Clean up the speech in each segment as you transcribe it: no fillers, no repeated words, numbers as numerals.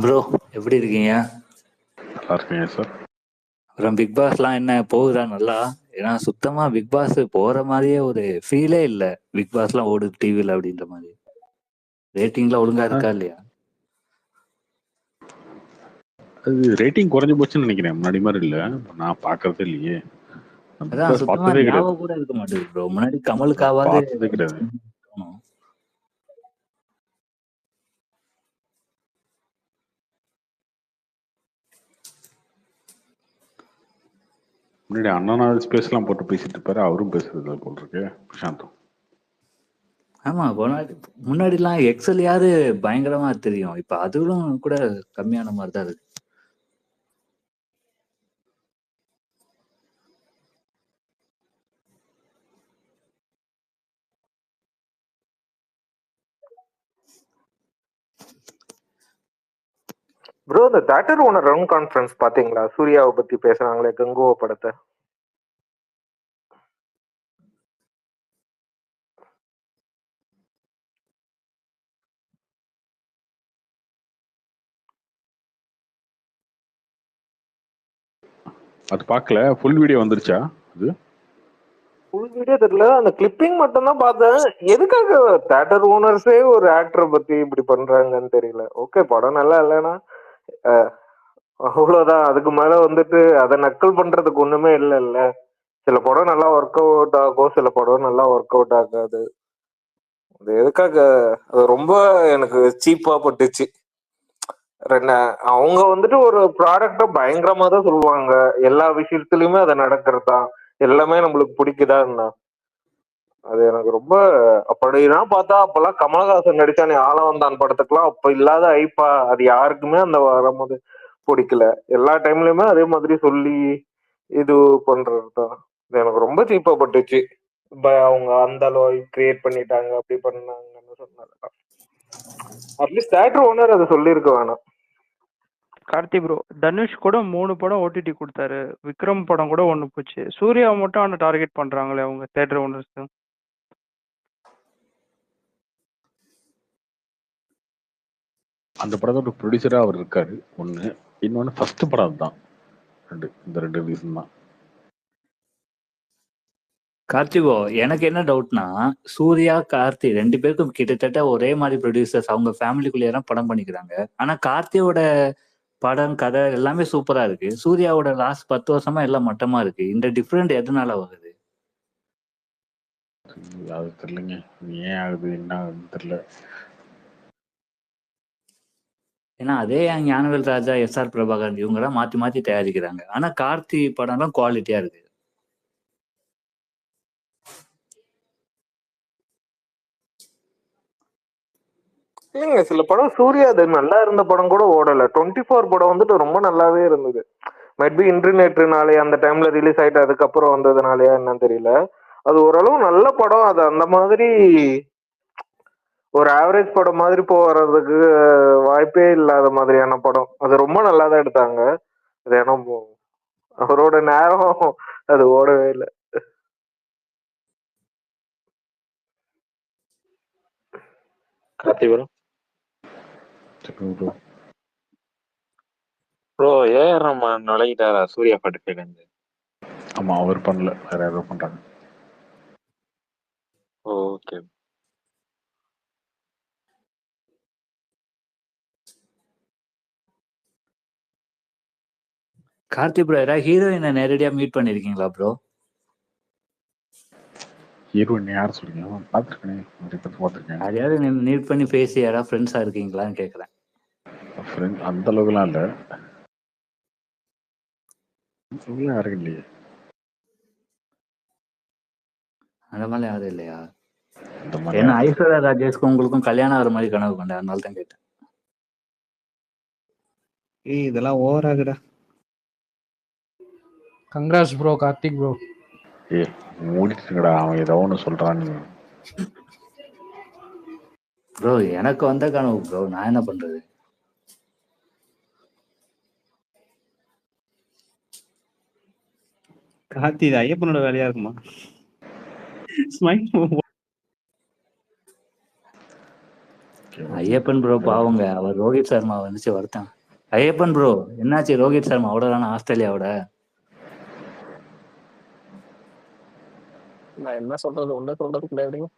Bro எப்படி இருக்கீங்க? நல்லா இருக்கீங்க சார். அப்புறம் பிக் பாஸ்லாம் என்ன போகுதா நல்லா? ஏன்னா சுத்தமா பிக் பாஸ் போற மாதிரியே ஒரு ஃபீலே இல்ல. பிக் பாஸ்லாம் ஓடுது டிவில அப்படின்ற மாதிரி. ரேட்டிங்லாம் ஒழுங்கா இருக்கா இல்லையா? அது ரேட்டிங் குறைஞ்சு போச்சுன்னு நினைக்கிறேன். முன்னாடி மாதிரி இல்லை, நான் பார்க்கறதே இல்லையே. பிக் அதான் பாஸ் சுத்தமா பார்த்ததே கிடையாது. ஞாபகம் கூட இருக்க மாட்டேங்குது ப்ரோ. முன்னாடி கமலுக்காவது பார்த்ததே கிடையாது. தோணும். முன்னாடி அண்ணாநாள் ஸ்பேஸ்லாம் போட்டு பேசிட்டு இருப்பாரு, அவரும் பேசுறது இல்லை போல் இருக்கு பிரசாந்தும். ஆமா முன்னாடிலாம் எக்ஸல்யாவது பயங்கரமா தெரியும். இப்ப அதுவும் கூட கம்மியான மாதிரி தான் இருக்கு. ப்ரோ, இந்த தியேட்டர் ஓனர் ரவுண்ட் கான்ஃபரன்ஸ் பாத்தீங்களா? சூர்யாவை பத்தி பேசுறாங்களே, கங்குவா படத்தை. அது பார்க்கல. ஃபுல் வீடியோ வந்துருச்சா? அது ஃபுல் வீடியோ தெரியல, அந்த கிளிப்பிங் மட்டும் தான் பார்த்தேன். எதுக்காக தியேட்டர் ஓனர்ஸே ஒரு ஆக்டரை பத்தி இப்படி பண்றாங்கன்னு தெரியல. ஓகே, படம் நல்லா இல்லைன்னா அவ்வளவுதான். அதுக்கு மேல வந்துட்டு அதை நக்கல் பண்றதுக்கு ஒண்ணுமே இல்லைல்ல. சில படம் நல்லா ஒர்க் அவுட் ஆகும், சில படம் நல்லா ஒர்க் அவுட் ஆகாது. அது எதுக்காக? அது ரொம்ப எனக்கு சீப்பா பட்டுச்சு. அவங்க வந்துட்டு ஒரு ப்ராடக்ட பயங்கரமா தான் சொல்லுவாங்க. எல்லா விஷயத்துலயுமே அது நடக்கிறதா, எல்லாமே நம்மளுக்கு பிடிக்குதான்னா அது எனக்கு ரொம்ப அப்படிலாம் பார்த்தா அப்பெல்லாம் கமலஹாசன் நடிச்சானே ஆளவந்தான் படத்துக்குலாம் அப்ப இல்லாத ஐப்பா. அது யாருக்குமே அந்த வரும்போது பிடிக்கல. எல்லா டைம்லயுமே அதே மாதிரி சொல்லி இது பண்றதுதான். இது எனக்கு ரொம்ப சீப்பா பட்டுச்சு. அவங்க அந்த அளவு கிரியேட் பண்ணிட்டாங்க, அப்படி பண்ணாங்கன்னு சொன்னாங்க. அட்லீஸ்ட் தியேட்டர் ஓனர் அதை சொல்லியிருக்க வேணாம். கார்த்தி ப்ரோ, தனுஷ் கூட 3 படம் ஓடிடி கொடுத்தாரு. விக்ரம் படம் கூட 1 போச்சு. சூர்யா மட்டும் அவனை டார்கெட் பண்றாங்களே அவங்க தியேட்டர் ஓனர்ஸ். அந்த படத்தோட ப்ரொடியூசரா அவர் இருக்காரு ஒன்று. இன்னொன்று ஃபர்ஸ்ட் படம் தான். இந்த ரெண்டு ரீசன் தான். கார்த்திகோ, எனக்கு என்ன டவுட்னா, சூர்யா கார்த்தி 2 பேருக்கும் கிட்டத்தட்ட ஒரே மாதிரி ப்ரொடியூசர்ஸ். அவங்க ஃபேமிலிக்குள்ளேயே தான் படம் பண்ணிக்கிறாங்க. ஆனா கார்த்தியோட படம் கதை எல்லாமே சூப்பரா இருக்கு. சூர்யாவோட லாஸ்ட் 10 வருஷமா எல்லாம் மட்டமா இருக்கு. இந்த டிஃபரெண்ட் எதனால வருது? அது தெரியலங்க, ஏன் ஆகுது என்ன ஆகுதுன்னு தெரியல. ஏன்னா அதே ஞானவேல் ராஜா, எஸ்.ஆர். பிரபாகரன் இவங்கெல்லாம் மாத்தி மாத்தி தயாரிக்கிறாங்க. ஆனா கார்த்தி படம்லாம் குவாலிட்டியா இருக்கு. இல்லைங்க, சில படம் சூர்யா அது நல்லா இருந்த படம் கூட ஓடல. 24 படம் வந்துட்டு ரொம்ப நல்லாவே இருந்தது. மேபி இன்டர்நெட்னாலே அந்த டைம்ல ரிலீஸ் ஆயிட்டு அதுக்கப்புறம் வந்ததுனாலயா என்னன்னு தெரியல. அது ஓரளவு நல்ல படம். அது அந்த மாதிரி ஒரு ஆவரேஜ் படம் மாதிரி போறதுக்கு வாய்ப்பே இல்லாத மாதிரியான படம். அது ரொம்ப நல்லா தான் எடுத்தாங்க. அது ஏன்னா அவரோட நேரம் அது ஓடவே இல்லை. Karthi bro, bro bro AR Rahman நுழையிட்டாரா சூர்யா படத்துல இருந்து? ஆமா, அவர் பண்ணல, வேற யாரோ பண்றாங்க. ஓகே. கார்த்தி ப்ரோ, யாராவது ஹீரோயினை நேரடியா மீட் பண்ணிருக்கீங்களா ப்ரோ? ஹீரோயின் யார் சொல்றீங்க? பார்த்துருக்கேன், நிறைய பேர் பார்த்துருக்கேன். யாரையாவது மீட் பண்ணி பேசி யாராவது ஃப்ரெண்ட்ஸா இருக்கீங்களான்னு கேட்குறேன். ஃப்ரெண்ட் அந்த அளவுக்குலாம் இல்லை, யாரும் இல்லையே. அந்த மாதிரி யாரும் இல்லையா? அந்த மாதிரி ஏன்னா யாரும் இல்லை. ஐஸ்வர்யா ராஜேஷ்க்கும் உங்களுக்கும் கல்யாணம் ஆகிற மாதிரி கனவு கொண்டேன், அதனால தான் கேட்டேன். இதெல்லாம் ஓவர் ஆகுடா. Congrats bro, Karthik bro. மூடிட்டுங்கடா, அவன் ஏதோ ஒன்று சொல்றான். ப்ரோ எனக்கு வந்த கனவு ப்ரோ, நான் என்ன பண்றது? கார்த்தி, இது ஐயப்பனோட வேலையா இருக்குமா? ஓகே ஐயப்பன் ப்ரோ பாவங்க, அவர் ரோஹித் சர்மா வந்துச்சு வருத்தம். ஐயப்பன் ப்ரோ என்னாச்சு? ரோஹித் சர்மா அவ்வளவுதானா ஆஸ்திரேலியாவோட? நான் என்ன சொல்றது, ஒண்ணு சொல்றதுக்குள்ள எப்படிங்க.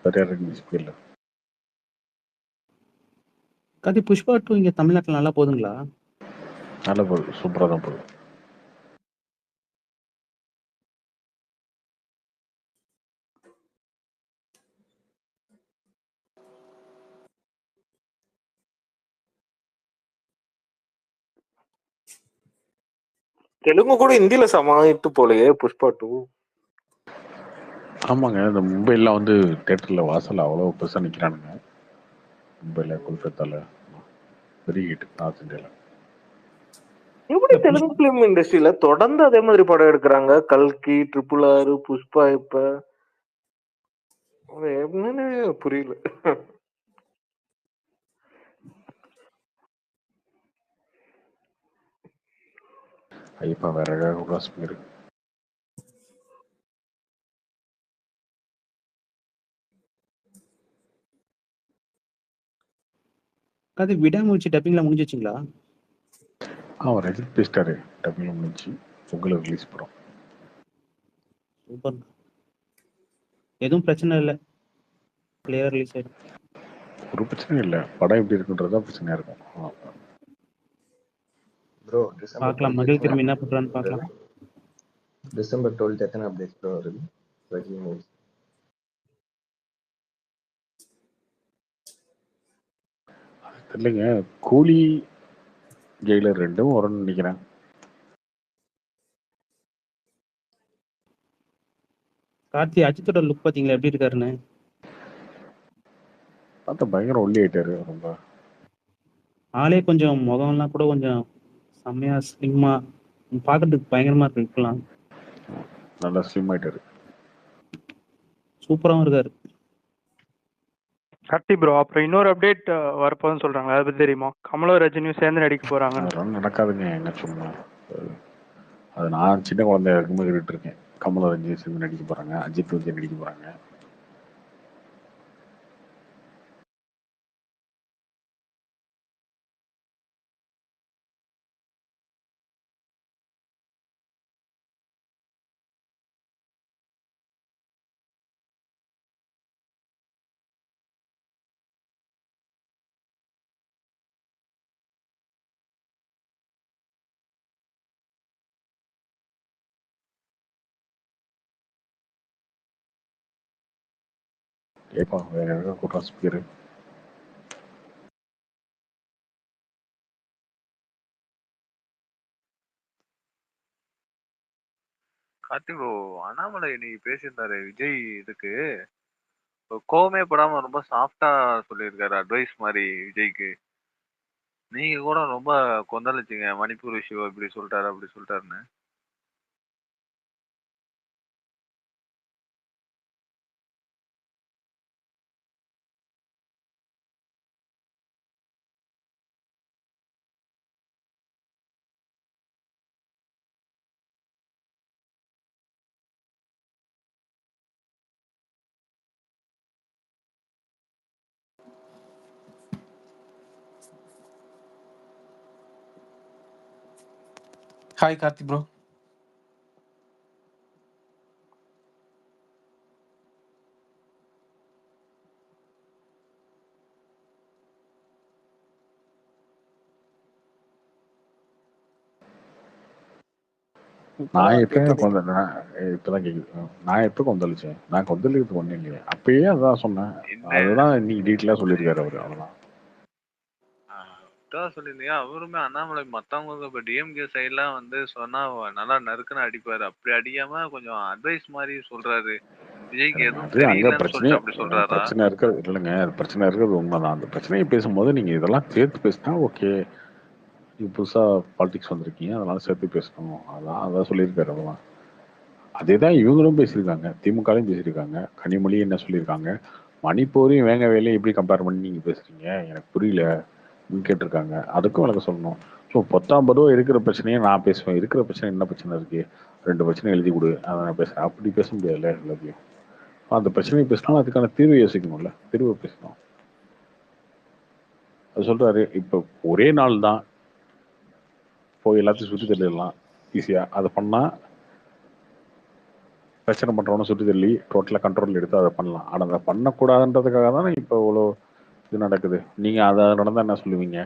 சரியா இருக்கு ஸ்பீட்ல. கார்த்தி புஷ்பா 2 இங்க தமிழ்நாட்டுல நல்லா போகுதுங்களா? நல்லா போகுது, சூப்பரா தான் போகுது. தெலுங்கு கூட ஹிந்தில சமாளித்து போலயே புஷ்பா 2. ஆமாங்க, இந்த மும்பைல வந்து தியேட்டர்ல வாசல் அவ்வளவு பெருசா நிக்கிறானுங்க. மும்பைல கொல்கத்தால பெரிய ஹிட் நார்த் இந்தியால. எப்படி தெலுங்கு பிலிம் இண்டஸ்ட்ரியில தொடர்ந்து அதே மாதிரி படம் எடுக்கிறாங்க? கல்கி, RRR, புஷ்பா, இப்ப என்னன்னு புரியல. ஐயப்பா வேற ஏதாவது ஸ்பீடு. கார்த்தி விடாமுயற்சி டப்பிங்ல முடிஞ்சிச்சுங்களா? அவன் ரஜித் பேசிட்டாரு, டப்பிங்ல முடிஞ்சு பொங்கல் ரிலீஸ் படம். சூப்பர். எதுவும் பிரச்சனை இல்லை, கிளியர் ரிலீஸ் ஆயிடும். ஒரு பிரச்சனையும் இல்லை, படம் எப்படி இருக்குன்றதுதான் பிரச்சனையா இருக்கும். ப்ரோ டிசம்பர் பார்க்கலாம், 12 மகிழ் திரும்பி என்ன பண்றான்னு பார்க்கலாம். டிசம்பர் 12 எத்தனை அப்டேட்ஸ் ப்ரோ வருது ரஜினி மூவி? இல்லைங்க, கூலி ஜெயிலர் 2 வரும்னு நினைக்கிறேன். கார்த்தி அஜித்தோட லுக் பாத்தீங்களா எப்படி இருக்காருன்னு? பார்த்தா பயங்கர ஒல்லி ஆயிட்டாரு ரொம்ப. ஆளே கொஞ்சம் முகம்லாம் கூட கொஞ்சம் செம்மையா ஸ்லிம்மா பார்க்கறதுக்கு பயங்கரமா இருக்கலாம். நல்லா ஸ்லிம் ஆயிட்டாரு, சூப்பராகவும் இருக்காரு. கார்த்தி ப்ரோ, அப்புறம் இன்னொரு அப்டேட் வரப்போகுதுன்னு சொல்றாங்க, அதை பத்தி தெரியுமா? கமலும் ரஜினியும் சேர்ந்து நடிக்க போறாங்க. அதெல்லாம் நடக்காதுங்க, என்ன சும்மா. அது நான் சின்ன குழந்தையா இருக்கும்போது கேட்டுட்டு இருக்கேன், கமல் ரஞ்சி சேர்ந்து நடிக்க போறாங்க, அஜித் விஜய் நடிக்க போறாங்க. ஏப்பா வேற எதாவது கூட்டம் ஸ்பீக்கரு. கார்த்தி ப்ரோ, அண்ணாமலை இன்னைக்கு பேசியிருந்தாரு விஜய் இதுக்கு. கோவமே படாம ரொம்ப சாஃப்டா சொல்லியிருக்காரு, அட்வைஸ் மாதிரி விஜய்க்கு. நீங்க கூட ரொம்ப கொந்தளிச்சிங்க, மணிப்பூர் விஷயம் இப்படி சொல்லிட்டாரு அப்படி சொல்லிட்டாருன்னு. Hi Karthi bro. நான் இப்பதான் கேக்குது. நான் எப்ப கொந்தளிச்சேன்? நான் கொந்தளிக்கிறது ஒண்ணு இல்லையே, அப்பயே அதான் சொன்னேன். அதுதான் இன்னைக்கு டீட்டெயிலா சொல்லியிருக்காரு அவரு, அவ்வளவுதான். சொல்லியிருந்தீங்க. அவருமே அண்ணாமலை மத்தவங்க இப்ப டிஎம்கே சைட்லாம் வந்து சொன்னா நல்லா நறுக்குன்னு அடிப்பாரு, அப்படி அடிக்காம கொஞ்சம் அட்வைஸ் மாதிரி சொல்றாரு. விஜய்க்கு எதுவும் அது அங்க தெரியலன்னு சொல்லிட்டு அப்படி சொல்றாரா? பிரச்சனை இருக்கிறது இல்லைங்க, பிரச்சனை இருக்கிறது உண்மைதான். அந்த பிரச்சனையை பேசும்போது நீங்க இதெல்லாம் சேர்த்து பேசினா ஓகே. நீங்க புதுசா பாலிடிக்ஸ் வந்திருக்கீங்க, அதனால சேர்த்து பேசணும். அதான் சொல்லியிருக்காரு. அவ்வளவுதான். அதேதான் இவங்களும் பேசியிருக்காங்க, திமுகலையும் பேசியிருக்காங்க. கனிமொழி என்ன சொல்லியிருக்காங்க, மணிப்பூரையும் வேங்க வேலையும் எப்படி கம்பேர் பண்ணி நீங்க பேசுறீங்க, எனக்கு புரியல கேட்டிருக்காங்க. அதுக்கும் விளக்க சொல்லணும். ஸோ 10 ரூபா இருக்கிற பிரச்சனையை நான் பேசுவேன், இருக்கிற பிரச்சனை என்ன பிரச்சனை இருக்கு, 2 பிரச்சனை எழுதி கொடு, அதை நான் பேசுறேன். அப்படி பேச முடியாதுல்ல எல்லாத்தையும். அந்த பிரச்சனையை பேசணும், அதுக்கான தீர்வு யோசிக்கணும்ல, தீர்வு பேசணும். அது சொல்றாரு, இப்போ ஒரே நாள் தான் போய் எல்லாத்தையும் சுற்றி தள்ளிடலாம் ஈஸியா. அதை பண்ணா பிரச்சனை பண்றவன சுற்றி தள்ளி டோட்டலா கண்ட்ரோல் எடுத்து அதை பண்ணலாம். ஆனா அதை பண்ணக்கூடாதுன்றதுக்காக தானே இப்போ இவ்வளோ இது நடக்குது. நீங்க அதை நடந்தா என்ன சொல்லுவீங்க,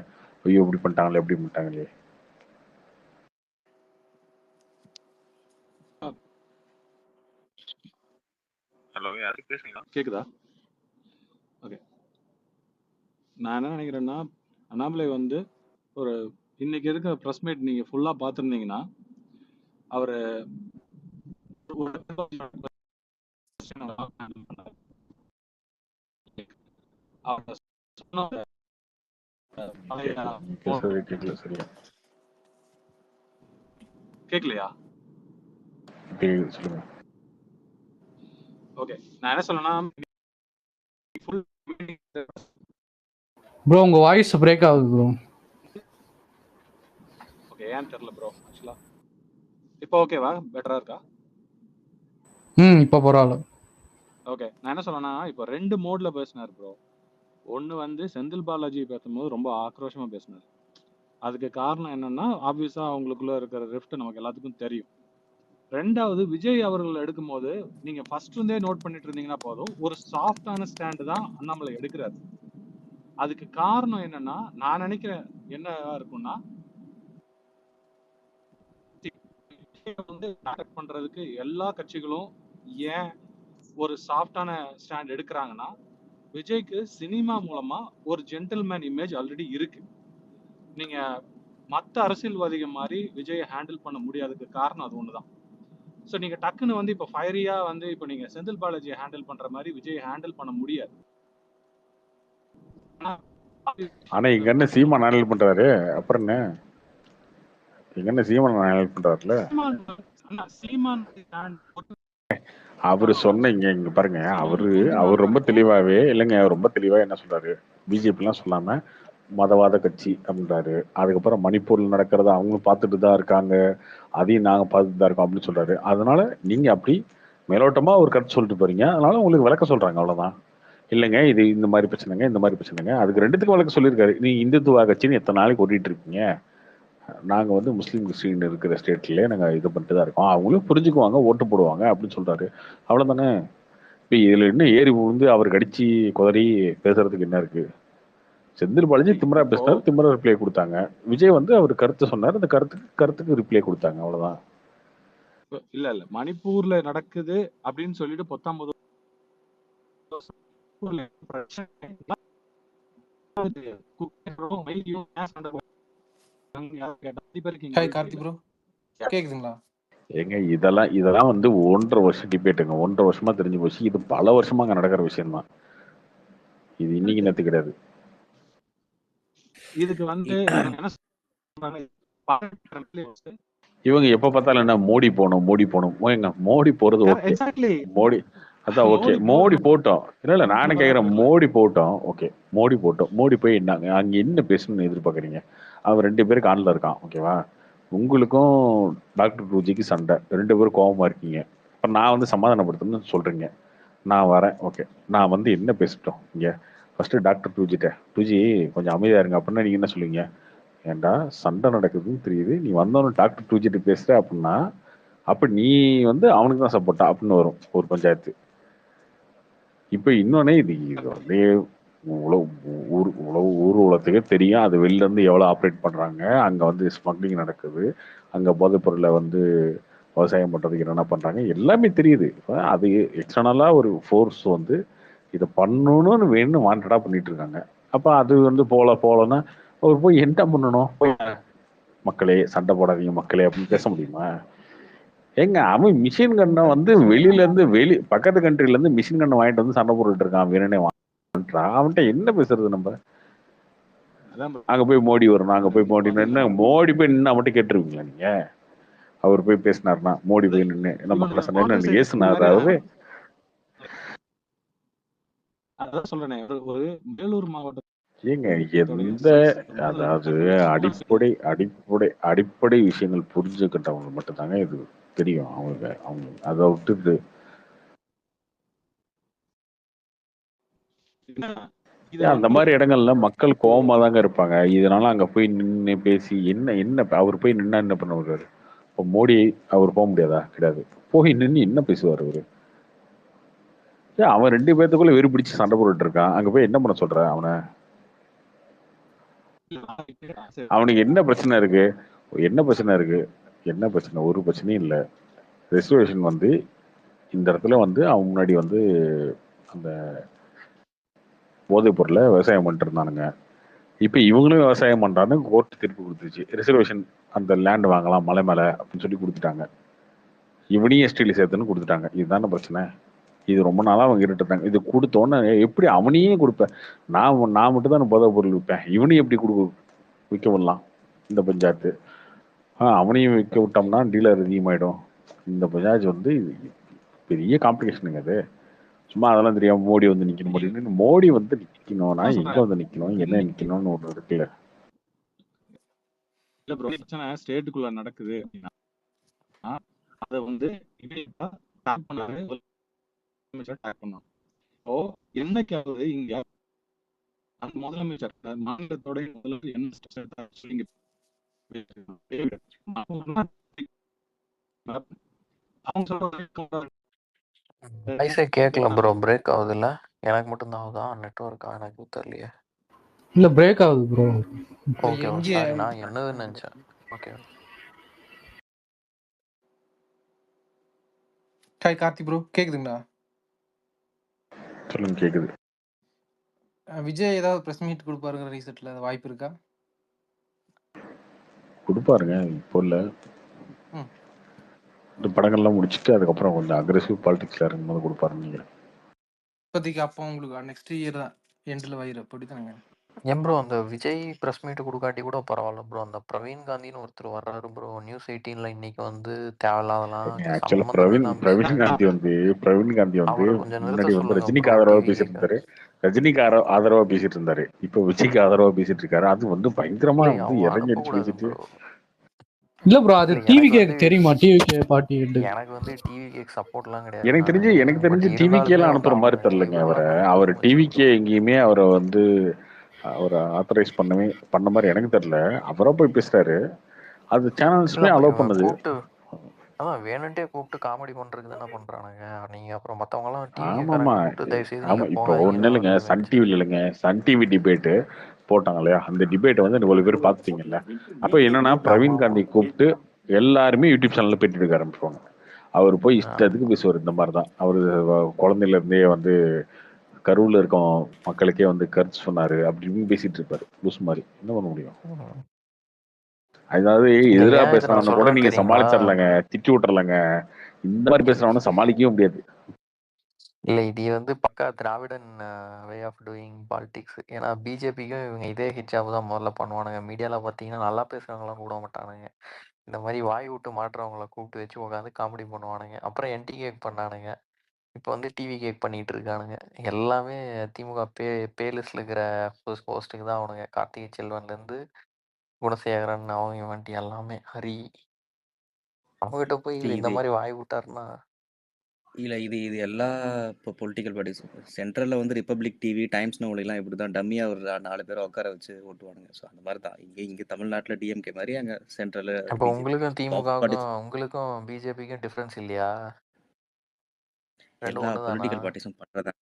ஐயோ இப்படி பண்ணிட்டாங்களே எப்படி பண்ணிட்டாங்களே. ஹலோ, யாருக்கு பேசுறீங்களா? கேக்குதா? ஓகே. நான் என்ன நினைக்கிறேன்னா, அண்ணாமலை வந்து ஒரு இன்னைக்கு இருக்க ப்ரெஸ் மீட் நீங்க ஃபுல்லா பார்த்துருந்தீங்கன்னா, அவரு அவர் சொன்ன கேட்கல சரியா. கேட்கலையா? சொல்லுங்க. ஓகே, நான் என்ன சொன்னேன்னா, ப்ரோ உங்க வாய்ஸ் பிரேக் ஆகுது ப்ரோ. ஓகே, ஏன் தெரியல ப்ரோ. ஆக்சுவலா இப்போ ஓகேவா? பெட்டரா இருக்கா? இப்போ பரவாயில்ல. ஓகே, நான் என்ன சொன்னேன்னா, இப்போ 2 மோட்ல பேசினார் ப்ரோ. ஒன்று வந்து செந்தில் பாலாஜி பேசும்போது ரொம்ப ஆக்ரோஷமா பேசினார். அதுக்கு காரணம் என்னன்னா, ஆப்வியஸா அவங்களுக்குள்ள இருக்கிற ரிஃப்ட் நமக்கு எல்லாத்துக்கும் தெரியும். 2வது விஜய் அவர்கள் எடுக்கும்போது நீங்க ஃபர்ஸ்ட் இருந்தே நோட் பண்ணிட்டு இருந்தீங்கன்னா போதும், ஒரு சாஃப்டான ஸ்டாண்டு தான் அண்ணாமலை எடுக்கிறாரு. அதுக்கு காரணம் என்னன்னா, நான் நினைக்கிறேன் என்னவா இருக்கும்னா, வந்து அட்டாக் பண்றதுக்கு எல்லா கட்சிகளும் ஏன் ஒரு சாஃப்டான ஸ்டாண்ட் எடுக்கிறாங்கன்னா, விஜய்க்கு சினிமா மூலமா ஒரு ஜென்டில்மேன் இமேஜ் ஆல்ரெடி இருக்கு. நீங்க மற்ற அரசியல்வாதிகள் மாதிரி விஜயை ஹேண்டில் பண்ண முடியாததுக்கு காரணம் அது ஒண்ணுதான். ஸோ நீங்க டக்குன்னு வந்து இப்போ ஃபயரியா வந்து இப்போ நீங்க செந்தில் பாலாஜியை ஹேண்டில் பண்ற மாதிரி விஜயை ஹேண்டில் பண்ண முடியாது. ஆனா இங்க என்ன சீமான் ஹேண்டில் பண்றாரு, அப்புறம் என்ன இங்க என்ன சீமான் ஹேண்டில் பண்றாருல. அவரு சொன்ன இங்க பாருங்க, அவர் ரொம்ப தெளிவாவே இல்லைங்க, ரொம்ப தெளிவா என்ன சொல்றாரு, பிஜேபி எல்லாம் சொல்லாம மதவாத கட்சி அப்படின்றாரு. அதுக்கப்புறம் மணிப்பூர்ல நடக்கிறத அவங்க பார்த்துட்டு தான் இருக்காங்க, அதையும் நாங்க பார்த்துட்டு தான் இருக்கோம் அப்படின்னு சொல்றாரு. அதனால நீங்க அப்படி மேலோட்டமா ஒரு கருத்து சொல்லிட்டு போறீங்க, அதனால உங்களுக்கு விளக்க சொல்றாங்க, அவ்வளவுதான். இல்லைங்க இது இந்த மாதிரி பிரச்சனைங்க, இந்த மாதிரி பிரச்சனைங்க, அதுக்கு 2த்துக்கும் விளக்க சொல்லியிருக்காரு. நீ இந்துத்துவா கட்சின்னு எத்தனை நாளைக்கு ஓட்டிட்டு இருக்கீங்க, நாங்க வந்து முஸ்லீம் கிறிஸ்டின் இருக்கிற ஸ்டேட்லயே நாங்க இது பண்ணிட்டு தான் இருக்கோம், அவங்களும் புரிஞ்சுக்குவாங்க, ஓட்டு போடுவாங்க அப்படின்னு சொல்றாரு. அவ்வளவுதானே. இப்ப இதுல இன்னும் ஏறி விழுந்து அவர் கடிச்சு குதறி பேசுறதுக்கு என்ன இருக்கு? செந்தில் பாலாஜி திமிரா பேசினாரு, திமிரா ரிப்ளை கொடுத்தாங்க. விஜய் வந்து அவர் கருத்து சொன்னார், அந்த கருத்துக்கு ரிப்ளை கொடுத்தாங்க, அவ்வளவுதான். இல்ல மணிப்பூர்ல நடக்குது அப்படின்னு சொல்லிட்டு 19 ஏங்க இதெல்லாம் வந்து 1.5 வருஷம் டிபேட்டுங்க, 1.5 வருஷமா தெரிஞ்சு போச்சு. இது பல வருஷமா அங்க நடக்கிற விஷயம் தான், இது இன்னைக்கு நேத்து கிடையாது. இதுக்கு வந்து இவங்க எப்ப பார்த்தாலும் என்ன மோடி போகணும் மோடி போகணும், மோடி போறது ஓகே, மோடி அதான் ஓகே, மோடி போட்டோம். இல்ல நானே கேக்குறேன், மோடி போட்டோம், ஓகே மோடி போட்டோம், மோடி போய் என்னங்க அங்க என்ன பேசணும்னு எதிர்பார்க்குறீங்க? அவன் 2 பேருக்கு ஆன்ல இருக்கான், ஓகேவா? உங்களுக்கும் டாக்டர் டூஜிக்கு சண்டை, 2 பேரும் கோபமா இருக்கீங்க. இப்ப நான் வந்து சமாதானப்படுத்தணும்னு சொல்றீங்க, நான் வரேன், ஓகே. நான் வந்து என்ன பேசிட்டோம் இங்க, ஃபர்ஸ்ட் டாக்டர் டூஜி கொஞ்சம் அமைதியா இருங்க அப்படின்னா நீங்க என்ன சொல்லுவீங்க? ஏன்டா சண்டை நடக்குதுன்னு தெரியுது, நீ வந்தவனும் டாக்டர் டூஜிட்டு பேசுற அப்படின்னா அப்ப நீ வந்து அவனுக்கு தான் சப்போர்ட்டா அப்படின்னு வரும் ஒரு பஞ்சாயத்து. இப்ப இன்னொன்னே இது வந்து ஊர் உலகத்துக்கே தெரியும், அது வெளில இருந்து எவ்வளவு ஆப்ரேட் பண்றாங்க, அங்க வந்து ஸ்மக்லிங் நடக்குது, அங்க போதைப் பொருளை வந்து விவசாயம் பண்றதுக்கு என்னென்ன பண்றாங்க எல்லாமே தெரியுது. அது எக்ஸ்டர்னலா ஒரு ஃபோர்ஸ் வந்து இதை பண்ணணும்னு வேணும் வாண்டடா பண்ணிட்டு இருக்காங்க. அப்ப அது வந்து போலன்னா அவர் போய் என்ன பண்ணணும், மக்களே சண்டை போடாதீங்க மக்களே அப்படின்னு பேச முடியுமா? ஏங்க அவன் மிஷின் கண்ணை வந்து வெளியில இருந்து பக்கத்து கண்ட்ரில இருந்து மிஷின் கண்ணை வாங்கிட்டு வந்து சண்டை போட்டுட்டு இருக்கான், வேணுனே வாங்கிட்டா அவன்கிட்ட என்ன பேசுறது நம்ம? அதான் bro. அங்க போய் மோடி வரணும், அங்க போய் மோடி என்ன மோடி போய் நின்னா மட்டும் கேட்டுருவீங்களா நீங்க? அவர் போய் பேசினாருன்னா மோடி போய் நின்று நம்ம இவங்க மக்களை சொன்ன நார்த் சைடு ஏசுனாரு நிறைய அவரு. அதான் சொல்றேனே, ஒரு வேலூர் மாவட்டத்தோடைய ஏங்க எந்த size முதல்ல அதாவது கணக்கு அடிப்படை விஷயங்கள் புரிஞ்சுக்கிட்டவங்க மட்டும்தாங்க இது தெரியும். அவங்க அதை விட்டுட்டு இதை அந்த வந்து மாதிரி இடங்கள்ல மக்கள் கோவமா தாங்க இருப்பாங்க. இதனால அங்க போய் நின்று பேசி என்ன அவர் போய் நின்னா என்ன பண்ண வருவாரு? இப்போ மோடி அவர் போக முடியாதா? கிடையாது. போய் நின்று என்ன பேசுவார் அவரு? ஏன் அவன் 2 பேத்துக்குள்ள வெறி பிடிச்சு சண்டை போட்டுட்டு இருக்கான். அங்க போய் என்ன பண்ண சொல்ற அவனை? அவனுக்கு என்ன பிரச்சனை இருக்கு? என்ன பிரச்சனை இருக்கு? என்ன பிரச்சனை? ஒரு பிரச்சனையும் இல்லை. ரிசர்வேஷன் வந்து இந்த இடத்துல வந்து அவன் முன்னாடி வந்து அந்த போதைப் பொருளை விவசாயம் பண்ணிட்டு இருந்தானுங்க. இப்போ இவங்களும் விவசாயம் பண்றான்னு கோர்ட் தீர்ப்பு கொடுத்துருச்சு. ரிசர்வேஷன் அந்த லேண்ட் வாங்கலாம் மலை மேலே அப்படின்னு சொல்லி கொடுத்துட்டாங்க. இவனையும் எஸ்டியில் சேர்த்துன்னு கொடுத்துட்டாங்க. இதுதானே பிரச்சனை. இது ரொம்ப நாளாக அவங்க இருந்துட்டாங்க. இது கொடுத்தோன்னே எப்படி அவனையும் கொடுப்பேன்? நான் மட்டும் தான் போதைப் பொருள் விற்பேன், இவனையும் எப்படி விற்க விடலாம்? இந்த பஞ்சாயத்து அவனையும் விற்க விட்டோம்னா டீலர் அதிகமாயிடும். இந்த பஞ்சாயத்து வந்து பெரிய காம்ப்ளிகேஷனுங்க அது. சும்மா அதெல்லாம் தெரியாம மோடி வந்து நிக்கணும் அப்படின்னு. மோடி வந்து நிக்கணும்னா எங்க வந்து நிக்கணும், என்ன நிக்கணும்னு ஒண்ணு இருக்குல்ல. இல்ல ப்ரோ, பிரச்சனை ஸ்டேட்டுக்குள்ள நடக்குது அப்படின்னா அதை வந்து டாக் பண்ணாரு, டாக் பண்ணாங்க. ஓ என்னைக்காவது இங்க அந்த முதலமைச்சர் மாநிலத்தோட முதலமைச்சர் என்ன ஸ்டெப்ஸ் எடுத்தாரு சொல்லி அவங்க சொல்றது வாய்ஸே கேட்கல ப்ரோ, பிரேக் ஆகுதுல்ல? எனக்கு மட்டும் தான் ஆகுதா? நெட்வொர்க்கா? எனக்கு தெரியலையே. இல்ல பிரேக் ஆகுது ப்ரோ. ஓகே சாரி, நான் என்னதுன்னு நினைச்சேன். ஓகே ஹாய் கார்த்தி ப்ரோ, கேக்குதுங்களா? சொல்லுங்க, கேக்குது. விஜய் ஏதாவது பிரஸ் மீட் கொடுப்பாருங்கிற ரீசெட்ல வாய்ப்பு இருக்கா? கொடுப்பாருங்க, இப்போ இல்ல. இந்த படங்கள்லாம் முடிச்சுட்டு அதுக்கப்புறம் கொஞ்சம் அக்ரெசிவ் பாலிடிக்ஸ்ல இருக்கும்போது கொடுப்பாருன்னு நினைக்கிறேன். இப்போதைக்கு அப்போ உங்களுக்கு நெக்ஸ்ட் இயர் தான் எண்டில் வயிறு அப்படி தானேங்க? ஏன் ப்ரோ அந்த விஜய் ப்ரெஸ் மீட் கொடுக்காட்டி கூட பரவாயில்ல ப்ரோ, அந்த பிரவீன் காந்தின்னு ஒருத்தர் வர்றாரு ப்ரோ நியூஸ் 18ல இன்னைக்கு வந்து தேவையில்லாதலாம் ஆக்சுவலா பிரவீன் காந்தி வந்து கொஞ்சம் முன்னாடி நிறுத்த வந்து சொல்லுங்க ரஜினிக்கு ப்ரோ. ஆதரவா டிவி பேசிட்டு இருந்தாரு. ரஜினிக்கு ஆதரவா பேசிட்டு இருந்தாரு. இப்போ விஜய்க்கு ஆதரவா பேசிட்டு இருக்காரு. அது வந்து பயங்கரமா வந்து இறங்கி அடிச்சு பேசிட்டு. இல்ல ப்ரோ, அது டிவி கேக் தெரியுமா? டிவி கே பார்ட்டி எனக்கு வந்து டிவி கேக் சப்போர்ட்லாம் கிடையாது. எனக்கு தெரிஞ்சு டிவி கேலாம் அனுப்புற மாதிரி தெரியலங்க அவரை. அவர் டிவி கே எங்கேயுமே அவரை வந்து அவரை ஆத்தரைஸ் பண்ண மாதிரி எனக்கு தெரியல. அவரா போய் பேசுறாரு. அது சேனல்ஸ்மே அலோவ் பண்ணுது. அதான் வேணும்ட்டே கூப்பிட்டு காமெடி பண்றதுக்கு தானே பண்றானுங்க. நீங்க அப்புறம் மத்தவங்க எல்லாம் டிவி ஆமாமா கூப்பிட்டு தயவு செய்து ஆமா. நீங்க இப்போ ஒண்ணு இல்லைங்க, சன் டிவில இல்லைங்க, சன் டிவி டிபேட்டு போட்டாங்க இல்லையா? அந்த டிபேட்டை வந்து இவ்வளவு பேர் பார்த்துட்டீங்கல்ல. அப்போ என்னன்னா பிரவீன் காந்தி கூப்பிட்டு எல்லாருமே யூடியூப் சேனல்ல பேட்டி எடுக்க ஆரம்பிச்சுவாங்க. அவர் போய் இஷ்டத்துக்கு பேசுவார். இந்த மாதிரி தான் அவரு குழந்தையில இருந்தே வந்து கருவுல இருக்கும் மக்களுக்கே வந்து கருத்து சொன்னாரு அப்படின்னு பேசிட்டு இருப்பாரு லூஸ் மாதிரி. என்ன பண்ண முடியும்? அதாவது எதிராக பேசுறவன கூட நீங்க சமாளிச்சிடலாங்க, திட்டி விட்டுறலாங்க. இந்த மாதிரி பேசுறவன சமாளிக்கவே முடியாது. இல்ல இது வந்து பக்கா திராவிடன் வே ஆஃப் டூயிங் பாலிடிக்ஸ். ஏன்னா பிஜேபிக்கும் இவங்க இதே ஹிட்ஜாப் தான் முதல்ல பண்ணுவானுங்க. மீடியால பாத்தீங்கன்னா நல்லா பேசுறவங்களாம் கூட மாட்டானுங்க. இந்த மாதிரி வாய் விட்டு மாட்டுறவங்கள கூப்பிட்டு வச்சு உட்காந்து காமெடி பண்ணுவானுங்க. அப்புறம் என்டி கேக் பண்ணானுங்க. இப்போ வந்து டிவி கேக் பண்ணிட்டு இருக்கானுங்க. எல்லாமே திமுக பே லிஸ்ட்ல இருக்கிற போஸ்ட்டுக்கு தான் அவனுங்க. கார்த்திகை செல்வன்ல இருந்து குணசேகரன் அவங்க இவன்ட்டி எல்லாமே ஹரி அவங்ககிட்ட போய் இந்த மாதிரி வாய் விட்டாருன்னா இல்லை இது எல்லா இப்போ பொலிட்டிக்கல் பார்ட்டிஸ் சென்ட்ரலில் வந்து ரிப்பப்ளிக் டிவி டைம்ஸ் நோவெல்லாம் இப்படி தான் டம்மியாக ஒரு 4 பேரை உட்கார வச்சு ஓட்டுவானுங்க. ஸோ அந்த மாதிரி தான் இங்கே தமிழ்நாட்டில் டிஎம்கே மாதிரி அங்கே சென்ட்ரலில். இப்போ உங்களுக்கும் திமுகவுக்கும் உங்களுக்கும் பிஜேபிக்கும் டிஃப்ரென்ஸ் இல்லையா? எல்லா பொலிட்டிக்கல் பார்ட்டிஸும் பண்ணுறதா?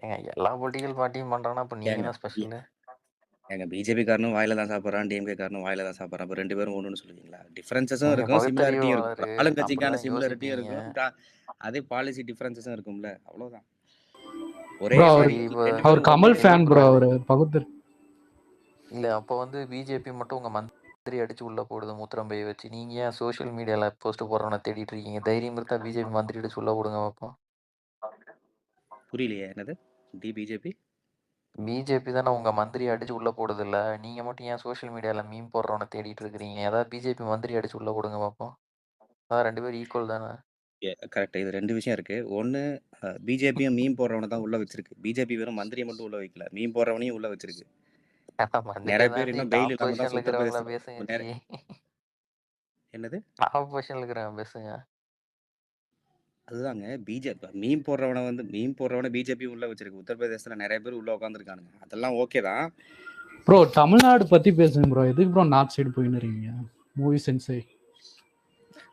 ஏங்க எல்லா பொலிட்டிக்கல் பார்ட்டியும் பண்ணுறான்னா இப்போ நீங்கள் என்ன ஸ்பெஷல்? எங்க பிஜேபி காரனும் வாயில தான் சாப்பிட்றான், டிஎம்கே காரனும் வாயில தான் சாப்பிட்றான். அப்போ 2 பேரும் ஒன்றுன்னு சொல்லுவீங்களா? டிஃபரன்சஸும் இருக்கும், சிமிலாரிட்டியும் இருக்கும். ஆளுங்கட்சிக்கான சிமிலாரிட்டியும் இருக்கும், அதே பாலிசி டிஃபரன்சஸும் இருக்கும்ல. அவ்வளோதான். ஒரே அவர் கமல் ஃபேன் ப்ரோ. அவர் பகுத்தர் இல்லை. அப்போ வந்து பிஜேபி மட்டும் உங்க மந்திரி அடிச்சு உள்ள போடுது முத்திரம்பை வச்சு. நீங்க ஏன் சோஷியல் மீடியால போஸ்ட் போடுறவன தேடிட்டு இருக்கீங்க? தைரியம் இருந்தா பிஜேபி மந்திரி அடிச்சு உள்ள போடுங்க பார்ப்போம். புரியலையே என்னது பிஜேபி? பிஜேபி தானே உங்க மந்திரி அடிச்சு உள்ள போடுது இல்ல? நீங்க மட்டும் ஏன் சோஷியல் மீடியால மீம் போடுறவனை தேடிட்டு இருக்கிறீங்க? ஏதாவது பிஜேபி மந்திரி அடிச்சு உள்ள போடுங்க பார்ப்போம். அதான் 2 பேரும் ஈக்குவல் தானே. கரெக்ட். இது 2 விஷயம் இருக்கு. ஒண்ணு பிஜேபியும் மீம் போடுறவனை தான் உள்ள வச்சிருக்கு. பிஜேபி வெறும் மந்திரியை மட்டும் உள்ள வைக்கல, மீம் போடுறவனையும் உள்ள வச்சிருக்கு. மந்திரி நிறைய பேர் தான் இன்னும் டாப் பெயில் இல்லாம தான் பொசிஷன்ல இருக்கிறவங்கள உத்தரப்பிரதேச பேசுங்க ஜி. என்னது? டாப் பொசிஷன்ல இருக்கிறவங்க பேசுங்க. அதுதாங்க மீம் போடுறவனை பிஜேபி உள்ள வச்சிருக்கு. உத்தரப்பிரதேசத்துல நிறைய பேர் உள்ள உட்காந்துருக்கானுங்க. அதெல்லாம் ஓகே தான். ப்ரோ தமிழ்நாடு பத்தி பேசுங்க ப்ரோ. எதுக்கு ப்ரோ நார்த் சைடு போயின்னு இருக்கீங்க? மூவி சென்ஸே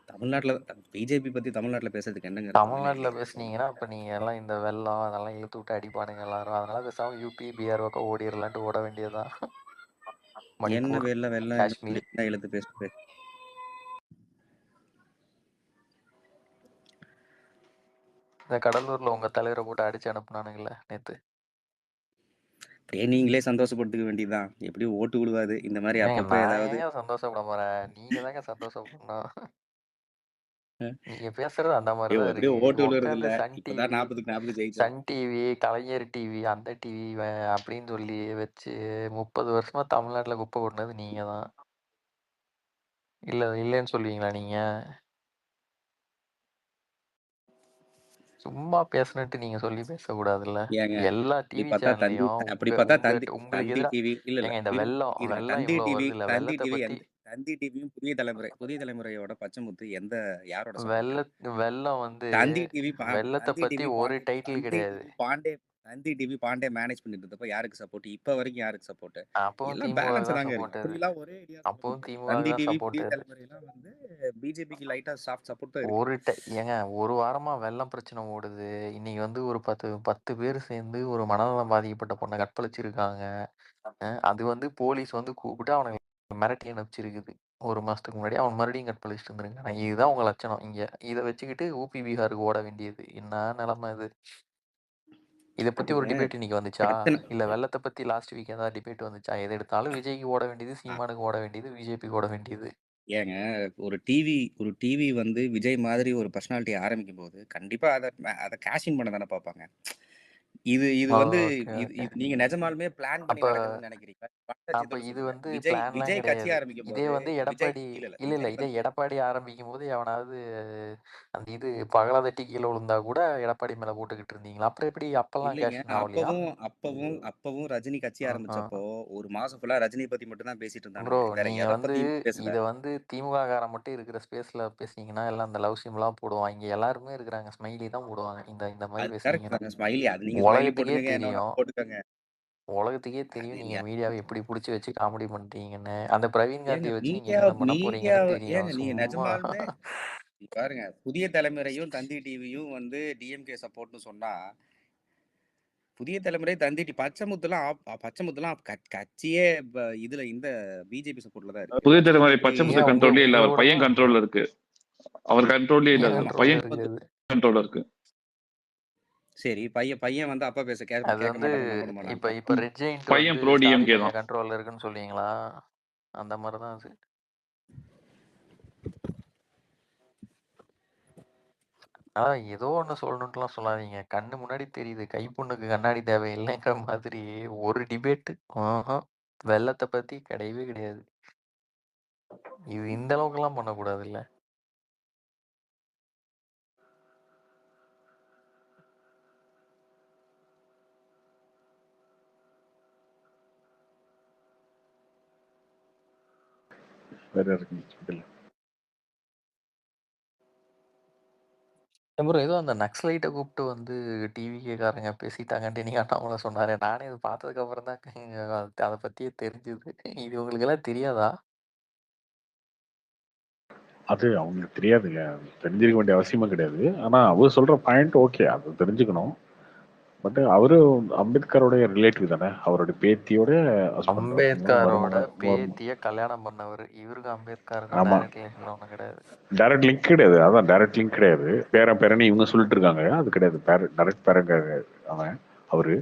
தமிழ்நாட்டுல பிஜேபி பத்தி தமிழ்நாட்டுல பேசுறதுக்கு என்னங்க தமிழ்நாட்டுல பேசுனீங்கன்னா அப்ப நீங்க எல்லாம் இந்த வெள்ளம் அதெல்லாம் இழுத்து விட்டு அடிப்பானுங்க எல்லாரும். அதனால பேசாம யூபி பிஆர் பக்கம் ஓடிடலான்ட்டு ஓட வேண்டியதுதான். என்ன மணிப்பூர், வெள்ளம் காஷ்மீர். என்ன இழுத்து பேசுறது? இந்த கடலூர்ல உங்க தலைவரை போட்டு அடிச்சு அனுப்புனானுங்களே நேத்து. அப்படியே நீங்களே சந்தோஷப்பட்டுக்க வேண்டியதுதான். எப்படியும் ஓட்டு விழுவாது. இந்த மாதிரி அப்பப்ப நான் ஏதாவது ஏங்க சந்தோஷப்பட போறேன்? நீங்க தாங்க சந்தோஷப்படணும். நீங்க பேசுறது அந்த மாதிரி தான் இருக்கு. எப்படியும் ஓட்டு விழுறது உட்காந்து இல்ல. சன் இப்பதான் டிவி 40க்கு 40 ஜெயிச்சோம். சன் டிவி கலைஞர் டிவி அந்த டிவி அப்படின்னு சொல்லி வச்சு 30 வருஷமா தமிழ்நாட்டுல குப்பை கொட்டினது நீங்க தான். இல்லைன்னு சொல்லுவீங்களா நீங்க? சும்மா பேசுனட்டு நீங்க சொல்லி பேசக்கூடாதுல்ல. ஏங்க எல்லா அப்படி டிவி பார்த்தா சேனல்லையும் அப்படி பார்த்தா உங்களுக்கு தந்தி எதிராக டிவி இல்ல ஏங்க இந்த வெள்ளம் இருங்க. வெள்ளம் தந்தி இவ்வளோ டிவி வருது இல்ல, தந்தி வெள்ளத்தை டிவி பத்தி தந்தி டிவியும் புதிய தலைமுறையோட பச்சைமுத்து யாரோட வெள்ள சப்போர்ட்? வெள்ளம் வந்து தந்தி டிவி வெள்ளத்தை தந்தி பத்தி டிவி ஒரு டைட்டில் கிடையாது. தந்தி டிவி பாண்டே மேனேஜ் பண்ணிட்டு இருந்தப்ப யாருக்கு சப்போர்ட்? இப்ப வரைக்கும் யாருக்கு சப்போர்ட்? அப்பவும் எல்லாம் திமுக பேலன்ஸ் தான் தாங்க இருக்கு. சப்போர்ட். அப்படிலாம் ஒரே ஐடியா அப்பவும் திமுக தந்தி தான் டிவி சப்போர்ட். புதிய தலைமுறையெல்லாம் வந்து பிஜேபிக்கு லைட்டா சாஃப்ட் சப்போர்ட் தான் இருக்கு. ஏங்க ஒரு வாரமா வெள்ளம் பிரச்சனை ஓடுது. இன்னைக்கு வந்து ஒரு 10 பேர் சேர்ந்து ஒரு மனநலம் பாதிக்கப்பட்ட பொண்ணை கற்பழிச்சிருக்காங்க. அது வந்து போலீஸ் வந்து கூப்பிட்டு அவனை மிரட்டி அனுப்பிச்சிருக்குது 1 மாசத்துக்கு முன்னாடி. அவன் மறுபடியும் கற்பழிச்சிட்டு இருந்திருக்காங்க. இதுதான் உங்க லட்சணம் இங்க. இதை வச்சுக்கிட்டு ஊபி பீகாருக்கு ஓட வேண்டியது என்ன நிலைமை இது? இதை பத்தி ஒரு டிபேட் இன்னைக்கு வந்துச்சா? இல்ல வெள்ளத்தை பத்தி லாஸ்ட் வீக் ஏதாவது டிபேட் வந்துச்சா? எது எடுத்தாலும் விஜய்க்கு ஓட வேண்டியது, சீமானுக்கு ஓட வேண்டியது, பிஜேபிக்கு ஓட வேண்டியது. ஏங்க ஒரு டிவி வந்து விஜய் மாதிரி ஒரு பர்சனாலிட்டி ஆரம்பிக்கும் போது கண்டிப்பா அதை கேஷிங் பண்ண தானே பார்ப்பாங்க. இது வந்து நீங்க நிஜமாலுமே பிளான் பண்ணி நடக்குதுன்னு நினைக்கிறீங்க? அப்ப இது வந்து விஜய் கட்சி ஆரம்பிக்கும் இதே போது வந்து எடப்பாடி இதே எடப்பாடி ஆரம்பிக்கும் போது எவனாவது அந்த இது பகலா தட்டி கீழே விழுந்தா கூட எடப்பாடி மேல போட்டுக்கிட்டு இருந்தீங்களா? அப்புறம் எப்படி அப்பெல்லாம் கேஷ் ஆகலையா? அப்பவும் ரஜினி கட்சி ஆரம்பிச்சப்போ 1 மாசம் ஃபுல்லா ரஜினி பத்தி மட்டும் தான் பேசிட்டு ப்ரோ இருந்தாங்க. வேற நீங்க எதை வந்து பத்தியும் பேசல. இதை வந்து திமுக காரன் மட்டும் இருக்கிற ஸ்பேஸ்ல பேசுனீங்கன்னா எல்லாம் அந்த லவ் சிம்லாம் போடுவாங்க. இங்க எல்லாருமே இருக்கிறாங்க, ஸ்மைலி தான் போடுவாங்க. இந்த மாதிரி பேசுனீங்கன்னா ஸ்மைலி அது நீங்க உலகத்துக்கே தெரியும். போட்டுக்கங்க. உலகத்துக்கே தெரியும் நீங்க மீடியாவை எப்படி புடிச்சு வச்சு காமெடி பண்றீங்கன்னு. அந்த பிரவீன் காந்தியை வச்சு நீங்க நீங்க என்ன பண்ண போறீங்கன்னு தெரியும். ஏங்க நீங்க சும்மா நிஜமாலுமே பாருங்க, புதிய தலைமுறையும் தந்தி டிவியும் வந்து டிஎம்கே சப்போர்ட்னு சொன்னா, புதிய தலைமுறை தந்தி பச்சைமுத்துலாம் கட்சியே இதுல இந்த பிஜேபி சப்போர்ட்ல தான் இருக்கு. புதிய தலைமுறை பச்சைமுத்து கண்ட்ரோல்லே இல்ல, அவர் பையன் கண்ட்ரோல்ல இருக்கு. அவர் கண்ட்ரோல்லே இல்ல, பையன் கண்ட்ரோல்ல இருக்கு. சரி, பையன் வந்து அப்பா பேச கேட்க மாட்டாங்க. இப்ப ரெட் ஜெயிண்ட் பையன் ப்ரோ டிஎம்கே தான் கண்ட்ரோல்ல இருக்குன்னு சொல்லுவீங்களா? அந்த மாதிரி தான் அது. ஏதோ ஒண்ணு சொல்லணும்ட்டுலாம் சொல்லாதீங்க. கண்ணு முன்னாடி தெரியுது. கைப்புண்ணுக்கு கண்ணாடி தேவையில்லைங்கிற மாதிரி ஒரு டிபேட் வெள்ளத்தை பத்தி கிடையவே கிடையாது. இது இந்த அளவுக்கு எல்லாம் பண்ணக்கூடாது இல்ல. ப்ரோ ஏதோ அந்த நக்ஸலைட்டை கூப்பிட்டு வந்து டிவிகேக்காரங்க பேசிட்டாங்கன்ட்டு நீங்க அண்ணாமலை சொன்னாரு. நானே இது பார்த்ததுக்கு அப்புறம் தான் அதை பத்தியே தெரிஞ்சுது. இது உங்களுக்கு எல்லாம் தெரியாதா? அது அவங்களுக்கு தெரியாதுங்க. தெரிஞ்சிருக்க வேண்டிய அவசியமா கிடையாது. ஆனா அவர் சொல்ற பாயிண்ட் ஓகே, அது தெரிஞ்சுக்கணும். பட் அவரு அம்பேத்கரோடைய ரிலேட்டிவ் தானே, அவருடைய பேத்தியோட அம்பேத்கரோட பேத்திய கல்யாணம் பண்ணவர். இவருக்கு அம்பேத்கருக்கு கிடையாது. டைரக்ட் லிங்க் கிடையாது. அதான் டைரக்ட் லிங்க் கிடையாது. பேரனி இவங்க சொல்லிட்டு இருக்காங்க, அது கிடையாது. டைரக்ட் பேரங்க அவன் அவரு.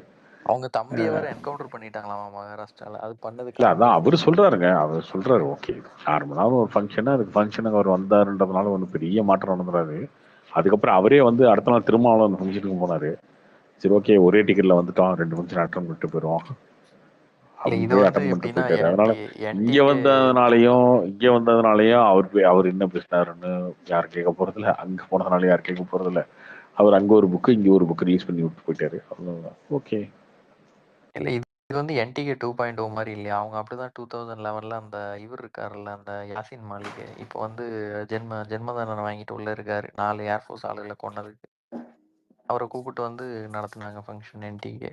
அவங்க தம்பியை வேற என்கவுண்டர் பண்ணிட்டாங்களாமா மகாராஷ்டிரால. அது பண்ணதுக்கு இல்ல, அதான் அவரு சொல்றாருங்க. அவர் சொல்றாரு ஓகே, நார்மலான ஒரு ஃபங்க்ஷன், அதுக்கு ஃபங்க்ஷனுக்கு அவர் வந்தாருன்றதுனால ஒன்றும் பெரிய மாற்றம் நடந்துறாரு. அதுக்கப்புறம் அவரே வந்து அடுத்த நாள் திருமாவளவன் ஃபங்க்ஷனுக்கு போனாரு. சரி ஓகே ஒரே டிக்கெட்ல வந்துட்டோம் 2 ஃபங்க்ஷன் அட்டன் பண்ணிட்டு போயிடுவோம் இல்ல அப்படின்னு இது போய் வந்து அட்டன் பண்ணிட்டு எப்படின்னா போயிட்டாரு. அதனால இங்க வந்ததுனாலயும் அவர் என்ன பேசினாருன்னு யாரும் கேட்க போறதில்ல. அங்க போனதுனால யாரும் கேட்க போறதில்ல. அவர் அங்க ஒரு புக்கு இங்க ஒரு புக்கு ரிலீஸ் பண்ணி விட்டு போயிட்டாரு. அவ்வளவுதான். ஓகே. இல்ல இது வந்து என்டிகே 2.0 மாதிரி இல்லையா? அவங்க அப்படிதான் 2011ல அந்த இவர் இருக்காருல்ல, அந்த யாசின் மாலிக் இப்போ வந்து ஜென்ம தண்டனை வாங்கிட்டு உள்ள இருக்காரு 4 ஏர்ஃபோர்ஸ் ஆளுகளை கொன்னதுக்கு. அவரை கூப்பிட்டு வந்து நடத்துனாங்க ஃபங்க்ஷன் என்டிகே.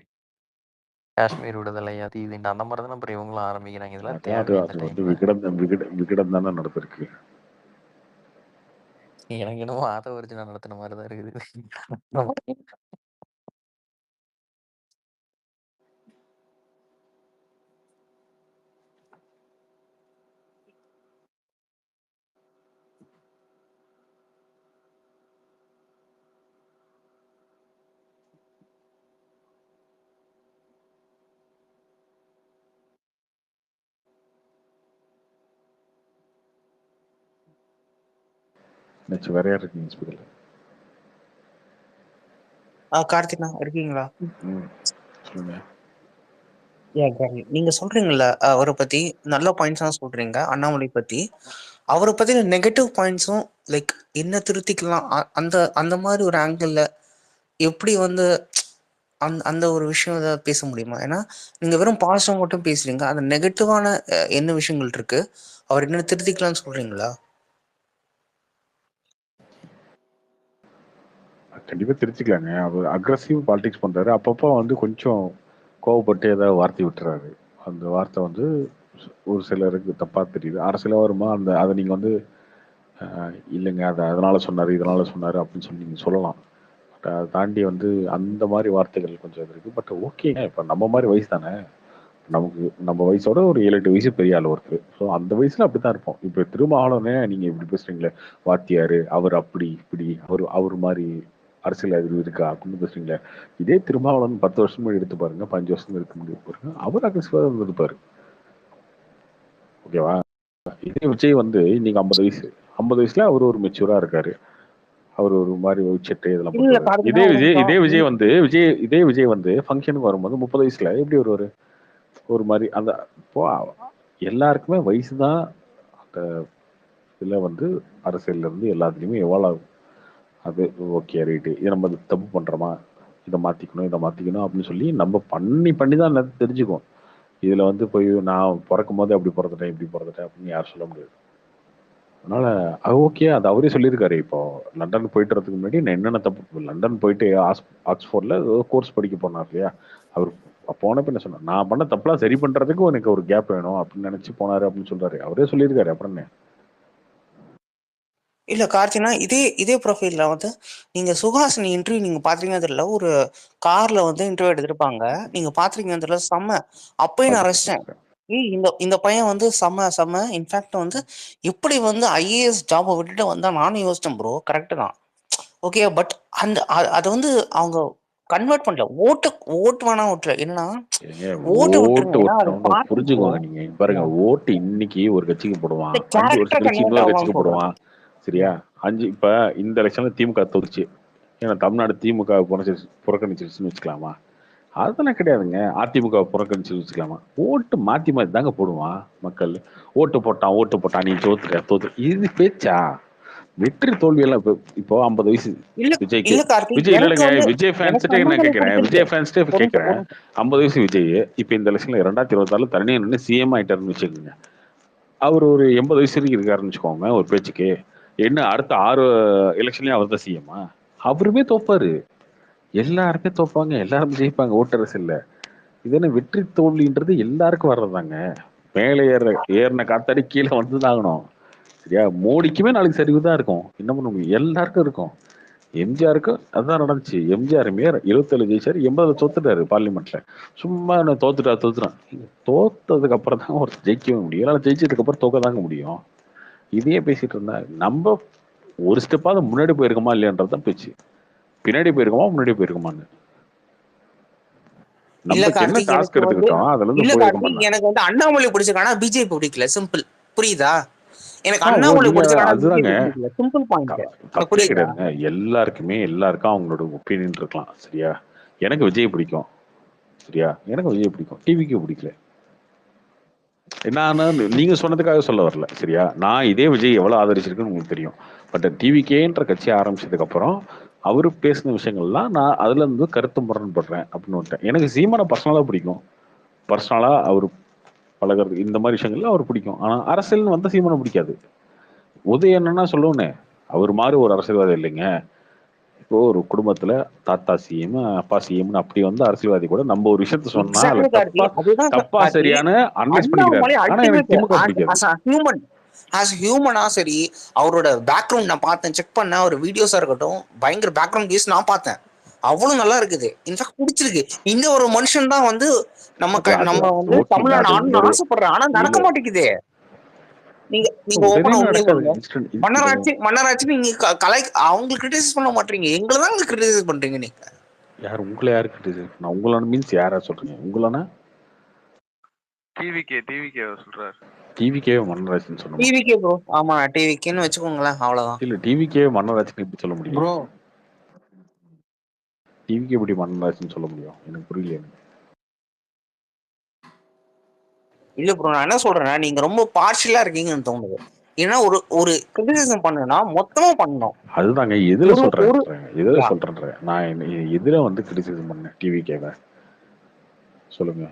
காஷ்மீர் விடுதலை அது இதுன்னு அந்த மாதிரி தானே அப்புறம் இவங்களும் ஆரம்பிக்கிறாங்க. இதெல்லாம் அது தேவையா இந்த அது வந்து டைம்ல? விகடன் தானே நடந்திருக்கு. எனக்கு என்னமோ ஆதவர்ஜுனா நடத்தின மாதிரி தான் இருக்குது. நெக்ஸ்ட் வேற யார் இருக்கீங்க ஸ்பீக்கர்ல? கார்த்தினா இருக்கீங்களா? சொல்லுங்க. நீங்க சொல்றீங்கல்ல அவரை பத்தி நல்ல பாயிண்ட்ஸ் சொல்றீங்க. அண்ணாமலை பத்தி அவரை பத்தி நெகட்டிவ் பாயிண்ட்ஸும் லைக் என்ன திருத்திக்கலாம் அந்த அந்த மாதிரி ஒரு ஆங்கிள் எப்படி வந்து அந்த ஒரு விஷயம் ஏதாவது பேச முடியுமா? ஏன்னா நீங்க வெறும் பாசிட்டிவ் மட்டும் பேசுறீங்க. அந்த நெகட்டிவான என்ன விஷயங்கள் இருக்கு, அவர் என்ன திருத்திக்கலாம்னு சொல்றீங்களா? கண்டிப்பா திருத்திக்கலாங்க. அவர் அக்ரஸிவ் பாலிடிக்ஸ் பண்றாரு. அப்பப்போ வந்து கொஞ்சம் கோவப்பட்டு ஏதாவது வார்த்தை விட்டுறாரு. அந்த வார்த்தை வந்து ஒரு சிலருக்கு தப்பா தெரியுது. அரசியலா வருமா அதை நீங்க வந்து இல்லைங்க அதனால சொன்னாரு இதனால சொன்னாரு அப்படின்னு சொல்லி நீங்க சொல்லலாம். பட் அதை தாண்டி வந்து அந்த மாதிரி வார்த்தைகள் கொஞ்சம் இது இருக்கு. பட் ஓகேங்க, இப்ப நம்ம மாதிரி வயசு தானே. நம்ம வயசோட ஒரு 7-8 வயசு பெரிய ஆள் ஒருத்தர். ஸோ அந்த வயசுல அப்படித்தான் இருப்போம். இப்ப திருமாவளவனே நீங்க இப்படி பேசுறீங்களே, வாத்தியாரு அவர் அப்படி இப்படி அவர் மாதிரி அரசியல் அறிவு இருக்கா அப்படின்னு பேசுறீங்களே. இதே திருமாவளவன் 10 வருஷம் எடுத்து பாருங்க, 5 வருஷம் இருக்க முடியும் பாருங்க, அவர் அக்ரெசிவா இருந்திருப்பாரு. ஓகேவா? இதே விஜய் வந்து நீங்க 50 வயசு 50 வயசுல அவர் ஒரு மெச்சூரா இருக்காரு. அவர் ஒரு மாதிரி செட்டு இதெல்லாம் போட்டுருவாரு. இதே விஜய் வந்து ஃபங்க்ஷனுக்கு வரும்போது 30 வயசுல எப்படி வருவாரு? ஒரு மாதிரி அந்த இப்போ எல்லாருக்குமே வயசு தான் அந்த இதில் வந்து அரசியல்ல இருந்து எல்லாத்துலேயுமே எவால்வ் ஆகும். அது ஓகே ரைட்டு, இதை நம்ம தப்பு பண்ணுறோமா, இதை மாற்றிக்கணும் அப்படின்னு சொல்லி நம்ம பண்ணி தான் தெரிஞ்சுக்குவோம். இதில் வந்து போய் நான் பிறக்கும் போது அப்படி பிறந்துட்டேன் இப்படி பிறந்துட்டேன் அப்படின்னு யாரும் சொல்ல முடியாது. அதனால அது ஓகே, அது அவரே சொல்லியிருக்காரு. இப்போ லண்டன் போயிட்டு வரதுக்கு முன்னாடி நான் என்னென்ன தப்பு, லண்டன் போயிட்டு ஆக்ஸ்போர்ட்ல கோர்ஸ் படிக்க போனார் இல்லையா, அவர் போனப்ப என்ன சொன்னார், நான் பண்ண தப்பெல்லாம் சரி பண்றதுக்கு எனக்கு ஒரு கேப் வேணும் அப்படின்னு நினைச்சு போனாரு அப்படின்னு சொல்றாரு. அவரே சொல்லியிருக்காரு. அப்புறம் என்ன? இல்ல கார்த்தினா இதே ப்ரொஃபைல்ல வந்து நீங்க சுஹாசினி இன்டர்வியூ நீங்க பாத்தீங்கன்னா தெரியல, ஒரு கார்ல வந்து இன்டர்வியூ எடுத்திருப்பாங்க. நீங்க பாத்திருக்கீங்க தெரியல, செம்ம. அப்பயும் நான் ரசிச்சேன். இந்த பையன் வந்து செம்ம. இன்ஃபேக்ட் வந்து எப்படி வந்து ஐஏஎஸ் ஜாபை விட்டுட்டு வந்தா நானும் யோசிச்சேன் ப்ரோ. கரெக்ட் தான், ஓகே. பட் அந்த அதை வந்து அவங்க கன்வெர்ட் பண்ணல. ஓட்டு வேணா ஓட்டு என்னன்னா ஓட்டு புரிஞ்சுக்கோங்க. நீங்க பாருங்க, ஓட்டு இன்னைக்கு ஒரு கட்சிக்கு போடுவான், 5 வருஷம் கழிச்சு இன்னொரு கட்சிக்கு போடுவான். சரியா? இப்ப இந்த எலெக்ஷன்ல திமுக தோத்துச்சு, ஏன்னா தமிழ்நாடு திமுக புறக்கணிச்சிருச்சுன்னு வச்சுக்கலாமா? அதெல்லாம் கிடையாதுங்க. அதிமுக புறக்கணிச்சு வச்சுக்கலாமா? ஓட்டு மாத்தி தாங்க போடுவான் மக்கள். ஓட்டு போட்டான் நீ தோத்து இது பேச்சா? வெற்றி தோல்வி எல்லாம் இப்போ 50 வயசு விஜய்க்கு, விஜய் இல்லைங்க, விஜய் ஃபேன்ஸ்டே நான் கேட்கிறேன், 50 வயசு விஜய் இப்ப இந்த எலெக்ஷன்ல 2026 தனியா நின்று சிஎம் ஆயிட்டாருன்னு வச்சுக்கோங்க. அவர் ஒரு 80 வயசு வரைக்கும் இருக்காருன்னு வச்சுக்கோங்க ஒரு பேச்சுக்கு. என்ன அடுத்த 6 எலெக்ஷன்லயும் அவர் தான் சிஎம்மா? அவருமே தோப்பாரு. எல்லாருமே தோப்பாங்க, எல்லாரும் ஜெயிப்பாங்க ஓட்டு அரசியல்ல. இது என்ன வெற்றி தோல்வின்றது எல்லாருக்கும் வர்றதாங்க. மேலே ஏறின காத்தாடி கீழே வந்துதான் ஆகணும். சரியா? மோடிக்குமே நாளைக்கு சரிவு தான் இருக்கும். என்ன பண்ண முடியும்? எல்லாருக்கும் இருக்கும். எம்ஜிஆருக்கு அதான் நடந்துச்சு. எம்ஜிஆர் 77 ஜெயிச்சாரு, 80 தோத்துட்டாரு பார்லிமெண்ட்ல. சும்மா நான் தோத்துட்டான். தோத்ததுக்கு அப்புறம் தான் ஒரு ஜெயிக்கவே முடியும். என்னால ஜெயிச்சதுக்கு அப்புறம் தோக்க தாங்க முடியும். இதையே பேசிட்டு இருந்தா நம்ம ஒரு ஸ்டெப்பாவது முன்னாடி போயிருக்கோமா இல்லையன்றதுதான் பேச்சு. பின்னாடி போயிருக்கோமா முன்னாடி போயிருக்கோமான்னு எனக்கு வந்து அண்ணாமலை பிடிச்சிருக்கானா பிஜேபி பிடிக்கல. சிம்பிள். புரியுதா? எனக்கு அண்ணாமலை பிடிச்சிருக்கானா சிம்பிள் பாயிண்ட். எல்லாருக்கும் அவங்களோட ஒப்பீனியன் இருக்கலாம். சரியா? எனக்கு விஜய் பிடிக்கும். சரியா? எனக்கு விஜய் பிடிக்கும். டிவிக்கு பிடிக்கல. என்னன்னா நீங்க சொன்னதுக்காக சொல்ல வரல. சரியா? நான் இதே விஜய் எவ்வளவு ஆதரிச்சிருக்குன்னு உங்களுக்கு தெரியும். பட் டிவிகேன்ற கட்சி ஆரம்பிச்சதுக்கு அப்புறம் அவரு பேசின விஷயங்கள்லாம் நான் அதுல இருந்து கருத்து முரண்படுறேன் அப்படின்னு விட்டேன். எனக்கு சீமான பர்சனலா பிடிக்கும். பர்சனலா அவர் பழகிறது இந்த மாதிரி விஷயங்கள்ல அவர் பிடிக்கும். ஆனா அரசியல்னு வந்த சீமானை பிடிக்காது. உதயம் என்னன்னா சொல்லுவோன்னே அவர் மாதிரி ஒரு அரசியல்வாதி இல்லைங்க. இப்போ ஒரு குடும்பத்துல தாத்தா சிஎம் அப்பா சிஎம்னு அப்படி வந்து அரசியல்வாதி கூட நம்ம ஒரு விஷயத்த சொன்னா அதுல தப்பா சரியான அனலைஸ் பண்ணிக்கிறாரு. ஆனா எனக்கு திமுக பிடிக்காது. ஆஸ் ஹியூமனா சரி, அவரோட பேக்ரவுண்ட் நான் பார்த்தேன், செக் பண்ணேன். ஒரு வீடியோஸா இருக்கட்டும், பயங்கர பேக்ரவுண்ட் வீஸ் நான் பார்த்தேன். அவ்வளவு நல்லா இருக்குது. இன்ஃபேக்ட் பிடிச்சிருக்கு. இந்த ஒரு மனுஷன் தான் வந்து நம்ம வந்து தமிழ்நாடு ஆடணும்னு ஆசைப்படுறேன். ஆனா நடக்க மாட்டேங்குது. நீங்க ஓபனா மன்னராட்சி நீங்க அவங்க கிரிட்டிசைஸ் பண்ண மாட்டீங்க, எங்களை தான் கிரிட்டிசைஸ் பண்றீங்க. நீங்க யார் உங்களை யாரு கிரிட்டிசைஸ் பண்ண? உங்களான மீன்ஸ் யாரா சொல்றீங்க? உங்களான டிவிகே சொல்றாரு. டிவிகே மன்னராட்சின்னு சொன்னோம். TVK bro. ஆமா டிவிகேன்னு வெச்சுக்கோங்களேன், அவ்வளவுதான். இல்ல டிவிகே மன்னராட்சின்னு எப்படி சொல்ல முடியும் ப்ரோ? டிவிகே எப்படி மன்னராட்சின்னு சொல்ல முடியும்? எனக்கு புரியல. இல்ல ப்ரோ, நான் என்ன சொல்றேன்னா நீங்க ரொம்ப பார்ஷியலா இருக்கீங்கன்னு தோணுது. ஏன்னா ஒரு கிரிட்டிசிசம் பண்ணுனா மொத்தமா பண்ணணும். அதுதாங்க எதுல சொல்றேன் நான் எதுல வந்து கிரிட்டிசிசம் பண்ணேன் டிவிகேவை சொல்லுங்க.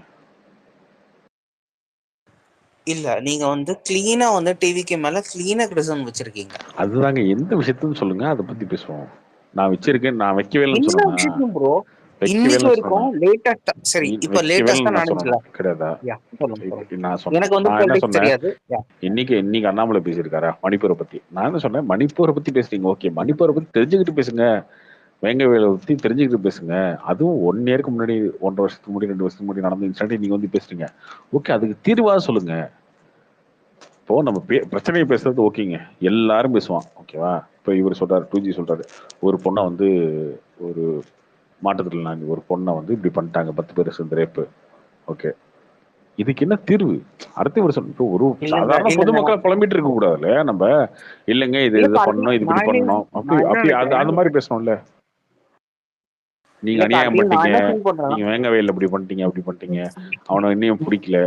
இல்ல நீங்க வந்து கிளீனா வந்து டிவிகே மேல கிளீனா கிரிட்டிசிசம் வச்சிருக்கீங்க. அதுதாங்க எந்த விஷயத்துன்னு சொல்லுங்க, அதை பத்தி பேசுவோம். நான் வச்சிருக்கேன், நான் வைக்கவே இல்லைன்னு சொன்னேன் ப்ரோ. இன்னைக்கு வரைக்கும் லேட்டஸ்டா சரி இப்ப லேட்டஸ்டா நடந்துச்சுல கிடையாதா? நான் சொன்னேன் இன்னைக்கு அண்ணாமலை பேசியிருக்காரா மணிப்பூரை பத்தி. நான் என்ன சொன்னேன், மணிப்பூரை பத்தி பேசுறீங்க ஓகே, மணிப்பூரை பத்தி தெரிஞ்சுக்கிட்டு பேசுங்க, வேங்கவேலை பத்தி தெரிஞ்சுக்கிட்டு பேசுங்க. அதுவும் 1 இயருக்கு முன்னாடி 1.5 வருஷத்துக்கு முன்னாடி 2 வருஷத்துக்கு முன்னாடி நடந்த இன்சிடென்ட் நீங்க வந்து பேசுறீங்க. ஓகே, அதுக்கு தீர்வா சொல்லுங்க. இப்போ நம்ம பிரச்சனையை பேசுறது ஓகேங்க, எல்லாரும் பேசுவான் ஓகேவா. இப்போ இவர் சொல்றாரு 2G சொல்றாரு, ஒரு பொண்ணை வந்து ஒரு மாற்றத்திறனாளி ஒரு பொண்ணை வந்து இப்படி பண்ணிட்டாங்க 10 பேர் சேர்ந்து ரேப்பு. ஓகே, இதுக்கு என்ன தீர்வு? அடுத்த வருஷம் இப்போ ஒரு சாதாரண பொதுமக்களை புலம்பிட்டு இருக்க கூடாதுல்ல நம்ம. இல்லைங்க இது பண்ணணும், இது இப்படி பண்ணணும், அப்படி அந்த மாதிரி பேசணும்ல. நீங்க அநியாயம் பண்ணிட்டீங்க, நீங்க வேங்கவேல இப்படி பண்ணிட்டீங்க அப்படி பண்ணிட்டீங்க, அவனை இன்னும் பிடிக்கல.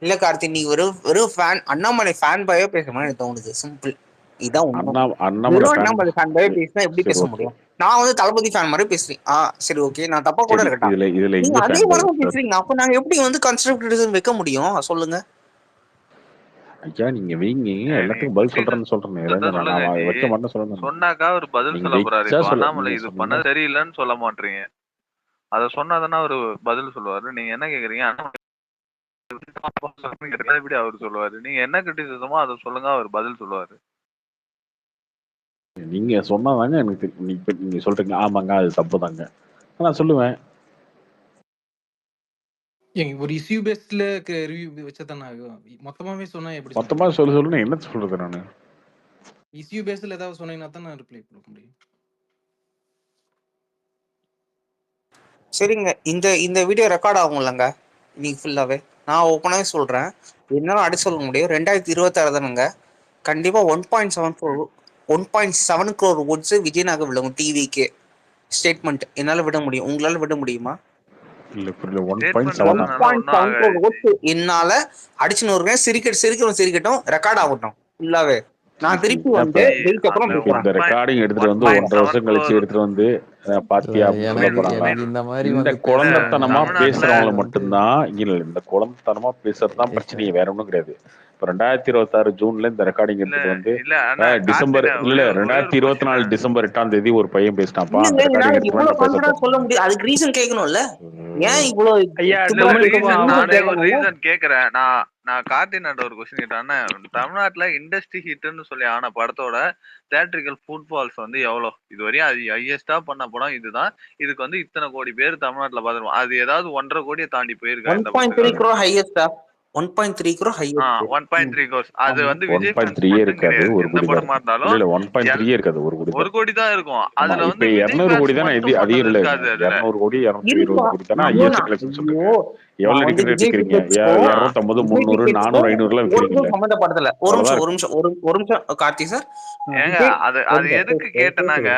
இல்ல கார்த்தி, நீ வெறும் ஃபேன் அண்ணாமலை ஃபேன் பாயோ பேச மாதிரி எனக்கு தோணுது. சிம்பிள் இதான் அண்ணாமலை ஃபேன் பாயோ பேசினா எப்படி பேச முடியும்? நான் வந்து தளபதி ஃபேன் மாதிரி பேசுறேன். சரி ஓகே, நான் தப்பா கூட இருக்கேன். நீங்க அதே மாதிரி பேசுறீங்க, அப்ப நாங்க எப்படி வந்து கன்ஸ்ட்ரக்டிவ் கிரிட்டிசிசம் வைக்க முடியும் சொல்லுங்க? ஐயா நீங்க வைங்க, எல்லாத்துக்கும் பதில் சொல்றேன்னு நான் வைக்க மாட்டேன் சொல்றேன். சொன்னாக்கா ஒரு பதில் சொல்ல போறாரு. இப்போ அண்ணாமலை இது பண்ண சரியில்லைன்னு சொல்ல மாட்டீங்க, அத சொன்னாதானே அவரு பதில் சொல்லுவாரு. நீங்க என்ன கேக்குறீங்க? எப்படி அவரு சொல்லுவாரு? நீங்க என்ன கிரிட்டிசிசமோ அதை சொல்லுங்க, அவர் பதில் சொல்லுவாரு. நீங்க சொன்னாதாங்க எனக்கு நீங்க சொல்றீங்க ஆமாங்க அது தப்பு தாங்க நான் சொல்லுவேன். ஒரு இஷ்யூ பேஸ்ட்ல ரிவ்யூ வச்சதானே மொத்தமாவே சொன்னா எப்படி? மொத்தமா சொல்லுங்க, என்ன சொல்றது? நானு இஷ்யூ பேஸ்ட்ல ஏதாவது சொன்னீங்கன்னா தான் நான் ரிப்ளை பண்ண முடியும். சரிங்க, இந்த வீடியோ ரெக்கார்ட் ஆகும்லங்க இன்னைக்கு ஃபுல்லாவே. நான் ஓப்பனாவே சொல்றேன், என்னால அடி சொல்ல முடியும். 2026 தானுங்க, கண்டிப்பா 1.7 crore votes விஜயனாக விழுகும். டிவிக்கு ஸ்டேட்மெண்ட் என்னால விட முடியும், உங்களால விட முடியுமா? இல்ல புரியல. 1.7 crore votes என்னால அடிச்சுன்னு வருவேன். சிரிக்கட்டும் ரெக்கார்ட் ஆகட்டும் ஃபுல்லாவே. நான் திருப்பி வந்து இந்த ரெக்கார்டிங் எடுத்துட்டு வந்து 1.5 வருஷம் கழிச்சு எடுத்துட்டு வந்து பாத்தியா சொல்ல போறாங்க. இந்த குழந்தைத்தனமா பேசுறவங்கள மட்டும்தான் இந்த குழந்தைத்தனமா பேசுறதுதான் பிரச்சனையே, வேற ஒண்ணும் கிடையாது. இப்ப 2026 ஜூன்ல இந்த ரெக்கார்டிங் எடுத்துட்டு வந்து டிசம்பர் 2024 டிசம்பர் 8ஆம் தேதி ஒரு பையன் பேசினாப்பா. சொல்ல முடியாது, அதுக்கு ரீசன் கேட்கணும்ல. ஏன் இவ்வளவு ரீசன் கேக்குறேன் நான் கார்த்தினாட்ட ஒரு கொஸ்டின் கேட்டேன். தமிழ்நாட்டுல இண்டஸ்ட்ரி ஹிட்னு சொல்லி ஆன படத்தோட தியேட்ரிக்கல் ஃபுட்பால்ஸ் வந்து எவ்வளவு? இதுவரையும் அது ஹையஸ்டா பண்ண படம் இதுதான். இதுக்கு வந்து இத்தனை கோடி பேர் தமிழ்நாட்டுல பாத்துருவோம். அது ஏதாவது 1.5 கோடியை தாண்டி போயிருக்கா? 1.3 crore ஹையஸ்டா? 1.3 crore highest. 1.3 crores. அது வந்து விஜய் 1.3 இருக்காது, ஒரு கோடி படமா இருந்தாலும் இல்ல 1.3 இருக்காது, ஒரு கோடி தான் இருக்கும். அதுல வந்து 200 கோடி தானே, இது அதிகம் இல்ல. 200 கோடி 220 கோடி தானே ஹையஸ்ட் கலெக்ஷன்ஸ் இருக்கு. எவ்வளவு நான் வந்து டிக்கெட் விஜய் விற்கிறீங்க? டிக்கெட்ஸ்க்கும் 250, விஜய் 300, டிக்கெட்ஸ்க்கும் 400, 500 எல்லாம் ஒருக்கும் விற்கிறீங்கல்ல. சம்மந்தப்படுத்தல. ஒரு அவ்வளவுதான் நிமிஷம் இருக்கு. ஒரு நிமிஷம் கார்த்தி சார். ஏங்க விஜய் அது அது எதுக்கு கேட்டேனாங்க,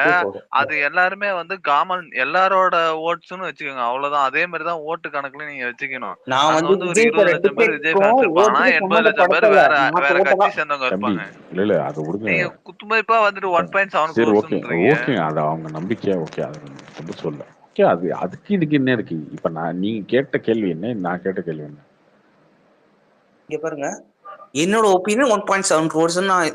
அது எல்லாருமே வந்து காமன் எல்லாரோட ஓட்ஸ்னு வச்சுக்கோங்க, அவ்வளவுதான். அதே மாதிரி தான் ஓட்டு கணக்குல நீங்க வச்சுக்கணும். நான் அங்க வந்து வந்து ஒரு விஜய் 20 தர லட்சம் பேர் விஜய் டிக்கெட்ஸ்க்கும் ஃபேன்ஸ் இருப்பாங்கன்னா, ஓட்டுக்கும் 80 லட்சம் பேர் சம்மந்தப்படுத்தல. வேற நான் வேற கட்சி டோட்டலா சேர்ந்தவங்க தம்பி இருப்பாங்க. இல்ல அதை விடுங்க. நீங்க குத்துமதிப்பா வந்துட்டு 1.7 சரி ஓகே crores-ன்றீங்க. ஓகே, அது அவங்க நம்பிக்கை. ஓகே, அது ரொம்ப சொல்ல. ஓகே, அது அதுக்கு இதுக்கு என்ன இருக்கு? இப்ப நீங்க கேட்ட கேள்வி என்ன, நான் கேட்ட கேள்வி என்ன? இங்க பாருங்க, என்னோட ஒப்பீனியன் 1.7 crores நான்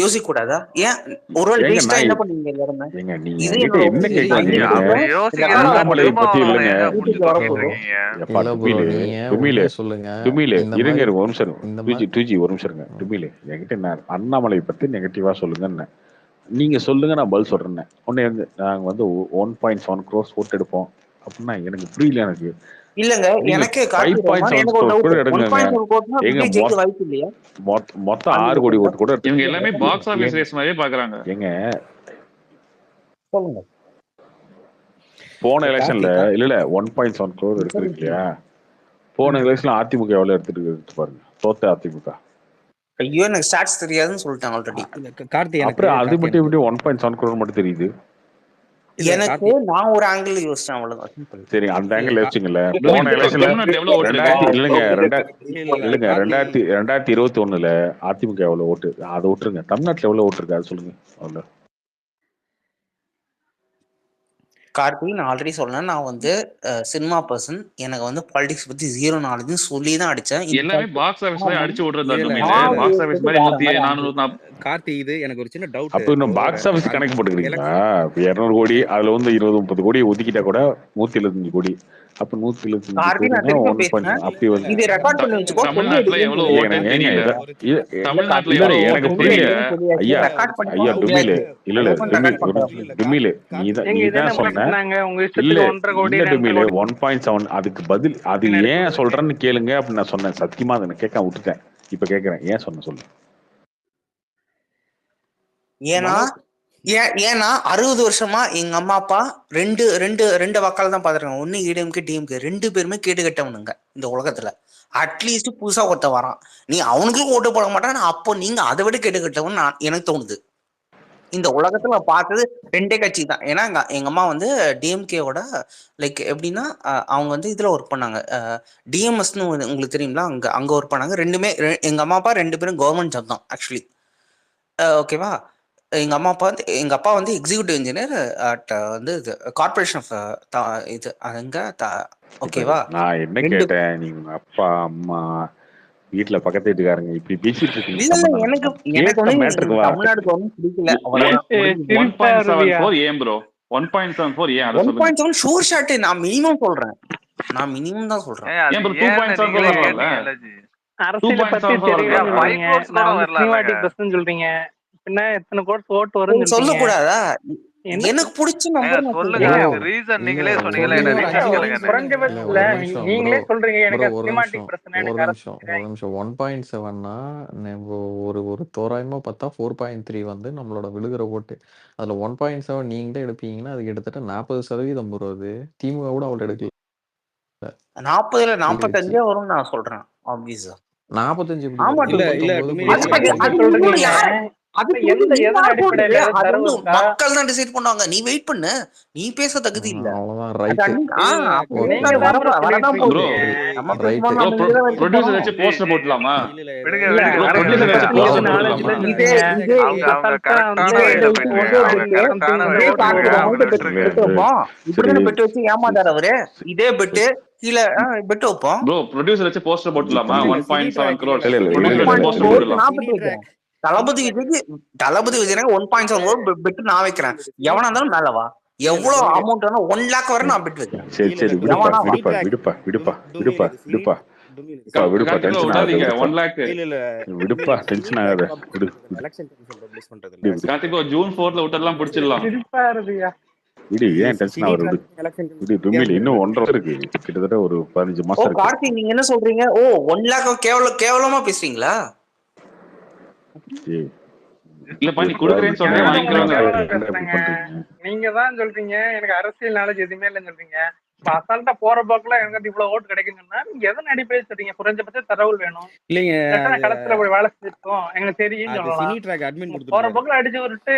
யோசிக்க கூடாதா? ஏன் ஒருவேளை ஏங்க ஜெயிச்சிட்டா நான் என்ன பண்ணுவீங்க எல்லாருமே? ஏங்க நீங்க இது என்கிட்ட என்னோட என்ன ஒப்பீனியன். கேக்குறீங்க? நீங்க இல்லைங்க, அப்படி யோசிக்கிறதா அண்ணாமலை பத்தி திருமாவளவனை இல்லைங்க. ஏங்க புடிச்சு வீட்டுக்கு தூக்கிட்டு வரப்போகுது. இருக்கீங்க? எப்பா இல்ல ப்ரோ, டுமிலு நீங்க டுமிலு உண்மையை சொல்லுங்க. டுமிலு இந்த இருங்க மாதிரி ஒரு நிமிஷம் இருங்க. இந்த டூஜி ஒரு நிமிஷம் இருங்க. டுமிலு என்கிட்ட என்ன அண்ணாமலை பத்தி நெகட்டிவா சொல்லுங்கன்னு நீங்க சொல்லுங்க, நான் பதில் சொல்றேன். உடனே நாங்க வந்து 1.7 crores ஓட்டு எடுப்போம் அப்படின்னா எனக்கு புரியல. எனக்கு இல்லங்க, நீங்க எனக்கு கார்த்தி 5.7 ரஹ்மான் எனக்கு ஒரு crores கூட டவுட். எடுங்கங்க. 1.7 crores எங்க விஜய் ஜெயிக்க வாய்ப்பு இல்லையா? மொத்தம் 6 ஆன்மீக கோடி பண்பா ஓட்டு கூட இவங்க எடுத்துக்கோங்க. எல்லாமே பாக்ஸ் ஆபீஸ் ரேஸ் மாதிரியே பாக்குறாங்க. ஏங்க சொல்லுங்க. போன எலெக்ஷன்ல கார்த்திக் இல்ல 1.7 crore எடுத்திருக்கு இல்லையா? போன எலெக்ஷன்ல அதிமுக எவ்வளவு எடுத்து பாருங்க. தோத்த அதிமுக. ஐயோ, எனக்கு ஸ்டாட்ஸ் தெரியாதுன்னு சொல்லிட்டாங்க ஆல்ரெடி. கார்த்தி அப்புறம் அது கார்த்தி மட்டும் இப்படி 1.7 crore மட்டும் தெரியுது. இல்ல எனக்கு கார்த்தி நான் ஒரு ஆங்கிள் யோசிச்சேன், அவ்வளவுதான். சிம்பிள். சரி, அந்த இல்ல ஆங்கிள் வச்சுங்கள. ப்ரோ போன எலெக்ஷன்ல தமிழ்நாட்டுல எவ்வளவு ஓட்டு இருக்கு? இல்லைங்க கார்த்தி 2021 அதிமுக எவ்வளவு ஓட்டு, அதை விட்டுருங்க. தமிழ்நாட்டுல எவ்வளவு ஓட்டு இருக்கு அது சொல்லுங்க. அவ்வளவு கார்த்தி, நான் ஆல்ரெடி சொன்னேன், நான் வந்து சினிமா பர்சன். எனக்கு வந்து பாலிடிக்ஸ் பத்தி ஜீரோ நாலேஜ் சொல்லி தான் அடிச்சேன். எல்லாமே பாக்ஸ் ஆபீஸ் மாதிரி அடிச்சு விடுறது இல்ல தமிழ். பாக்ஸ் ஆபீஸ் மாதிரி 440. கார்த்தி இது எனக்கு ஒரு சின்ன டவுட். அப்ப இன்னும் பாக்ஸ் ஆபீஸ் கணக்கு போட்டுக்கிறீங்களா? 200 கோடி அதுல வந்து 20-30 கோடி ஒதுக்கிட்டா கூட 175 கோடி. அப்ப 175 கார்த்தி, நான் கோடினா திரும்ப 1. பேசுறேன். அப்படி வந்து இது ரெக்கார்ட் பண்ணி வச்சுக்கோ. தமிழ்நாட்டுல எவ்வளவு ஓட்டுன்னு தெரியல. தமிழ்நாட்டுல இல்ல எவ்வளவு எனக்கு ஓட்டுன்னு புரியல. தெரியல. ஐயா ரெக்கார்ட் பண்ணி ஐயா டுமிலு இல்ல ரெக்கார்ட் பண்றோம். டுமிலு எங்க இது நீதான் என்ன சொன்ன. பிரச்சனைங்க? உங்க இல்ல இஷ்டத்துக்கு 1.5 கோடி இல்ல 2 டுமிலு கோடி 1.7 அதுக்கு பதில் அது ஏன் சொல்றேன்னு கேளுங்க அப்படின்னு நான் சொன்னேன். சத்தியமா அதை நான் கேட்க விட்டுட்டேன். இப்ப கேக்குறேன், ஏன் சொன்ன சொல்லு. ஏன்னா 60 வருஷமா எங்க அம்மா அப்பா ரெண்டு ரெண்டு ரெண்டு வாக்கால தான் பாத்துருக்காங்க. ஒன்னு EDMK DMK, ரெண்டு பேருமே கேட்டு கட்டவனுங்க இந்த உலகத்துல. அட்லீஸ்ட் புதுசா ஒருத்த வரான், நீ அவனுக்கும் ஓட்டு போட மாட்டான். அப்போ நீங்க அதை விட கேட்டு கட்டவன் எனக்கு தோணுது. இந்த உலகத்துல நான் பார்த்தது ரெண்டே கட்சி தான். ஏன்னா எங்க அம்மா வந்து டிஎம்கேவோட லைக் எப்படின்னா அவங்க வந்து இதுல ஒர்க் பண்ணாங்க. டிஎம்எஸ்ன்னு உங்களுக்கு தெரியுங்களா? அங்க ஒர்க் பண்ணாங்க. ரெண்டுமே எங்க அம்மா அப்பா ரெண்டு பேரும் கவர்மெண்ட் ஜாப் தான் ஆக்சுவலி. ஓகேவா? எங்க அப்பா வந்து எக்ஸிக்யூட்டிவ் இன்ஜினியர் அட் வந்து இது கார்பரேஷன் ஆஃப் இது அங்க ஓகேவா? நான் என்ன கேட்டேன், நீங்க உங்க அப்பா அம்மா வீட்டுல பக்கத்து வீட்டுக்காரங்க இப்படி பேசிட்டு இருக்கீங்க. எனக்கு வந்து தமிழ்நாடு கவர்மெண்ட் பிடிக்கல. 1.74 ஏன் ப்ரோ? 1.74 ஏன் அத சொல்லுங்க. 1.7 ஷூர் ஷாட். நான் மினிமம் சொல்றேன். நான் மினிமம் தான் சொல்றேன். ஏன் ப்ரோ 2.74 வரல? அரசியல் பத்தி தெரியல. சினிமாட்டிக் பர்சன் சொல்றீங்க. பின்ன எத்தனை கோட் ஓட்டு வரும்னு சொல்ல கூடாதா? எனக்கு பிடிச்ச நம்பர் சொல்லுங்க. ரீசன் நீங்களே சொன்னீங்களே, என்ன ரீசன் கேளுங்க. குறைஞ்சபட்சத்துல நீங்களே சொல்றீங்க எனக்கு சினிமாட்டிக் பிரச்சனை. ஒரு நிமிஷம் 1.7னா ஒரு தோராயமா பார்த்தா 4.3 வந்து நம்மளோட விழுகிற ஓட்டு. அதுல 1.7 நீங்களே எடுப்பீங்கன்னா அது கிட்டத்தட்ட 40% வருது. திமுக கூட அவ்வளவு எடுக்கல. 40ல 45 வரும் நான் சொல்றேன். ஆப்வியஸா 45 மக்கள் தான் டிசைட் பண்ணுவாங்க. நீ வெயிட் பண்ணு, நீ பேச தகுதி இல்ல. அவ்வளவுதான். ரைட் ப்ரொடியூசர் வச்சு போஸ்டர் போடலாமா? ஏமாந்தார் அவரு. இதே பெட்டு கீழே பெட்டு வைப்போம். ப்ரோ ப்ரொடியூசர் வச்சு போஸ்டர் போடலாமா? 1.7 crore ப்ரொடியூசர் வச்சு போஸ்டர் போடலாம். தளபதி விஜய் 1.7 பெட் நான் வைக்கிறேன். எவனா இருந்தாலும் மேலவா, எவ்வளவு அமௌண்ட் 1 lakh வரை நான் பெட் வைக்கிறேன். சரி விடுப்பா டென்ஷன் ஆகாத. 1 lakh விடுப்பா டென்ஷன் ஆகாத. கார்த்திகோ ஜூன் 4ல விட்டதெல்லாம் பிடிச்சிடலாம். விடு, ஏன் டென்ஷன் ஆகுது? விடு டுமில், இன்னும் 1.5 இருக்கு. கிட்டத்தட்ட ஒரு 15 மாசம் இருக்கு. கார்த்தி, நீங்க என்ன சொல்றீங்க? 1 lakh கேவலமா பேசுறீங்களா? இல்லப்பா, நீ குடுக்குறேன்னு சொல்றேன், வாங்கிக்கறாங்க. நீங்க தான் சொல்றீங்க எனக்கு அரசியல் நாலேஜ் எதுவுமே இல்லைன்னு சொல்றீங்க. அசால்ட்டா போற போக்குல எனக்கு இவ்வளவு ஓட்டு கிடைக்குங்கன்னா நீங்க எதன் அடிப்படையில் சொல்றீங்க? குறைஞ்சபட்ச தகவல் வேணும். இல்லைங்க இல்லாட்டா அது நான் களத்துல போய் வேலை செஞ்சிருக்கோம் எங்களுக்கு தெரியும் அது சொல்லலாம். சினி ட்ராக் அட்மின் போற கொடுத்துருப்பாரு. போக்குல அடிச்சு விட்டு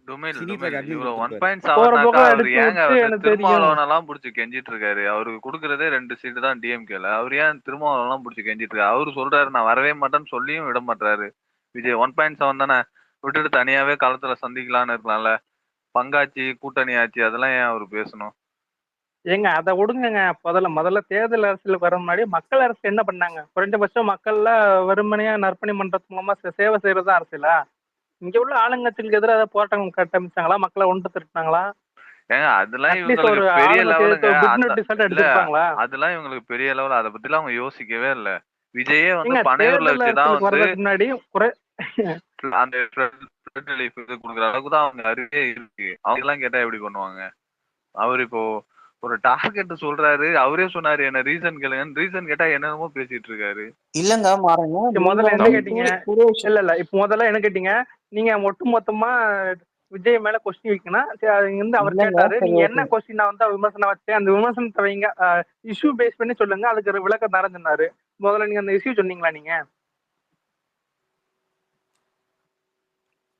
டுமில் சினி டுமில் ட்ராக் அட்மின் இவ்வளவு கொடுத்துருப்பாரு. போற 1.7னாக்கா போக்குல அவர் அடிச்சு ஏங்க விட்டு வந்து எனக்கு தெரியும். திருமாவளவனெல்லாம் பிடிச்சி கெஞ்சிட்டு இருக்காரு? அவருக்கு கொடுக்கறதே 2 சீட்டு தான் டிஎம்கேல. அவர் ஏன் திருமாவளவன்லாம் பிடிச்சி கெஞ்சிட்டு இருக்காரு? அவரு சொல்றாரு நான் வரவே மாட்டேன்னு சொல்லியும் விட மாட்டாரு. விஜய் 1.7 தானே விட்டுட்டு தனியாவே களத்துல சந்திக்கலாம்னு இருக்கலாம்ல. பங்காச்சி கூட்டணி ஆச்சு அதெல்லாம் ஏன் அவரு பேசணும்? ஏங்க அதை விடுங்கங்க. முதல்ல தேர்தல் அரசியலுக்கு வர முன்னாடி மக்கள் அரசு என்ன பண்ணாங்க? குறைஞ்சபட்சம் மக்கள்ல வெறுமனையா நற்பணி மன்றத்து மூலமா சேவை செய்யறது தான் அரசியலா? இங்க உள்ள ஆளுங்கட்சிகளுக்கு எதிராக போராட்டம் கட்டமைச்சாங்களா? மக்களை ஒன்று திரட்டினாங்களா? ஏங்க அதெல்லாம் அட்லீஸ்ட் இவங்களுக்கு ஒரு பெரிய ஆளுங்கட்சி லெவலுங்க. பிட் அந்த நோட்டீஸ் இல்ல அடிச்சிருப்பாங்களா? அதெல்லாம் இவங்களுக்கு பெரிய லெவல். அதை பத்திலாம் அவங்க யோசிக்கவே இல்ல. விஜயே வந்து ஏங்க பனையூர்ல தேர்தல் வச்சுதான் அரசியலுக்கு வந்து வர்றதுக்கு முன்னாடி அந்த ஃப்ளட் ரிலீஃப் இது கொடுக்குற அளவுக்கு தான் அவங்க அறிவே இருக்கு. அவங்க எல்லாம் கேட்டா எப்படி பண்ணுவாங்க? அவர் இப்போ ஒரு டார்கெட் சொல்றாரு. அவரே சொன்னாரு என்ன ரீசன் கேளுங்க. ரீசன் கேட்டா என்னென்னமோ பேசிட்டு இருக்காரு. இல்லங்க மாறங்க இப்ப நீங்க முதல்ல என்ன வந்து கேட்டீங்க? சுரேஷ் இல்ல இப்ப முதல்ல என்ன கேட்டீங்க? நீங்க ஒட்டு மொத்தமா விஜய் மேல கொஸ்டின் வைக்கணும். இங்க இருந்து அவர் இல்லங்க கேட்டாரு சரி நீங்க ஓகே என்ன கொஸ்டின் நான் வந்து விமர்சனம் வச்சேன், அந்த விமர்சனத்தை வைங்க, இஷ்யூ பேஸ் பண்ணி சொல்லுங்க, அதுக்கு ஒரு விளக்கம் தரேன் சொன்னாரு. முதல்ல நீங்க அந்த இஷ்யூ சொன்னீங்களா? நீங்க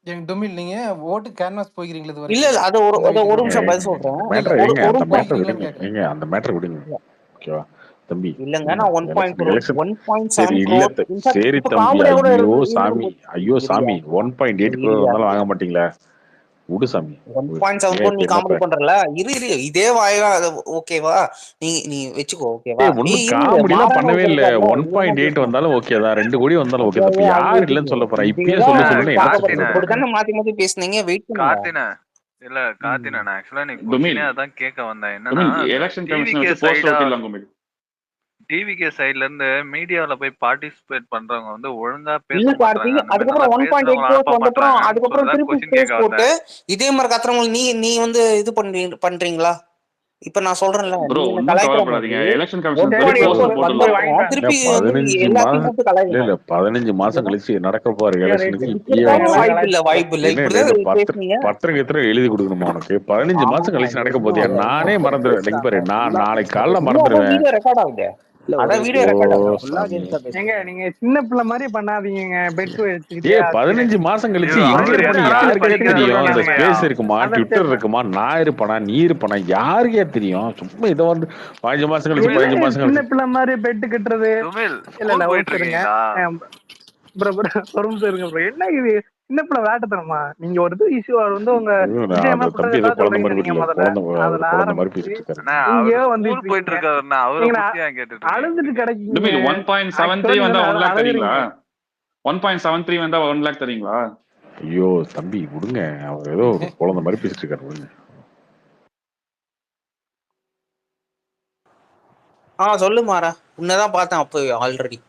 எங்க டொமில் நீங்க ஓட்டு கேன்வாஸ் போய்க்கிறீங்களா இது இல்ல வரைக்கும் இல்ல அது இந்த ஒரு வீட்டுக்கு? நிமிஷம் பதில் சொல்றேன். இல்ல ஒரு இல்ல ஒரு அந்த மேட்டரை போய்க்கிறீங்களான்னு விடுங்க. கேட்கறேன். அந்த மேட்டரை விடுங்க. ஓகேவா தம்பி? இல்லங்க நான் எலெக்ஷன் 1.7 சரி இல்ல crore இன்ஃபேக்ட் சரி இப்ப தம்பி. காமெடியா கூட ஐயோ இருந்து சாமி ஐயோ சாமி 1.8 crore இரியா இருந்தாலும் வாங்க மாட்டீங்களா? விடு சாமி. 1.7 ஏன் crore இப்ப நீ காமெடி என்னப்ப பண்றல? இரு இதே வாயா ஓகேவா? நீ நீ வெச்சுக்கோ ஓகேவா? ஒன்னும் இரு காமெடி எல்லாம் மாறான பண்ணவே ஒருத்தர் இல்ல. இருக்காருல, இவங்க 1.8 பேசணும். வந்தாலும் ஓகே தான். 2 கோடி வந்தாலும் ஓகே தான். இப்ப ஓகே அது யார் இல்லைன்னு வச்சுக்கோ. சொல்ல போறா? இப்பயே இதேதான் சொல்லு சொல்லுன்னு என்ன கார்த்தின சொல்றது? இப்படித்தானே மாத்தி பேசுனீங்க. வெயிட் பண்ணுங்க. கார்த்தின இல்ல கார்த்தின நான் ஆக்சுவலா நீ டுமில் கொஸ்டினே அதான் கேட்க வந்தேன். என்னன்னா டுமில் எலெக்ஷன் கமிஷனை டிவிகே வச்சு போஸ்டர் சைடா ஒட்டிடலாம் குமில். டிவிகே சைடுல இருந்து மீடியாவில போய் பார்ட்டிசிபேட் பண்றவங்க வந்து ஒழுங்கா பேச இல்ல கார்த்தி மாட்டாங்க. அந்த மாதிரி அதுக்கப்புறம் நல்லா 1.8 பேசுறவங்க crores அனுப்ப வந்தப்புறம் மாட்டாங்கன்னு அதுக்கப்புறம் சொல்லிதான் திருப்பி கொஸ்டின் ஸ்பேஸ் கேட்க போட்டு வந்தேன். இதே மாதிரி கத்துறவங்களுக்கு நீ வந்து இது பண்றீங்களா? இப்ப நான் சொல்றேன்ல, ப்ரோ நீ என்ன ஒன்றும் கலாய்க்கிற கவலைப்படாதீங்க. மாதிரி எலெக்ஷன் கமிஷன் வச்சு 1.8 போஸ்டர் crores போட்டுடலாம். வந்தப்புறம் திருப்பி வந்து நீ 15 எல்லாத்தையும் மாசம் கூப்பிட்டு கலாய்க்கணும். இல்ல 15 மாசம் ஓகேவா? கழிச்சு நடக்க போற எலெக்ஷனுக்கு இப்பயே இருக்கிறதாலும் வந்து வாய்ப்பு இல்ல என்ன இப்படிதான் இல்ல பேசுனீங்க. பத்திரம் எழுதி கொடுக்கணுமா உனக்கு? 15 ஆமா மாசம் ஆமா கழிச்சு நடக்க எழுதணும். போதியா? அது நானே மக்கள் மறந்துடுவேன். பேசுறாங்க பாரு நான் ஃபுல்லா. நாளைக்கு காலைல இன்னும் அதான் மறந்துடுவேன். வீடியோ ரெக்கார்ட் ஆகுது. இல்ல அதான் ஒரு வீடியோ ஓ ரெக்கார்ட் ஆகுது. ஃபுல்லா சாமி. ஜென்ஸா ஏங்க பேசுங்க. நீங்க சின்ன பிள்ளை மாதிரி பண்ணாதீங்க. பெட் வச்சுக்கிட்டு 15 மாசம் கழிச்சு எங்க அவரு இருப்பேன்னு அரசியல் யாருக்கே படிக்க தெரியும்? சொல்றேன் இந்த நானுங்க. ஸ்பேஸ் இருக்குமா, அதை ட்விட்டர் இருக்குமா, நான் இருப்பேனா, நீ இருப்பனா, யாருக்கே தெரியும்? சும்மா இதை வந்து 15 மாசம் கழிச்சு என்ன 15 மாசம் சின்ன கழிச்சு பிள்ளை மாதிரி பெட் கட்டுறது? டுமில் இல்ல ஸ்கூல் ஒரு போயிட்டு நிமிஷம் இருங்க. இருக்கீங்களா? ப்ரோ ஒரு நிமிஷம் இருங்க ப்ரோ. என்ன இது சின்ன பிள்ளை வேட்டத்தனமா? நீங்க ஒரு இஷ்யூ வந்து உங்க விஜய் அந்த மேல தம்பி ஏதோ குற்றச்சாட்டா குழந்தை சொல்றீங்க மாதிரி நீங்க. இல்ல முதல்ல அவர் அதுல குழந்தை மாதிரி ஆரம்பிச்சு பேசிட்டு இருக்காரு. இங்கேயோ அவரு வந்துட்டு ஸ்கூல் போயிட்டு இருக்கீங்க. இருக்காருன்னா அவரை நீங்க பத்தி ஏன் கேட்டுட்டு அழுதுட்டு இருக்கீங்க? கிடைக்கீங்க. டுமில் ஆக்சுவலா 1.73 நீங்க வந்தா வந்து 1 லேக் தரீங்களா? அழுகுறீங்க. 1.73 வந்தா 1 லேக் தரீங்களா? ஐயோ தம்பி விடுங்க. அவர் ஏதோ ஒரு குழந்தை மாதிரி பேசிட்டு இருக்காரு. விடுங்க. சொல்லு மாறா. உன்னதான் பார்த்தேன் அப்போ ஆல்ரெடி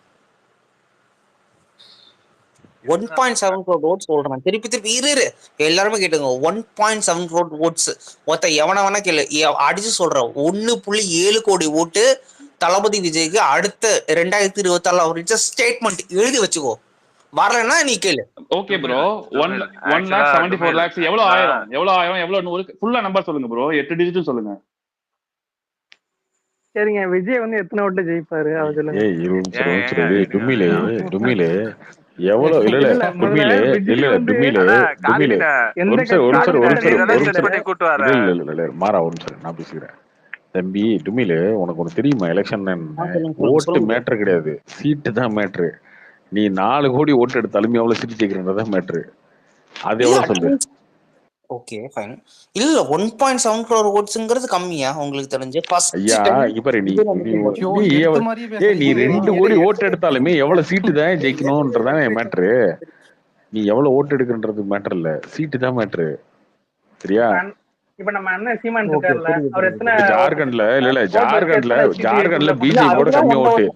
1.7 crore votes சொல்றேன். திருப்பி இரு எல்லாருமே கேட்டுங்க. 1.7 crore votes ஒருத்த எவன வேணா கேளு. அடிச்சு சொல்றேன் 1.7 கோடி ஓட்டு தளபதி விஜய்க்கு அடுத்த 2024 அவர் ஸ்டேட்மெண்ட் எழுதி வச்சுக்கோ. வரலன்னா நீ கேளு. Okay bro. 1 லேக் 74 லேக்ஸ் எவ்வளவு ஆயிரம்? எவ்வளவு ஃபுல்லா நம்பர் சொல்லுங்க ப்ரோ. 8 டிஜிட் சொல்லுங்க. சரிங்க, விஜய் வந்து எத்தனை ஓட்டு ஜெயிப்பாரு அதை சொல்லுங்க. டுமிலே எவ்வளவு இல்ல இல்ல டுமிலே விஜய் வந்து டுமிலே எந்த இல்ல மாறா ஒரு நிமிஷம் நான் பேசுகிறேன். தம்பி டுமிலே உனக்கு ஒண்ணு தெரியுமா? எலெக்ஷன் ஓட்டு மேட்ரு கிடையாது, சீட்டு தான் மேட்ரு. நீ 4 கோடி ஓட்டு எடுத்தாலும் எவ்வளவு சீட்டு ஜெயிக்கிறதான் மேட்ரு. அது எவ்வளவு சொல்லு. Okay fine. இல்ல 1.7 crore votes-ங்கிறது கம்மியா உங்களுக்கு தெரிஞ்சு? ஃபர்ஸ்ட் ஐயா இங்க பாரு நீ 2 கோடி ஓட்டு எடுத்தாலுமே எவ்வளவு சீட்டு தான் ஜெயிக்கணும்ன்றதான் மேட்ரு. நீ எவ்வளவு ஓட்டு எடுக்கன்றது மேட்டர் இல்ல, சீட்டு தான் மேட்ரு. சரியா? இப்ப நம்ம அண்ணன் சீமான் இருக்காருல்ல, அவர் எத்தனை ஜார்க்கண்ட்ல ஜார்க்கண்ட்ல பிஜேபியோட கம்மி ஓட்டு,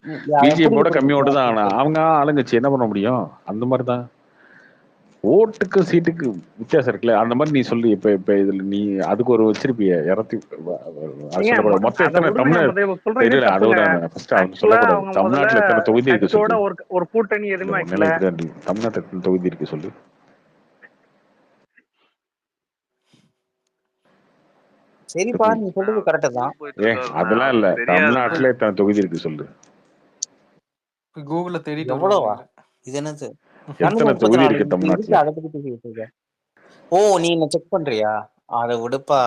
பிஜேபியோட கம்மி ஓட்டு தான். ஆனா அவங்க ஆளுங்கட்சி என்ன பண்ண முடியும்? அந்த மாதிரிதான் ஓட்டுக்கு சீட்டுக்கு வித்தியாசம் இருக்குல்ல. அந்த மாதிரி நீ சொல்லி இப்ப இதுல நீ அதுக்கு ஒரு வச்சிருப்பிய மொத்தம் எத்தனை தமிழ்நாடு அதோட சொல்லக்கூடாது. தமிழ்நாட்டுல எத்தனை தொகுதி இருக்கு சொல்லு. ஒரு கூட்டணி எதுவுமே தமிழ்நாட்டுல எத்தனை தொகுதி இருக்கு சொல்லு. சரிப்பா, தம்பி நீ சொல்றது கரெக்ட் தான். போயிட்டு ஏ இருக்காருண்ணா அதெல்லாம் இல்ல, அவருக்கு தெரியாது. தமிழ்நாட்டுல இத்தனை தொகுதி இருக்கு சொல்லு. கூகுள்ல தேடிட்டு வருவான்னு எவ்வளவா? நினைக்கிறேன். இது என்னது? எத்தனை 234 தொகுதி இருக்கு இதுக்கு தமிழ்நாட்டுல? அதை பத்தி பேசிட்டு இருக்க. ஓ, நீ என்ன செக் பண்றியா? அதை விடுப்பா.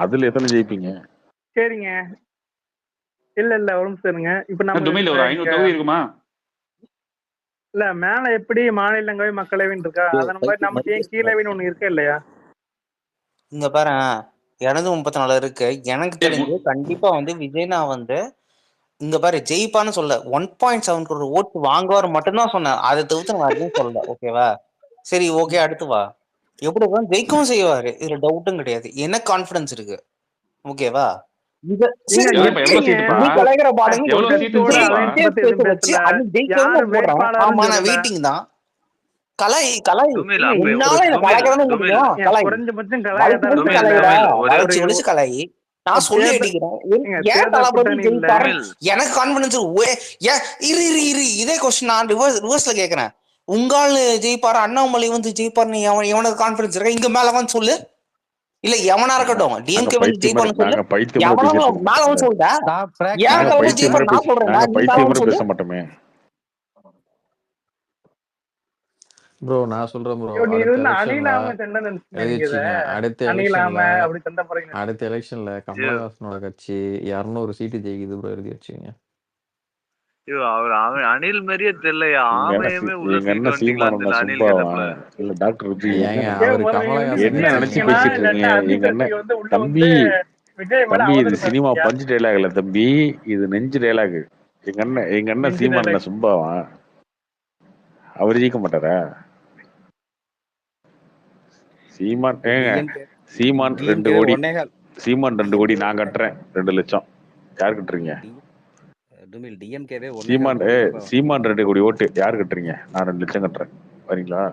அதுல எத்தனை ஜெயிப்பீங்க? சரிங்க. இல்ல ஒரு நிமிஷம் இருங்க. இப்ப நம்ம டுமில் ஒரு 500 தொகுதி இருக்குமா? இல்ல மேல எப்படி மாநிலங்களவை மக்களவைன்னு இருக்கா, அதன் மாதிரி நமக்கு ஏன் கீழவைன்னு ஒண்ணு இருக்கா இல்லையா? இங்க பாரு, 234 இருக்கு. எனக்கு தெரிஞ்சு கண்டிப்பா வந்து விஜய்னா வந்து இங்க பாரு ஜெயிப்பான்னு சொல்ல 1.7 crore ஓட்டு வாங்குவார் மட்டும்தான் சொன்னேன். அதை தவிர்த்து நான் எதுவும் சொல்லல. ஓகேவா? சரி, ஓகே, அடுத்து வா. எப்படி ஜெயிக்கவும் செய்வாரு, இதுல டவுட்டும் கிடையாது. எனக்கு கான்பிடன்ஸ் இருக்கு. ஓகேவா? வெயிட்டிங் தான். கலை கலை என்னால என்ன கலைக்கிறதும் முடியும். கலை வளர்ச்சி ஒழிச்சு கலை நான் சொல்லி அடிக்கிறேன். ஏன் தளபதி ஜெயிப்பாரு? எனக்கு கான்பிடன்ஸ். இரு இதே கொஸ்டின் நான் ரிவர்ஸ்ல கேக்குறேன். உங்கால் ஜெயிப்பாரு, அண்ணாமலை வந்து ஜெயிப்பாருன்னு எவனுக்கு கான்பிடன்ஸ் இருக்கா? இங்க மேல வந்து சொல்லு. இல்ல எவனா இருக்கட்டும், டிஎம்கே வந்து ஜெயிப்பான்னு சொல்லு. எவனும் மேல வந்து சொல்லிட்டா ஏன் தளபதி ஜெயிப்பாரு நான் சொல்றேன். பேச மாட்டோமே ப்ரோ. நான் சொல்றேன் ப்ரோ, அடுத்த எலெக்ஷன்ல கமலஹாசனோட கட்சி 200 சீட்டு ஜெயிக்குது ப்ரோ, எழுதி வச்சுங்க. அவர் அணில் மாதிரியே தெரியலையா? ஆமையுமே உள்ள என்ன சீமான் இல்ல டாக்டர் விஜய் என்ன நினைச்சு பேசிட்டு இருக்கீங்க? எங்க அண்ணன் தம்பி இது சினிமா பஞ்சு டைலாக் இல்ல தம்பி, இது நெஞ்சு டைலாக். எங்க அண்ணன் சீமான் என்ன சும்பாவா? அவர் ஜெயிக்க மாட்டாரா? சீமான் சீமான் 2 கோடி, சீமான் 2 கோடி நான் கட்டுறேன். 2 லட்சம் யார் கட்டுறீங்க? சீமான் 2 கோடி ஓட்டு யார் கட்டுறீங்க? நான் 2 லட்சம் கட்டுறேன். வரீங்களா?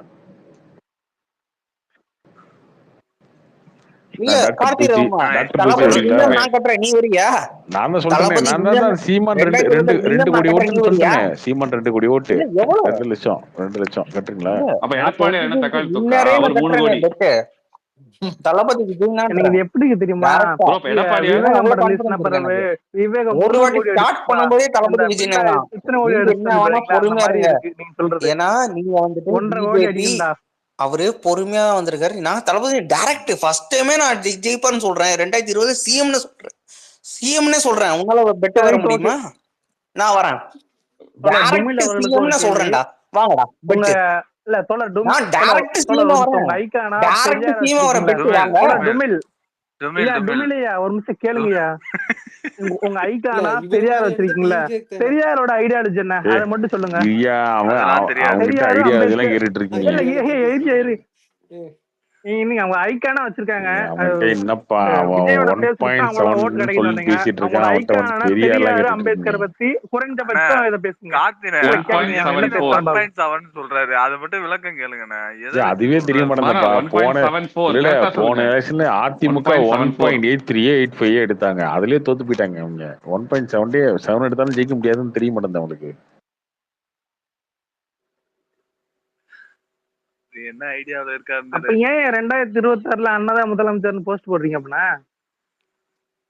நான் சொன்னேன் சீமான் 2 கோடி ஓட்டு சொல்லிட்டேன். சீமான் 2 கோடி ஓட்டு 2 லட்சம் கட்டுறீங்களா? அப்ப எடப்பாடி என்ன தக்காளி தொக்கா அவர் 3 கோடி. தளபதி இது எப்படி தெரியுமா? ஒரு வாட்டி ஸ்டார்ட் பண்ணும்போதே தளபதி விஜய் ஏன்னா நீங்க வந்துட்டு அவரு பொறுமையா வந்திருக்காரு. நான் தளபதி டைரக்ட் ஃபர்ஸ்ட் டைமே நான் ஜெயிப்பான்னு சொல்றேன். 2020 சிஎம்னே சொல்றேன். உங்களால பெட்டர் வர முடியுமா? நான் வரேன். சொல்றேன்டா, வாங்கடா. இல்ல தோழர் நான் டைரக்ட் சிஎம் வரேன். டைரக்ட் சிஎம் வரேன். டுமில் டுமில்யா ஒரு நிமிஷம் கேளுங்கயா. உங்க ஐகானா பெரியார் வச்சிருக்கீங்களா? பெரியாரோட ஐடியாலஜி என்ன அதை மட்டும் சொல்லுங்க. நீங்க அவங்க ஐகானா வச்சிருக்காங்க. அம்பேத்கர் பத்தி குறைந்தபட்சம் இதை பேசுங்க. சொல்றாரு, அதை மட்டும் விளக்கம் கேளுங்கண்ணா. அதுவே தெரிய மாட்டேங்குதுப்பா. போன எலெக்ஷன்ல அதிமுக 1.83 8.5 எடுத்தாங்க. அதுலயே தோத்து போயிட்டாங்க அவங்க. 1.7 எடுத்தாலும் ஜெயிக்க முடியாதுன்னு தெரிய மாட்டேங்குது அவங்களுக்கு. என்ன ஐடியால இருக்காரு? ஏன் 2026 அண்ணாதான் முதலமைச்சர்னு போஸ்ட் போடுறீங்க? அப்படின்னா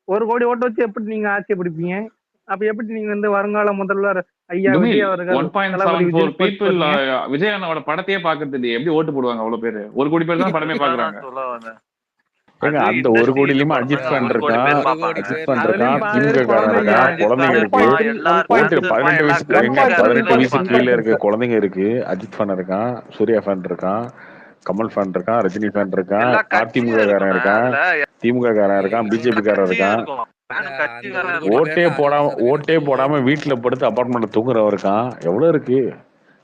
1 கோடி ஓட்டு வச்சு எப்படி நீங்க ஆட்சி பிடிப்பீங்க? அப்ப எப்படி நீங்க வந்து வருங்கால முதல்வர் ஐயா விஜய் அவர்கள் 1.74 people விஜய் அண்ணாவோட படத்தையே பாக்குறது இல்லையே, எப்படி ஓட்டு போடுவாங்க அவ்வளவு பேரு? 1 கோடி பேர் தான் படமே பாக்குறாங்க. அந்த 1 கோடியிலுமே அஜித் ஃபேன் இருக்கான், திமுக காரன் இருக்கான், குழந்தைங்க இருக்கு. 18 வயசு கீழே இருக்க குழந்தைங்க இருக்கு. அஜித் ஃபேன் இருக்கான், சூர்யா ஃபேன் இருக்கான், கமல் ஃபேன் இருக்கான், ரஜினி ஃபேன் இருக்கான், அதிமுக காரன் இருக்கான், திமுக காரன் இருக்கான், பிஜேபி காரன் இருக்கான். ஓட்டே போடாம வீட்டுல படுத்து அபார்ட்மெண்ட்ல தூங்குறவன் இருக்கான். எவ்வளவு இருக்கு?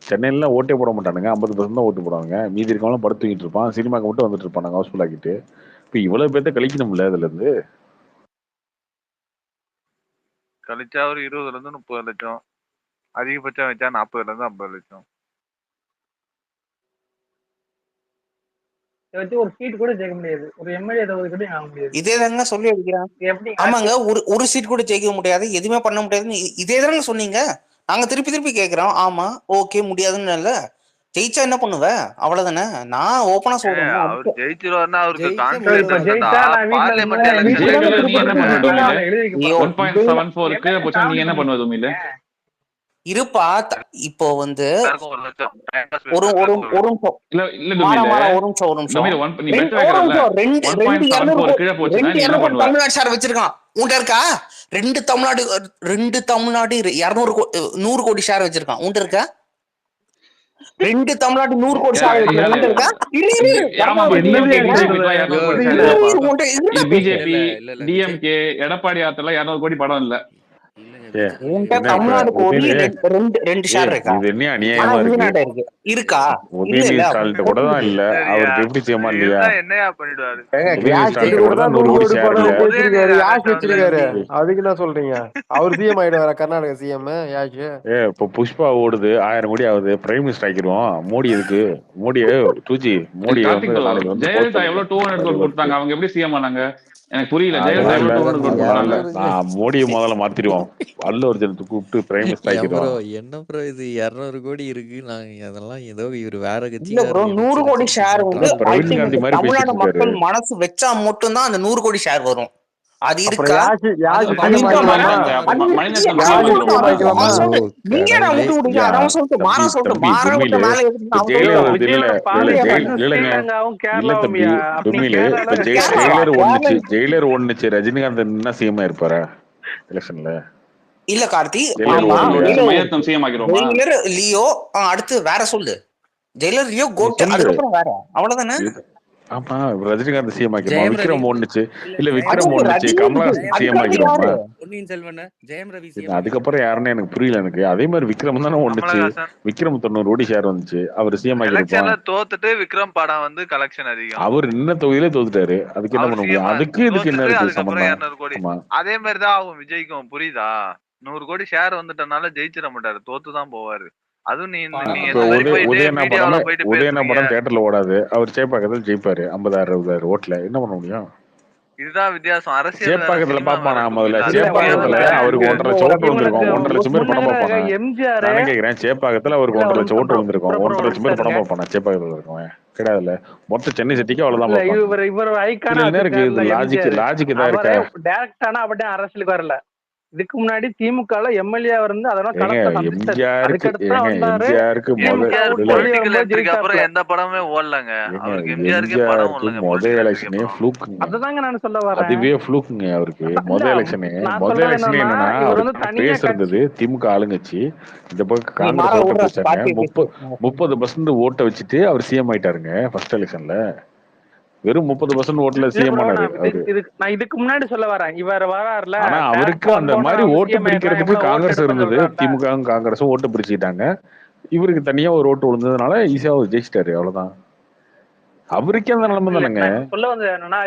சென்னையில ஓட்டே போட மாட்டானுங்க. 50% தான் ஓட்டு போடுவாங்க. மீதி இருக்கவங்களும் படுத்து தூங்கிட்டு இருப்பான். சினிமாக்கு மட்டும் வந்துட்டு இருப்பாங்க ஹவுஸ்ஃபுல் ஆக்கிட்டு. இப்ப இவ்வளவு பேர்த்த கழிக்கணும்ல அதுல இருந்து. கழிச்சா ஒரு 20 லட்சம் 30 லட்சம், அதிகபட்சம் வச்சா 40 லட்சம் 50 லட்சம். ஒரு சீட் கூட ஜெயிக்க முடியாது. ஒரு எம்எல்ஏ தொகுதி கூட ஆக முடியாது. இதே தாங்க சொல்லி அடிக்கிறான். ஆமாங்க, ஒரு சீட் கூட ஜெயிக்க முடியாது, எதுவுமே பண்ண முடியாதுன்னு இதே தானங்க சொன்னீங்க. நாங்க திருப்பி கேக்குறோம். ஆமா, ஓகே, முடியாதுன்னு இல்ல. ஜெயிச்சா என்ன பண்ணுவ? அவ்வளவுதானே. நான் ஓப்பனா சொல்றேன். அவர் ஜெயிச்சிருவாருன்னா அவருக்கு ஜெயிச்சா கான்பிடன்ஸ் இப்ப இருக்குடா. ஜெயிச்சா நான் வீட்டுல பார்லிமெண்ட் இருந்தேன். எலெக்ஷன் வீட்டுல இருந்து ஜெயிக்கல நீ என்ன திருப்பி பண்ணுவ டொமில? ஐயோ, எழுதி போறேன். 1.74க்கு போச்சா நீ காமெடி என்ன பண்ணுவ பண்ணிட்டு டொமில? இருக்கீங்க. இருப்பா. இப்போ வந்து எல்லாருக்கும் 1,00,000 time pass ஒரு பேசுறதுக்கு ஒரு ஒரு ஒரு நிமிஷம் இல்ல மாறா டொமில, மாறா ஒரு நிமிஷம் டொமில நீ பெட் ஒரு வைக்கிறல்ல, நிமிஷம். ரெண்டு 1.74 கீழே போச்சுன்னா நீ என்ன 200 கோடி பண்ணுவ? தமிழ்நாடு ஷேர் வச்சிருக்கான். உன்கிட்ட இருக்கா? ரெண்டு தமிழ்நாடு 100 கோடி ஷேர் வச்சிருக்கான். உன்கிட்ட இருக்கா? 2 தமிழ்நாடு 100 கோடி ஷேர் வச்சிருக்கான். உன்கிட்ட இருக்கா? ஆமா என்னது பிஜேபிக்குலாம் 200 கோடி ஷேர் இல்லப்பா. இது பிஜேபி, இல்ல டிஎம்கே, எடப்பாடி ஆத்தெல்லாம் 200 கோடி படம் இல்ல. ஏ உன்கிட்ட என்ன இப்ப தமிழ்நாடு கோடி உதயநிதி ரெண்டு ஏ ஷேர் இருக்கா? இது என்ன ஆனா அநியாயமா இருக்கு? இவனாட்ட இருக்கு. இருக்கா? இல்ல உதயநிதி இல்ல. ஸ்டாலின் கூட தான் இல்ல, சரியா அவருக்கு எப்படி செய்யமா இல்லையா? இருந்தா என்னையா பண்ணிடுவாரு? உதயநிதி யாஷ் ஸ்டாலின் கூட கூட தான் தான் 100 100 கோடி கோடி ஷேர் படம் இல்ல. வச்சிருக்காரு. யாஷ் அரஸ்ட் வச்சிருக்காரு. ஆகல. அதுக்கு என்ன சொல்றீங்க? அவர் சிஎம் ஆயிடுவாரா கர்நாடக சிஎம் யாஷ்? இப்போ புஷ்பா ஓடுது, 1000 கோடி ஆகுது, பிரைம் மினிஸ்டர் ஆக்கிடுவோம். மோடி எதுக்கு? மோடியை டூஜி மோடியை கார்த்திக் வந்து ப்ரோ, நாளைக்கு வந்து போட ஜெயலலிதா சொல்லுங்க. எவ்வளவு 200 கோடி கொடுத்தாங்க? அவங்க எப்படி சிஎம் ஆனாங்க? எனக்கு புரியல. ஜெயலலிதா அதெல்லாம் இல்ல, எவ்வளவு 200 கோடி அதெல்லாம் கொடுத்தாங்க? இல்ல. நான் மோடியை முதல்ல மாத்திடுவோம். அல்லு அர்ஜுனத்தை கூப்பிட்டு பிரைம் மினிஸ்டர் ஆக்கிடுவோம். என்ன ப்ரோ இது 200 கோடி இருக்கு, நாங்க அதெல்லாம் ஏதோ இவர் வேற இல்ல ப்ரோ, கட்சிக்காரர் 100 கோடி ஷேர் வந்து அதான் பிரவீன் காந்தி அல்டிமேட் மாதிரி தமிழ்நாடு பேசிட்டு இருக்காரு. மக்கள் மனசு வச்சா மட்டும்தான் அந்த 100 கோடி ஷேர் வரும். அது அப்புறம் இருக்கா? யாஷ் அது சிஎம் மணிரத்னம் ஆக்கலாமா? மணிரத்னம் யாஷ் சிஎம் சிஎம் ஆக்கலாமா? நீங்க நான் விட்டு விடுங்க. அதான் சொல்லிட்டு தம்பி மாறா சொல்லிட்டு தம்பி மாற விட்டு டுமிலு, மேல இப்ப அவன் ஜெயிலர் சொல்லுவான். இல்ல விஜயோட இல்ல பாலிசி ஜெயில் வந்து இல்லைங்க. ஸ்ரீலங்காவும் இல்ல தம்பி கேரளாவும் அப்ப நீ டுமிலு, இப்ப கேரளால கேரளாவா? ஜெயிலர் ஒண்ணுச்சு, கேரளா ஜெயிலர் ஒண்ணுச்சு. ரஜினிகாந்த் என்ன சிஎம் இருப்பாரா எலெக்ஷன்ல? இல்ல கார்த்தி. ஜெயிலர் ஆமா, ஓடலையா? மணிரத்னம் சிஎம் ஆக்கிடுவோமா? Jailer Leo. அடுத்து வேற சொல்லு. ஜெயிலர் லியோ நீ கோட். சொல்லு. அதுக்கப்புறம் வேற அவ்வளவுதானே. ஆமா, ரஜினிகாந்த் சிஎம் ஆக்கிடுமா? ஜெயம் ரவி விக்ரம் ஒண்ணுச்சு, இல்ல இல்ல ஜெயம் விக்ரம் அதான் ஒண்ணுச்சு, ரஜினி கமலஹாசன் இருக்கு. சிஎம் அதுக்கடுத்து ஆக்கிடுவோமா? யாரு? பொன்னியின் செல்வன் ஜெயம் ரவி இல்ல சிஎம் அதுக்கப்புறம் யாருன்னு எனக்கு புரியல. எனக்கு அதே மாதிரி விக்ரம் தானே ஒண்ணுச்சு. கமலஹாசன் விக்ரம் 90 கோடி ஷேர் வந்துச்சு, அவர் சிஎம் ஆக்கிருப்பான். எலெக்ஷன்ல தோத்துட்டு விக்ரம் படம் வந்து கலெக்ஷன் அதிகம். அவர் நின்ன தொகுதியிலே தோத்துட்டாரு. அதுக்கு என்ன அவர் பண்ண முடியும்? சிஎம் அதுக்கு இதுக்கு என்ன தோத்துட்டு இருக்கு அதுக்கப்புறம் சம்பந்தம்? 200 கோடி. ஆமா, அதே மாதிரிதான் ஆகும் விஜய்க்கும். புரியுதா? 100 கோடி ஷேர் வந்துட்டனால ஜெயிச்சிட மாட்டாரு, தோத்துதான் போவாரு. அதுவும் நீ நீ இப்ப எந்த மாதிரி போயிட்டு உதயனா மீடியாவில படமே போயிட்டு உதயனா பேசுறீங்க. படம் தியேட்டர்ல ஓடாது, அவர் சேப்பாக்கத்தில் ஜெயிப்பாரு 50,000-60,000 ஓட்டுல. என்ன பண்ண முடியும்? இதுதான் வித்தியாசம். அரசியல் வேற, சேப்பாக்கத்துல சினிமா வேற. பாப்பானா முதல்ல? இல்ல, இல்ல சேப்பாக்கத்துல உங்களுக்கு அவருக்கு 1.5 லட்சம் ஓட்டு வந்திருக்கும். இவனுக்கு 1.5 லட்சம் பேர் படம் முன்னர பார்ப்பானா? எம்ஜிஆர் நானே கேக்குறேன், சேப்பாக்கத்துல அவருக்கு இல்ல 1.5 ஒரு லட்சம் நிமிஷம் ஓட்டு வந்திருக்கும். ப்ரோ 1.5 ஒரு லட்சம் நிமிஷம் பேர் படம் இருங்க. பார்ப்பானா? சேப்பாக்கத்துல இருக்கவன் கிடையாதுல்ல. மொத்த சென்னை சிட்டிக்கு அவ்வளவுதான் இல்ல பார்ப்பாங்க. இவர் ஐக்கானா இதுல என்ன இருக்கு? இது வச்சிருக்காருல்ல லாஜிக் எம்ஜிஆர். லாஜிக் தான் அவரே இருக்கா? டைரக்டானா அப்படியே அரசியலுக்கு வரல. இதுக்கு முன்னாடி திமுகல எம்எல்ஏ இருந்து அதெல்லாம் ஏங்க களத்தை சந்திச்சாரு. எம்ஜிஆருக்கு அதுக்கடுத்து தான் ஏங்க வந்தாரு. எம்ஜிஆருக்கு திமுக எம்ஜிஆர் விட்டு இல்ல வெளியே பொலிட்டிக்கல் வரும்போது என்ட்ரிக்கு அப்புறம் ஜெயிச்சாப்ல. எந்த படமே ஓடலங்க. ஏங்க அவருக்கு எம்ஜிஆருக்கே படம் எம்ஜிஆருக்கு ஓடலங்க முத பொலிட்டிக்கல் என்ட்ரிக்கு எலெக்ஷனே அப்புறம். ஃப்ளூக்குங்க. அததாங்க நான் சொல்ல வரேன். அதுவே ஃப்ளூக்குங்க அவருக்கு. இல்ல முத எலெக்ஷனே நான் முத சொல்றது எலெக்ஷனே என்னன்னா என்னன்னா இவர் வந்து அவருக்கு தனியா பேஸ் இருந்தது. திமுக ஆளுங்கட்சி இந்த பக்கம் நீ காங்கிரஸ் மாறா ஓட்ட விடுற. பிரிச்சாங்க. கார்த்தியை பேச 30% ஓட்டை வச்சுட்டு அவர் சிஎம் ஆயிட்டாருங்க ஃபர்ஸ்ட் எலெக்ஷன்ல. வெறும் 30% ஓட்டுல இல்ல சிஎம் ப்ரோ. ஆனாரு அவரு. நான் இதுக்கு முன்னாடி சொல்ல வரேன். இவர் வராருல ஆனா அவருக்கு டைரக்டா அந்த வந்தோடனே மாதிரி நான் வந்து ஓட்டு சிஎம் ஆயிடுறேன், பிரிக்கிறதுக்கு எவ்வளவு ஓட்டு காங்கிரஸ் எடுப்பேன்னு இருந்தது. சொல்றாருல. திமுக காங்கிரஸும் ஓட்டு பிரிச்சுக்கிட்டாங்க. இவருக்கு தனியா ஒரு ஓட்டு விழுந்ததுனால ஈஸியா அவர் ஜெயிச்சிட்டாரு. அவ்வளவுதான். அவருக்கே அந்த நிலைமை இல்ல தானேங்க. நான் இப்ப சொல்ல வந்து என்னன்னா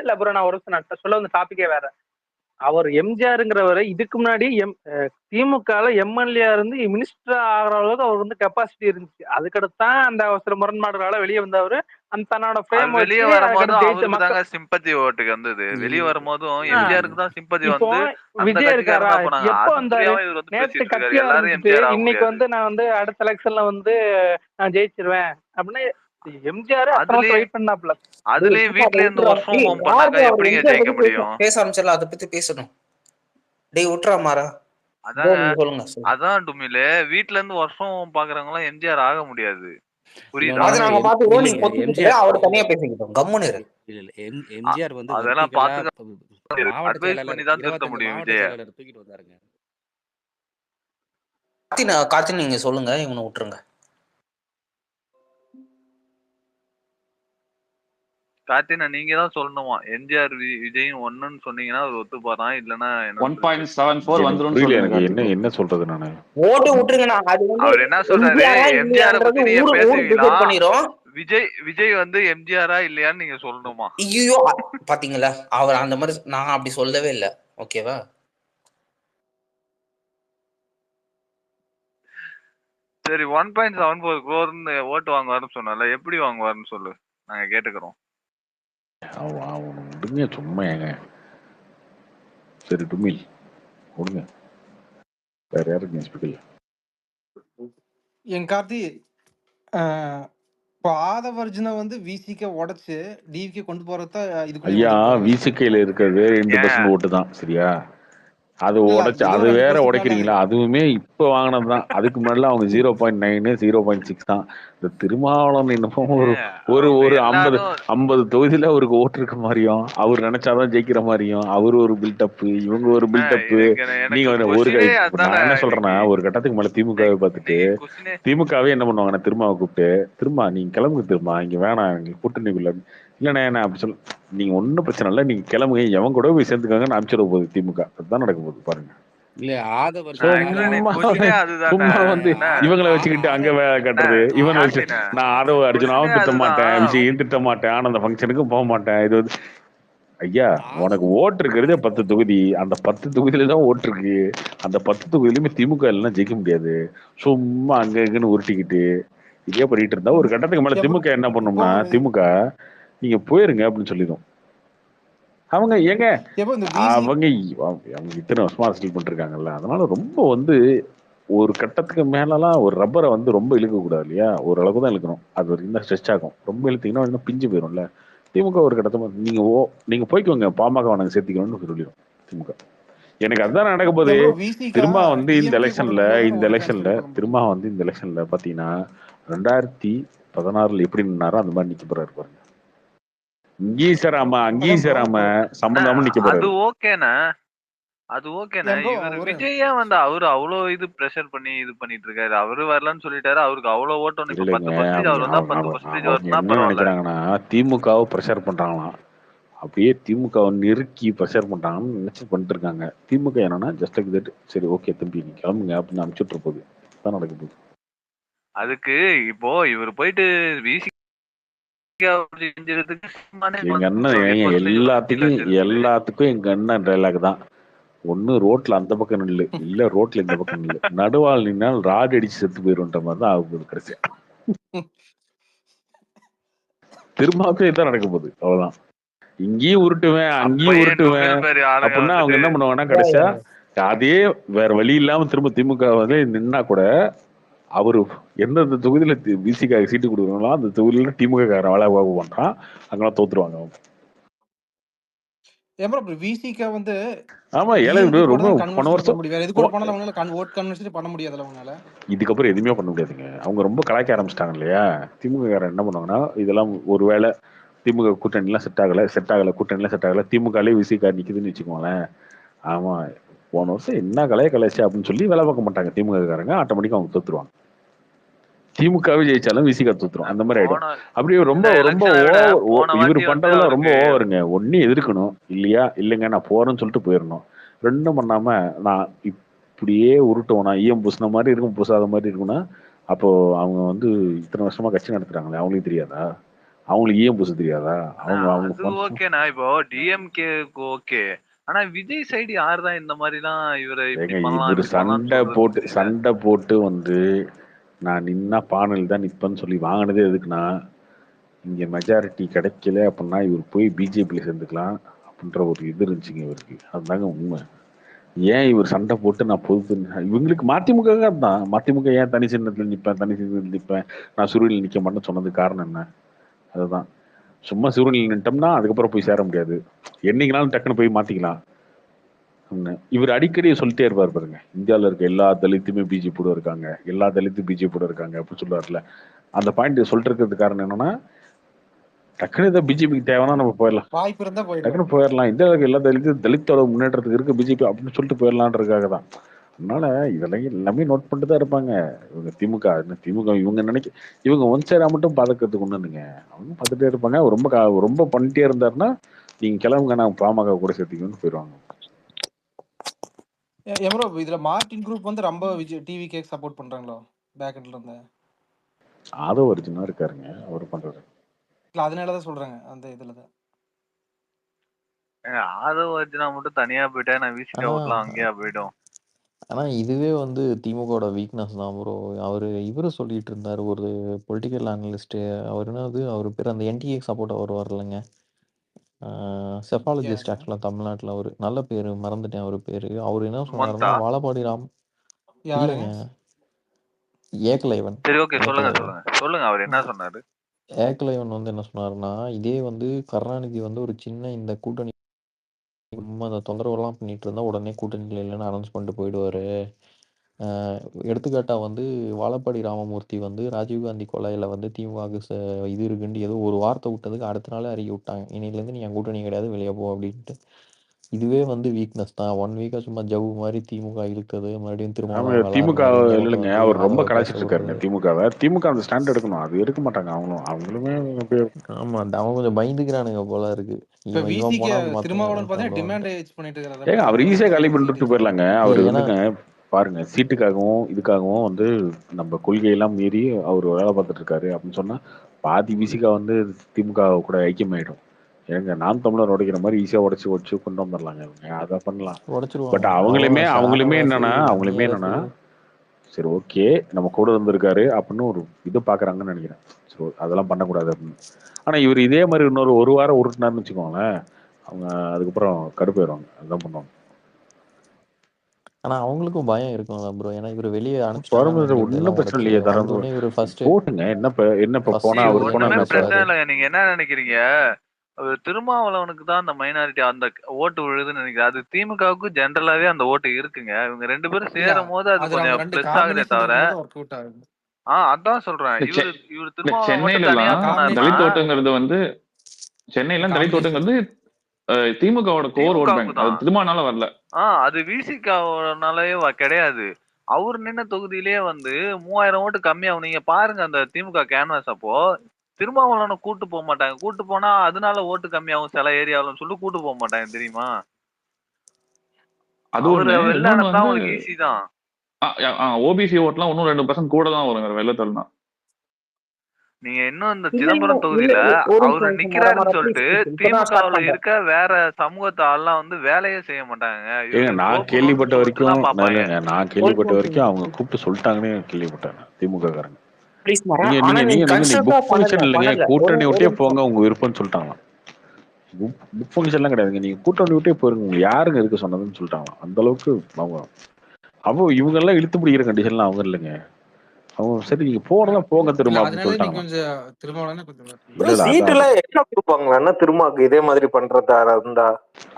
இல்ல ப்ரோ, நான் ஒரு நிமிஷம் சொல்ல வந்த டாபிக்கே வேற. அவர் எம்ஜிஆருங்கிறவரை இதுக்கு முன்னாடி திமுகல எம்எல்ஏ இருந்து மினிஸ்டர் ஆகிற அளவுக்கு அவர் வந்து கெப்பாசிட்டி இருந்துச்சு. அதுக்கடுத்து தான் அந்த சில முரண்பாடுகளால வெளியே வந்தவரு அந்த தன்னோட ஃபேம் வச்சு வெளியே வரும்போதும் அதுக்கடுத்து ஜெயிச்ச அவருக்கு மக்கள். தாங்க சிம்பத்தி ஓட்டுக்கு வந்தது. வெளியே வரும்போதும் எம்ஜிஆருக்கு தான் சிம்பத்தி இப்போ வந்து அந்த விஜய் இருக்காரா? கட்சிக்காரன் தான் போனாங்க. எப்போ அது வந்தாரு? புரியாம இவர் வந்து நேத்து பேசிட்டு இருக்காரு. கட்சி எல்லாரும் ஆரம்பிச்சுட்டு எம்ஜிஆர் ஆக இன்னைக்கு முடியாது. வந்து நான் வந்து அடுத்த எலெக்ஷன்ல வந்து நான் ஜெயிச்சிருவேன் அப்படின்னு எம்ஜிஆர் அத்தனை வருஷம் வெயிட் பண்ணாப்ல. அதுலயும் வீட்ல இருந்து ஒர்க் ஃப்ரம் ஹோம் பண்ணாங்க. எப்படிங்க ஜெயிக்க முடியும்? பேச ஆரம்பிச்சல அதை பத்தி பேசணும். டேய் விட்டுறா மாறா. சொல்லுங்க. அதான் டுமிலே, வீட்ல இருந்து ஒர்க் ஃப்ரம் ஹோம் பாக்குறவங்க எல்லாம் எம்ஜிஆர் ஆக முடியாது. புரியுதா? அது நாங்க பாத்துக்கிறோம். நீங்க பொத்துக்கிட்டு அவர் தனியா பேசிக்கிட்டோம். கம்முன்னு இரு. இல்ல எம்ஜிஆர் வந்து அதெல்லாம் vertical-ஆ பாத்துக்க மாவட்ட அட்வைஸ் பண்ணி தான் திருத்த 25 முடியும் மாவட்ட விஜய. செயலாளர் தூக்கிட்டு வந்தாருங்க. கார்த்தி நீங்க சொல்லுங்க, இவனை விட்டுருங்க. கார்த்தினா நீங்க தான் சொல்லணுமா? எம்ஜிஆர் விஜயும் ஒண்ணுன்னு சொன்னீங்கன்னா அவர் ஒத்துப்பாராம். இல்லன்னா 1.74 வந்துரும் புரியல சொல்லுங்க எனக்கு. கார்த்திக். என்ன சொல்றது நானு? ஓட்டு விட்டுருங்க. அது வந்து அவர் என்ன சொல்றாரு? எம்ஜிஆர் பத்தி நீங்க பேசுவீங்களா? பண்ணிரும். விஜய் வந்து எம்ஜிஆரா இல்லையான்னு நீங்க சொல்லணுமா? ஐயோ பாத்தீங்களா, அவர் அந்த மாதிரி நான் அப்படி சொல்லவே இல்லை. ஓகேவா? சரி, 1.74 crore ஓட்டு வாங்குவாருன்னு சொன்னால எப்படி வாங்குவாருன்னு சொல்லு, நாங்க கேட்டுக்கிறோம். அவன் விடுங்க சும்மா. ஏங்க சரி டுமில் விடுங்க. வேற யாருக்கு ஸ்பீக்கர்? என் கார்த்தி இப்போ ஆதவர்ஜுனை வந்து விசிக்க உடைச்சு டிவிக்கு கொண்டு போறத இதுக்குள்ளேயே ஐயா வந்துருக்குறாங்க விசிக்கையில் இருக்கிறது 2% ஓட்டு தான் சரியா. அது இல்ல உடைச்சு ஏதோ அது வேற 2% மேல உடைக்கிறீங்களா? அதுவுமே இப்போ வாங்கினது தான். அதுக்கு முன்னாடி அவங்க 0.9 0.6 தான். இந்த திருமாவளவன் என்னமோ ஒரு ஒரு அவங்க ஒரு 50 எல்லாரும் 50 தொகுதியில அவருக்கு ஓட்டு இருக்க மாதிரியும், அவர் நினைச்சாதான் ஜெயிக்கிற மாதிரியும், அவர் ஒரு பில்டப், இவங்க ஒரு பில்டப். நீங்க எனக்கு ஒரு கொஸ்டினே இப்ப அதானே நான் என்ன சொல்றேன்னா, இன்னைக்கு ஒரு கட்டத்துக்கு மேல திமுகவை பார்த்துட்டு இன்னைக்கு கொஸ்டினே திமுகவே என்ன பண்ணுவாங்கன்னா திருமாவை கூப்பிட்டு, திருமா நீங்க கிளம்புங்க, திருமா இங்க வேணாம் எங்களுக்கு கூட்டணிக்குள்ள. இல்லண்ணே என்ன அப்படி சொல்ல, நீங்க ஒன்றும் பிரச்சனை இல்லை, நீங்க கிளம்புங்க, எவன் கூட போய் சேர்ந்துக்காங்கன்னு அனுப்பிச்சிட போகுது திமுக. அதுதான் நடக்க போகுது பாருங்க. இல்ல ஆக்சுவலா எனக்கு கொஸ்டினே அதுதானே. சும்மா வந்து என்ன இவங்களை வச்சுக்கிட்டு அங்க கட்டுறது, இவனை வச்சு கார்த்தினா நான் ஆதவ கொஸ்டினே அர்ஜுனாவும் திட்ட அதுதான். மாட்டேன், விஜயும் திட்ட மாட்டேன், ஆனந்த ஃபங்க்ஷனுக்கும் போக மாட்டேன். இது வந்து ஐயா உனக்கு ஓட்டு இருக்கிறதே 10 தொகுதி, அந்த 10 தொகுதியில தான் ஓட்டு இருக்கு. அந்த 10 தொகுதியிலுமே திமுக இல்லைன்னா ஜெயிக்க முடியாது. சும்மா அங்க இங்கன்னு உருட்டிக்கிட்டு இதே பண்ணிட்டு இருந்தா ஒரு கட்டத்துக்கு மேல திமுக என்ன இப்போ பண்ணும்னா, திமுக நீங்க போயிருங்க அப்படின்னு சொல்லிடும். அவங்க ஏங்க எப்போ இந்த விசி அவங்க அவங்க இத்தனை வருஷமா அரசியல் பண்ணிருக்காங்கல்ல, அதனால ரொம்ப வந்து ஒரு கட்டத்துக்கு மேலலாம் ஒரு ரப்பரை வந்து ரொம்ப இழுக்க கூடாது இல்லையா. ஒரு அளவுக்கு தான் இழுக்கணும். அது வரைக்கும் தான் ஸ்ட்ரெச் ஆகும். ரொம்ப இழுத்தீங்கன்னா இன்னும் பிஞ்சு போயிடும்ல. திமுக ஒரு கட்டத்தை நீங்க போய்க்கோங்க, பாமக நாங்க சேர்த்திக்கணும்னு சொல்லிடும் திமுக. எனக்கு அதுதான் நடக்க போகுது. ப்ரோ விசிகா திரும்ப வந்து இந்த டிஎம்கே கொண்டு எலெக்ஷன்ல போகும்போது இந்த ஓட்டு எலெக்ஷன்ல டிரான்ஸ்ஃபர் பண்ண முடியும். திரும்ப வந்து இந்த எலெக்ஷன்ல பாத்தீங்கன்னா 2016 எப்படி நின்னாரோ அந்த மாதிரி நிக்க போறாரு பாருங்க. இங்கேயும் சேராம சம்பந்தமா நிக்க அது போறாரு. ஓகேண்ணா, அது ஓகேண்ணா. ஏன் ப்ரோ இவர் ஒரு விஜயா வந்து அவரு அவ்வளவு இது பிரஷர் பண்ணி இது பண்ணிட்டு இருக்காரு. அவரு வரலன்னு சொல்லிட்டாரு. அவருக்கு அவ்வளவு ஓட்டு ஒண்ணு. இப்ப இல்லைங்க 10% அவர் வந்தா 10% அவங்க வரும்னா என்ன பரவாயில்ல. நினைக்கிறாங்கன்னா திமுகவை ப்ரெஷர் பண்றாங்களாம். அப்படியே திமுகவை நெருக்கி ப்ரெஷர் பண்றாங்கன்னு நினைச்சு பண்ணிட்டு இருக்காங்க. திமுக என்னன்னா ஜஸ்ட் லைக் தட், சரி ஓகே தம்பி நீ கிளம்புங்க அப்படின்னு அனுப்பிச்சுட்டு போகுது. தான் நடக்க போகுது. அதுக்கு இப்போ இவர் போயிட்டு விசி எங்க அண்ணன் எல்லாத்துக்கும் எங்க அண்ணன் டைலாக் தான். ஒண்ணு ரோட்ல அந்த பக்கம் நில்லு, இல்ல ரோட்ல இந்த பக்கம் நில்லு, நடுவால் நின்னால் ராடு அடிச்சு செத்து போயிருன்ற மாதிரி தான் ஆகுது கடைசியா. திருமாவுக்கும் இதான் நடக்க போகுது. அவ்வளவுதான். இங்கேயும் உருட்டுவேன், அங்கேயும் உருட்டுவேன் அப்படின்னா அவங்க என்ன பண்ணுவாங்கன்னா கடைசியா அதே வேற வழி இல்லாம திரும்ப திமுக வந்து நின்னா கூட அவரு எந்தெந்த தொகுதியில பிசிக்காக சீட்டு கொடுக்குறாங்களோ அந்த தொகுதியில திமுக காரன் வேலை பண்றான், அங்கெல்லாம் தோத்துருவாங்க அவங்க. ஏன் ப்ரோ விசிகா வந்து ஆமா ஏழை டிஎம்கே கூட ரொம்ப தான் போன கன்வர்ஷன் பண்ண வருஷம் முடியும். வேற எது கூட பண்ணாலும் அவங்களால ஓட் கன்வர்ஷன் பண்ண முடியாதுல அவங்களால. இதுக்கப்புறம் எதுவுமே பண்ண முடியாதுங்க. அவங்க ரொம்ப கலாய்க்க ஆரம்பிச்சிட்டாங்க இல்லையா. திமுக காரன் என்ன பண்ணுவாங்கன்னா இதெல்லாம் ஒருவேளை திமுக கூட்டணிலாம் செட் ஆகல கூட்டணிலாம் செட் ஆகல, திமுகலே விசிகா நிக்குதுன்னு வச்சுக்கோங்களேன். ஆமா போன வருஷம் என்ன கலாய்ச்சி அப்படின்னு சொல்லி வேலை பார்க்க மாட்டாங்க திமுக காரங்க. ஆட்டோமேட்டிக்கா அவங்க தோத்துருவாங்க. திமுகவே ஜெயிச்சாலும் விசிகா தோத்துரும். அந்த மாதிரி ஆயிடும். அப்படியே ரொம்ப ரொம்ப இவர் பண்றதெல்லாம் ரொம்ப ஓவருங்க. ஒண்ணு எதிர்க்கணும் இல்லையா, இல்லைங்க நான் போறேன்னு சொல்லிட்டு போயிடணும். ரெண்டும் பண்ணாம நான் இப்படியே உருட்டுவோம், நான் ஈயம் பூசின மாதிரி இருக்கும் பூசாத மாதிரி இருக்கும்னா அப்போ அவங்க வந்து இத்தனை வருஷமா கட்சி நடத்துறாங்களே அவங்களுக்கு தெரியாதா, அவங்களுக்கு ஈயம் பூச தெரியாதா? அவங்க அது ஓகேண்ணா. இப்போ டிஎம்கே ஓகே, ஆனா விஜய் சைடு யாருதான் இந்த மாதிரி எல்லாம் இவரை இப்படி பண்ணலாம் இவர் இப்படி பண்ணலாம் சண்டை போட்டு வந்து நான் நின்னா பானல் தான் நிப்பேன்னு சொல்லி வாங்கினதே எதுக்குன்னா, இங்க மெஜாரிட்டி கிடைக்கல அப்படின்னா இவர் போய் பிஜேபியில சேர்ந்துக்கலாம் அப்படின்ற ஒரு இது இருந்துச்சுங்க இவருக்கு. அதுதாங்க உண்மை. ஏன் இவர் சண்டை போட்டு நான் பொது இவங்களுக்கு மதிமுக தான். மதிமுக ஏன் தனி சின்னத்துல நிப்பேன் நான் சுருளில் நிக்க மாட்டேன்னு சொன்னது காரணம் என்ன? அதுதான். சும்மா சுருளில் நின்ட்டோம்னா அதுக்கப்புறம் போய் சேர முடியாது. என்னைக்குனாலும் டக்குன்னு போய் மாத்திக்கலாம். இவர் அடிக்கடி சொல்லிட்டே இருப்பார் பாருங்க, இந்தியாவில் இருக்க எல்லா தலித்துமே பிஜேபியோட இருக்காங்க, எல்லா தலித்தும் பிஜேபியோட இருக்காங்க அப்படின்னு சொல்லுவார்ல. அந்த பாயிண்ட் சொல்லிட்டு இருக்கிறது காரணம் என்னன்னா, டக்குனு இதை பிஜேபிக்கு தேவைன்னா நம்ம போயிடலாம், வாய்ப்பு இருந்தா போயிடும். டக்குனு போயிடலாம், இந்தியாவுக்கு எல்லா தலித்தோட முன்னேற்றத்துக்கு இருக்க பிஜேபி அப்படின்னு சொல்லிட்டு போயிடலான்றதுக்காக தான். அதனால இதெல்லாம் எல்லாமே நோட் பண்ணிட்டு தான் இருப்பாங்க இவங்க. திமுக இவங்க ஒன் சைடா மட்டும் பாதுகாத்துக்கு ஒண்ணுங்க, அவங்க பார்த்துட்டே இருப்பாங்க. ரொம்ப பண்ணிட்டே இருந்தாருன்னா நீங்க கிளம்புங்க நான் பாமக கூட சேர்த்துக்கணும்னு போயிடுவாங்க. ப்ரோ இதுல மார்டின் குரூப் வந்து ரொம்ப டிவி கேக் சப்போர்ட் பண்றாங்களோ பேக் எண்ட்ல இருந்து. ஆதவ அர்ஜுனா இருக்காருங்க அவர் பண்றாரு. இல்ல அதனாலதான் சொல்றாங்க அந்த இதுலதான். ஆதவ அர்ஜுனா மட்டும் தனியா போயிட்டா நான் விசிகா ஓட்டலாம் அங்கேயா போயிடும். ஆனா இதுவே வந்து திமுகவோட வீக்னஸ் தான் ப்ரோ. இவரு சொல்லிட்டு இருந்தாரு ஒரு பொலிட்டிக்கல் அனலிஸ்ட். அவர் என்னது அவர் பேர் அந்த என்டிஏ சப்போர்ட் அவர் வரலங்க, செஃபாலஜிஸ்ட். ஆக்சுவலா தமிழ்நாட்டில் அவர் நல்ல பேர் மறந்துட்டேன் அவர் பேரு. அவர் என்ன சொன்னாருன்னா வாழப்பாடி ராம் இல்லைங்க ஏகலைவன் சரி ஓகே, சொல்லுங்க ஏகலைவன் சொல்லுங்க சொல்லுங்க, அவர் என்ன சொன்னாரு? ஏகலைவன் வந்து என்ன சொன்னாருன்னா, இதே வந்து கருணாநிதி வந்து ஒரு சின்ன இந்த கூட்டணி சும்மா அந்த தொந்தரவெல்லாம் பண்ணிட்டு இருந்தா உடனே கூட்டணியில் இல்லைன்னு அனௌன்ஸ் பண்ணிட்டு போயிடுவாரு. எடுத்துக்காட்டா வந்து வாழப்பாடி ராமமூர்த்தி வந்து ராஜீவ்காந்தி கொலையில வந்து திமுக இது இருக்குன்னு ஏதோ ஒரு வார்த்தை விட்டதுக்கு அடுத்த நாளே அறிக்கை விட்டாங்க, இன்னையிலேருந்து நீ என் கூட்டணி கிடையாது, வெளியே போ அப்படின்ட்டு. இதுவே வந்து வீக்னஸ் தான். 1 வீக்கா சும்மா ஜவ்வு மாதிரி திமுக இழுத்தது, மறுபடியும் திருமாவளவன் விளாடுற திமுக மாதிரி இங்க மட்டும் இல்லைங்க, வந்து அவர் ரொம்ப மாதவ பேச கலாச்சிட்டு இருக்காருங்க விடுறது. திமுகவை. திமுக அந்த ஸ்டாண்ட் எடுக்கணும், அது எடுக்க மாட்டாங்க அவங்களுமே ஆமா, அவன் கொஞ்சம் பயந்துக்கிறானுங்க போல இருக்கு. இப்ப இவன் விசிக்கு போனா மத்த திருமாவளவன் நேரம் பாத்தீங்கன்னா சாப்பிடுவான்ட்டு. டிமாண்ட் ஏஜ் பண்ணிட்டு இருக்காரு. ஏங்க அவர் ஈஸியா காலி பண்ணிட்டு போயிடலாங்க. அவர் ஏன்னா வந்துங்க பாருங்க, சீட்டுக்காகவும் இதுக்காகவும் வந்து நம்ம கொள்கையெல்லாம் மீறி அவர் வேலை பார்த்துட்டு இருக்காரு அப்படின்னு சொன்னா பாதி விசிகா வந்து திமுக கூட ஐக்கியமாயிடும். ஏங்க நாம் தமிழர் உடைக்கிற மாதிரி ஈஸியா உடைச்சு கொண்டு வந்துடலாங்க இவங்க, அதை பண்ணலாம். பட் உடைச்சிருவாங்க. அவங்களுமே அவ்வளவுதான். அவங்களுமே ஷானவாஸ், என்னன்னா வன்னியரசு. சரி ஓகே நம்ம கூட இருந்திருக்காரு அப்படின்னு ஒரு இது பாக்குறாங்கன்னு நினைக்கிறேன். ஸோ அதெல்லாம் பண்ணக்கூடாது அப்படின்னு. ஆனா இவர் இதே மாதிரி இன்னொரு ஒரு வாரம் உருட்டினார்னு வச்சுக்கோங்களேன், அவங்க அதுக்கப்புறம் கடுப்பாயிருவாங்க, அதுதான் பண்ணுவாங்க. ஆனா அவங்களுக்கும் பயம் இருக்கும்ல ப்ரோ, ஏன்னா இவர் வெளியே அனுப்பிச்சிட்டாங்கன்னு பரமேஸ்வரன் வைங்க, ஒன்றும் இதெல்லாம் பிரச்சனை உடைச்சு இல்லையே, வந்த உடனே இவர் ஃபர்ஸ்ட் போட்டுங்க. என்ன இப்ப போனா ஃபர்ஸ்ட் அவர் போனா ஒண்ணுமே என்ன பிரச்சனை நினைப்பாரு. இல்லை. நீங்க என்ன நினைக்கிறீங்க? திருமாவளவனுக்கு தான் அந்த மைனாரிட்டி அந்த ஓட்டு விழுதுன்னு நினைக்கிறேன். அது திமுகவுக்கு ஜென்ரலாவே அந்த ஓட்டு இருக்குங்க. இவங்க 2 பேரும் இல்ல சேரும் போது அது அது அவங்க கொஞ்சம் ரெண்டு பிளஸ் ஆகுதே காம்பினேஷன் தவிர. இருக்கும்போது ஒர்க் அவுட் ஆகுது. அதான் சொல்றேன். இந்த இவரு இந்த திருமாவளவன் மட்டும் சென்னையில தனியா எல்லாம் போனாருன்னா தலித் ஓட்டுங்கிறது வந்து சென்னையில தலித் காம்பினேஷன் ஓட்டுங்கிறது திமுகவோட கோர் ஓட் திமுகவுக்கு பேங்க், அது தான். திருமானால வரல. அது விசிகானாலே கிடையாது. அவர் நின்ன தொகுதியிலேயே வந்து 3000 ஓட்டு கம்மியாகும். நீங்க பாருங்க அந்த திமுக கேன்வாஸ் அப்போ திருமாவளவனை கூட்டு போக மாட்டாங்க. கூட்டு போனா அதனால ஓட்டு கம்மியாகும் சில ஏரியாவிலும் சொல்லி கூட்டு போக மாட்டாங்க தெரியுமா? அது அவரு ஒண்ணு. வெளில இன்னொன்னு அனுப்புனா வந்து அவங்களுக்கு ஈஸி தான். ஓபிசி ஓட்லாம் இன்னும் 2% கூட தான் வரும் வெள்ளத்தல்னா. நீங்க இன்னும் இந்த இல்ல இல்ல சிதம்பரம் இல்ல தொகுதியில ஒரு அவரு நிமிஷம் நிக்கிறாருன்னு ப்ளீஸ் சொல்லிட்டு இப்பதான் ஸ்டார்ட் திமுகவுல பண்றேன். இருக்க வேற சமூகத்து ஆள்லாம் வந்து வேலையே செய்ய மாட்டாங்க. ஏங்க இவருக்கு நான் தோப்பு கேள்விப்பட்ட ரோடுன்னு வரைக்கும் மட்டும் தான் பாப்பாங்க. நான் கேள்விப்பட்ட வரைக்கும் அவங்க கூப்பிட்டு சொல்லிட்டாங்கன்னு கேள்விப்பட்டேன் திமுக காரங்க. ப்ளீஸ் மாறா, நீங்க ஆனா நீங்க நீங்க நீங்க நீங்க கன்ஸ்ட்ரக்டா புக் ஃபங்க்ஷன் இல்லைங்க, பண்ணல. கூட்டணி ஒரு விட்டே நிமிஷம். போங்க உங்க விருப்பம்னு சொல்லிட்டாங்களாம். புக் ஃபங்க்ஷன்லாம் கிடையாதுங்க, நீங்க கூட்டணி விட்டே போயிருங்க, உங்களுக்கு யாருங்க இருக்க சொன்னதுன்னு சொல்லிட்டாங்களாம். அந்த அளவுக்கு அவங்க இவங்க எல்லாம் இழுத்து பிடிக்கிற கண்டிஷன்லாம் அவங்க இல்லைங்க. அவங்க சரி நீங்க போனதான் போங்க இல்ல திரும்ப அப்படின்னு அதனால நீங்க சொல்லிட்டாங்களாம். கொஞ்சம் திருமாவளவன் கொஞ்சம் இல்ல இல்ல சீட் அதான் எல்லாம் எக்ஸ்ட்ரா கொடுப்பாங்களா என்ன திருமாக்கு இதே மாதிரி பண்றதா இருந்தா?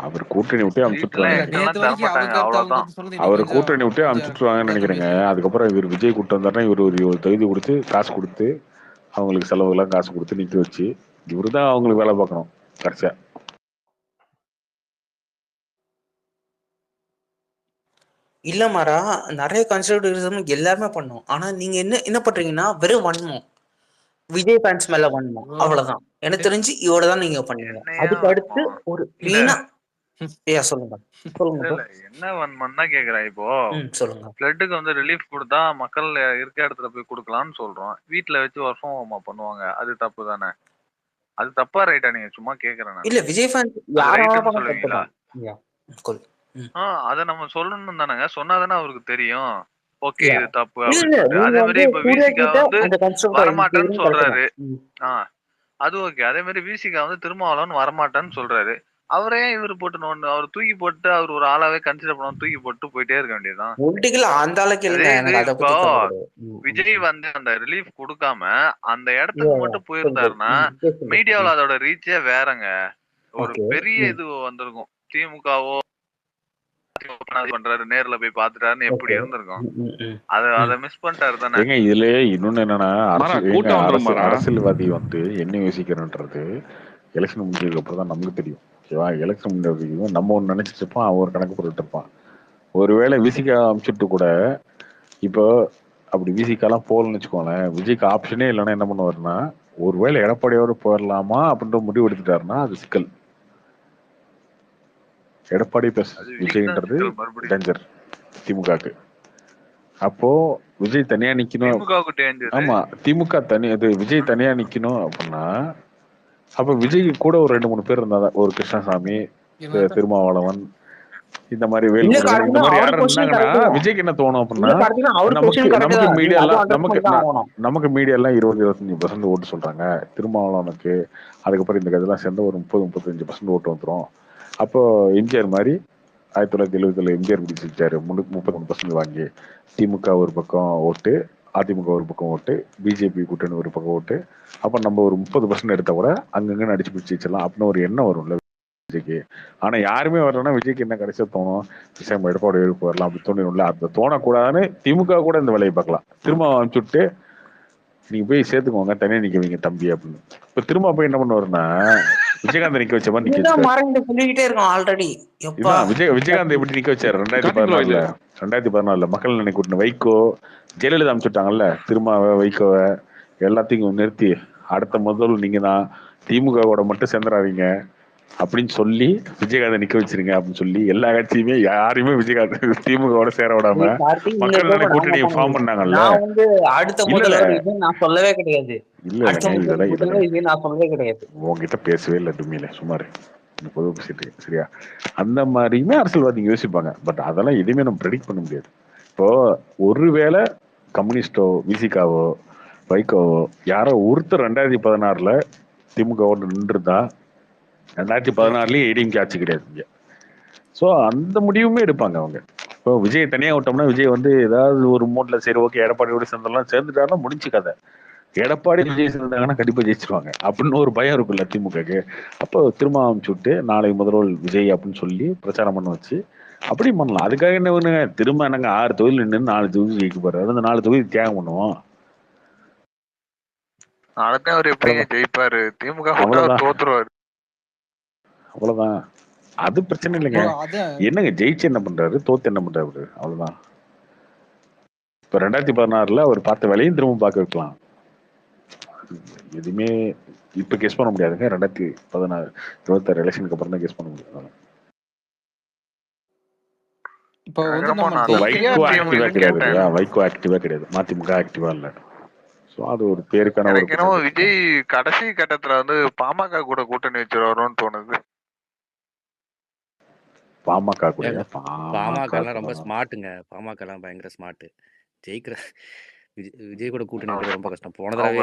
அவர் கூட்டணி விட்டே சீட் எல்லாம் அனுப்பிச்சுட்ருவாங்க. இல்ல எக்ஸ்ட்ரா நேத்து தர வரைக்கும் மாட்டாங்க. அவங்க கருத்து அவங்க அவ்வளவுதான். கருத்து சொல்லுது, நீ அவர் கொஞ்சம் கூட்டணி விட்டே கொஞ்சம் அனுப்பிச்சுட்ருவாங்கன்னு இதா நினைக்கிறேங்க. பேசுறீங்க. அதுக்கப்புறம் இவர் விஜய் கூட்டு வந்தாருன்னா இவர் ஒரு தொகுதி கொடுத்து காசு கொடுத்து அவங்களுக்கு செலவுலாம் காசு கொடுத்து நிக்க வச்சு இவரு தான் அவங்களுக்கு வேலை பார்க்கணும் கடைசியா. இல்ல மாறா, நிறைய கன்சர்வேட்டிவ்ஸும் எல்லாருமே பண்ணும். ஆனா நீங்க என்ன என்ன பண்றீங்கன்னா வெறும் வன்மம், விஜய் ஃபேன்ஸ் மேல வன்மம், அவ்வளவுதான். எனக்கு தெரிஞ்சு இவ்வளோ தான் நீங்க பண்ணுவீங்க. என்னையா அதுக்கு அடுத்து ஒரு இல்ல மெயினா சொல்லுங்க சொல்லுங்க இல்ல bro. இல்ல என்ன வன்மம் தான் கேக்குறேன். இப்போ சொல்லுங்க. பிளட்டுக்கு வந்து ரிலீஃப் கொடுத்தா மக்கள் இருக்க இடத்துல போய் கொடுக்கலாம்னு சொல்றோம். வீட்டுல வச்சு ஒர்க் ஃப்ரம் ஹோமா பண்ணுவாங்க. அது தப்பு தானே? அது தப்பா ரைட்டா? நீங்க சும்மா கேக்குறேன் இல்ல நானு. விஜய் ஃபேன்ஸ் அது யாராவது ரைட்டுன்னு தப்பு சொல்லுவீங்களா? தான். அத நம்ம சொல்லணும் தானங்க. சொன்னாதானே அவருக்கு தெரியும். Okay Yeah. இது தப்பு இல்ல அப்படின்னு இல்ல சொல்லிட்டு. நீங்க அதே வந்து மாதிரி இப்ப சூர்யா விசிகா கிட்ட வந்து அந்த கன்ஸ்ட்ரக்டர் வரமாட்டேன்னு கரெக்ட் சொல்றாரு. தான். அது ஓகே. அதே மாதிரி விசிகா வந்து திருமாவளவன் வரமாட்டேன்னு சொல்றாரு. அவரே இவரு போட்டு அவர் தூக்கி போட்டு அவர் ஒரு ஆளாவே கன்சிடர் பண்ணாம தூக்கி போட்டு போயிட்டே இருக்க வேண்டியதுதான். பொலிட்டிக்கல் அந்த அளவுக்கு அதே இல்லைங்க, இது எனக்கு அதை இப்போ பத்தி கவலை கிடையாது. விஜய் வந்து அந்த ரிலீஃப் கொடுக்காம அந்த இடத்துக்கு மட்டும் போயிருந்தாருன்னா மீடியாவில் அதோட ரீச்சே வேறங்க. ஒரு பெரிய இது வந்திருக்கும். திமுகவோ பண்றாரு நேர்ல போய் பாத்துட்டாருன்னு எப்படி இருந்திருக்கும். அத மிஸ் பண்ணிட்டாரு தானே. ஏங்க இதுல இன்னொன்னு என்னன்னா கூட்டம் வந்துரும் மாறா. அரசியல்வாதி வந்து என்ன யோசிக்கிறன்றது எலெக்ஷன் முடிஞ்சதுக்கு அப்புறம் தான் நமக்கு தெரியும். ஓகேவா? எலெக்ஷன் முடிஞ்சதுக்கு நம்ம ஒன்று நினைச்சிட்டு இருப்பான், அவன் ஒரு கணக்கு போட்டுட்டு இருப்பான். ஒருவேளை விசிகா அமைச்சிட்டு கூட இப்போ அப்படி விசிகாலாம் போகலன்னு வச்சுக்கோங்களேன், விஜய்க்கு ஆப்ஷனே இல்லைன்னா என்ன பண்ணுவாருன்னா ஒருவேளை எடப்பாடியோடு போயிடலாமா அப்படின்ற முடிவு எடுத்துட்டாருன்னா அது சிக்கல். எடப்பாடி பிளஸ் விஜய்ன்றது டேஞ்சர் திமுகக்கு. அப்போ விஜய் தனியா நிக்கணும். ஆமா, திமுக தனி அது விஜய் தனியா நிக்கணும் அப்படின்னா அப்ப விஜய் கூட ஒரு 2-3 பேர் இருந்தாங்க. ஒரு கிருஷ்ணசாமி, திருமாவளவன், இந்த மாதிரி வேல்முருகன், இந்த மாதிரி யாரும் இருந்தாங்கன்னா விஜய்க்கு என்ன தோணும் அப்படின்னா நமக்கு மீடியா எல்லாம் நமக்கு மீடியா எல்லாம் 20-25% ஓட்டு சொல்றாங்க. திருமாவளவனுக்கு அதுக்கப்புறம் இந்த கதையெல்லாம் சேர்ந்து ஒரு 30-35% ஓட்டு வந்துடும். அப்போ எம்ஜிஆர் மாதிரி 1970 எம்ஜிஆர் பிடிச்சிருச்சாரு 33% வாங்கி திமுக ஒரு பக்கம் ஓட்டு அதிமுக ஒரு பக்கம் ஓட்டு, பிஜேபி கூட்டணி ஒரு பக்கம் ஓட்டு, அப்ப நம்ம ஒரு 30% எடுத்தா கூட அங்கங்க அடிச்சு பிடிச்சி வச்சிடலாம் அப்படின்னு ஒரு எண்ணம் வரும்ல விஜய்க்கு. ஆனா யாருமே வரலன்னா விஜய்க்கு என்ன கடைசியா தோணும், விஷயம் எடப்பாடி எழுப்பு வரலாம் அப்படி தோணும்ல. அந்த தோணக்கூடாதுன்னு திமுக கூட இந்த வேலையை பார்க்கலாம். திரும்ப அனுப்பிச்சுட்டு நீங்க போய் சேர்த்துக்கோங்க, தனியா நிக்க வைங்க தம்பி அப்படின்னு. இப்ப திரும்ப போய் என்ன பண்ணுவாருன்னா விஜயகாந்த் நிக்க வச்ச மாதிரி நிக்க இதுதான் வச்சிருக்காரு. மறைந்து சொல்லிக்கிட்டே இருக்கோம் ஆல்ரெடி. எப்பா இதுதான் விஜயகாந்த் எப்படி நிக்க வச்சாரு 2014 மக்கள் நினை கூட்டின வைகோ, ஜெயலலிதா அமைச்சுட்டாங்கல்ல, திரும்ப வைகோவை எல்லாத்தையும் நிறுத்தி அடுத்த முதல் நீங்க தான், திமுகவோட மட்டும் சேர்ந்துடாதீங்க அப்படின்னு சொல்லி விஜயகாந்த் நிக்க வச்சிருங்க அப்படின்னு சொல்லி எல்லா கட்சியுமே யாரையுமே விஜயகாந்த் திமுகவோட சேர விடாம மக்கள் நினை கூட்டணி ஃபார்ம் பண்ணாங்கல்ல. நான் வந்து அடுத்த முதல்வர் இது நான் சொல்லவே கிடையாது. இல்ல அடுத்த முதல்வர் இது நான் சொல்லவே கிடையாது. உங்ககிட்ட பேசவே இல்லை டுமியில சுமார் பொதுவாக பேசிட்டு சரியா. அந்த மாதிரியுமே அரசியல்வாதிங்க யோசிப்பாங்க. பட் அதெல்லாம் எதுவுமே நம்ம ப்ரெடிக்ட் பண்ண முடியாது. இப்போ ஒருவேளை கம்யூனிஸ்டோ விசிகாவோ வைகோவோ யாரோ ஒருத்தர் 2016 திமுகவோட நின்றுதா 2016 ஏடிஎம்கே ஆட்சி கிடையாது இங்க. ஸோ அந்த முடிவுமே எடுப்பாங்க அவங்க. இப்போ விஜய் தனியாக விட்டோம்னா விஜய் வந்து ஏதாவது ஒரு மூட்ல சரி ஓகே எடப்பாடியோட சேர்ந்தெல்லாம் சேர்ந்துட்டாருன்னா முடிஞ்சு கதை. எடப்பாடி விஜய் சேர்ந்தாங்கன்னா கண்டிப்பா ஜெயிச்சிருவாங்க அப்படின்னு ஒரு பயம் இருக்குல்ல திமுகக்கு. அப்போ திரும்ப அமைச்சு விட்டு நாளை முதல்வர் விஜய் அப்படின்னு சொல்லி பிரச்சாரம் பண்ண வச்சு அப்படி பண்ணலாம். அதுக்காக என்ன பண்ணுங்க, திரும்ப நாங்க 6 தொகுதியில் நின்று 4 தொகுதி ஜெயிக்க போறாரு, அந்த 4 தொகுதி தியாகம் பண்ணுவோம். அடுத்த அவர் எப்படிங்க ஜெயிப்பாரு? திமுக தோத்துருவாரு. அவ்வளவுதான். அது பிரச்சனை இல்லைங்க. என்னங்க ஜெயிச்சு என்ன பண்றாரு, தோத்து என்ன பண்றாரு, அவ்வளவுதான். இப்ப 2016 அவர் பார்த்த வேலையும் திரும்ப பார்க்க வைக்கலாம். எதுவுமே இப்ப கெஸ் பண்ண முடியாதுங்க. 2016 26 எலெக்ஷனுக்கு அப்புறம் தான் கெஸ் பண்ண முடியும். இப்போ வந்து நம்ம வைகோ ஆக்டிவா கிடையாது இல்லையா, வைகோ ஆக்டிவா கிடையாது, மதிமுக ஆக்டிவா இல்ல. சோ அது ஒரு பேருக்கான ஒரு என்னமோ விஜய் கடைசி கட்டத்துல வந்து பாமக கூட கூட்டணி வச்சிருவாரோன்னு தோணுது. பாமக கூட பாமக எல்லாம் ரொம்ப ஸ்மார்ட்டுங்க. பாமக எல்லாம் பயங்கர ஸ்மார்ட். ஜெயிக்கிற விஜய் கூட கூட்டணி ரொம்ப கஷ்டம். போன தடவை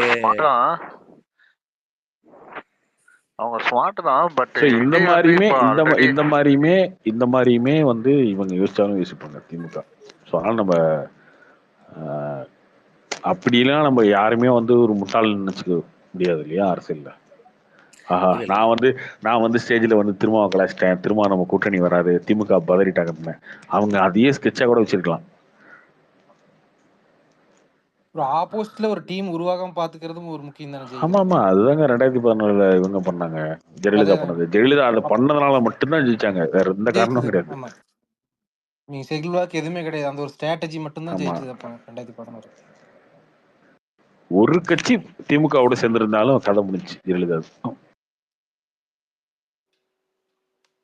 அவங்க ஸ்மார்ட் தான். பட் இந்த மாதிரியுமே வந்து இவங்க யோசிச்சாலும் யோசிப்பாங்க திமுக. ஸோ அதனால நம்ம அப்படிலாம் நம்ம யாருமே வந்து ஒரு முட்டாள் நினைச்சுக்க முடியாது இல்லையா அரசியல்ல. ஆஹா நான் வந்து ஸ்டேஜ்ல வந்து திரும்ப கலாச்சிட்டேன், திரும்ப நம்ம கூட்டணி வராது, திமுக பதறிட்டாங்க, அவங்க அதையே ஸ்கெட்சா கூட வச்சிருக்கலாம். ஒரு ஆப்போசிட்ல ஒரு டீம் உருவாகாம பாத்துக்கிறதும் ஒரு முக்கியம் தானே. ஆமா அதுதாங்க 2014 இவங்க பண்ணாங்க, ஜெயலலிதா பண்ணது. ஜெயலலிதா அதை பண்ணதுனால மட்டும்தான் ஜெயிச்சாங்க, வேற எந்த காரணமும் கிடையாது. நீங்க செல்வாக்கு எதுவுமே கிடையாது, அந்த ஒரு ஸ்ட்ராட்டஜி மட்டும் தான் ஜெயிச்சது அப்ப 2016. ஒரு கட்சி திமுகவோட சேர்ந்திருந்தாலும் கதை முடிஞ்சு ஜெயலலிதா.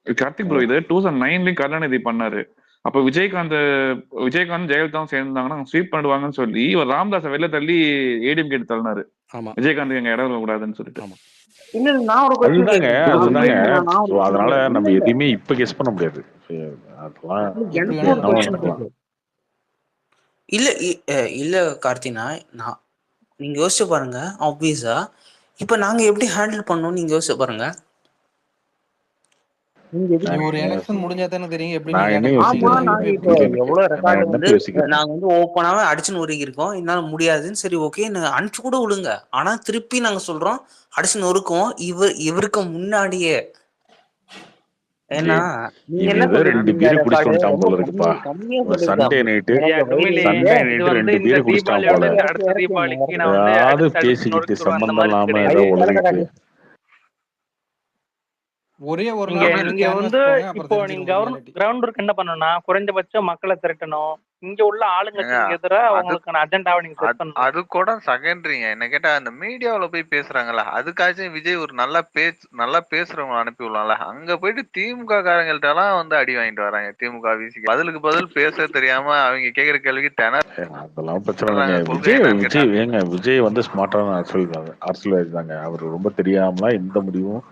கார்த்திக் ப்ரோ இது 2009 கருணாநிதி பண்ணாரு. அப்ப விஜயகாந்த் ஜெயலலிதாவும் சேர்ந்தாங்கன்னா ஸ்வீப் பண்ணுவாங்கன்னு சொல்லி ஒரு ராமதாஸை வெளில தள்ளி ஏடிஎம் கேட்டு தள்ளினாரு. விஜயகாந்த் எங்க இடம் கூடாதுன்னு சொல்லிட்டு. அதனால நம்ம எதுவுமே இப்ப கெஸ் பண்ண முடியாது. இல்ல கார்த்தினா, நீங்க யோசிச்சு பாருங்க. ஆப்வியஸா இப்ப நாங்க எப்படி ஹேண்டில் பண்ணோம் நீங்க யோசிச்சு பாருங்க. ஒரு எலெக்ஷன் முடிஞ்சா தானே தெரியும் எப்படி. எவ்வளவு ரெக்கார்டு வந்து நாங்க வந்து ஓப்பனாவே அடிச்சுன்னு ஒருக்கி இருக்கோம், என்னால முடியாதுன்னு சரி ஓகே அனுப்பிச்சு கூட விடுங்க. ஆனா திருப்பி நாங்க சொல்றோம் அடிச்சு நொறுக்குவோம் இவருக்கு முன்னாடியே. ஏன்னா நீங்க என்ன 2 பேரு குடிச்சிட்டான் போல இருக்குப்பா. சண்டே நைட்டு 2 பேரு குடிச்சிட்டான் போல. யாரு பேசிக்கிட்டு சம்பந்தம் இல்லாம ஏதோ உளறிட்டு. ஒரே ஒரு நீங்க வந்து இப்போ நீங்க கிரவுண்ட் ஒர்க் என்ன பண்ணணும்னா குறைஞ்சபட்சம் மக்களை திரட்டணும். இங்க உள்ள ஆளுங்கட்சிக்கு எதிராக அவங்களுக்கான அஜெண்டாவை நீங்க செட் பண்ணணும். அது கூட செகண்டரிங்க. என்ன கேட்டா அந்த மீடியாவில போய் பேசுறாங்கல்ல, அதுக்காச்சும் விஜய் ஒரு நல்லா பேசுறவங்க அனுப்பி விடலாம்ல. அங்க போயிட்டு திமுக காரங்கள்ட்ட எல்லாம் வந்து அடி வாங்கிட்டு வராங்க. திமுக விசி பதிலுக்கு பதில் பேச தெரியாம அவங்க கேக்குற கேள்விக்கு அதெல்லாம் பிரச்சனை. விஜய் வந்து ஸ்மார்ட்டான அரசியல்வாதி தாங்க. அவரு ரொம்ப தெரியாமலாம் எந்த முடிவும்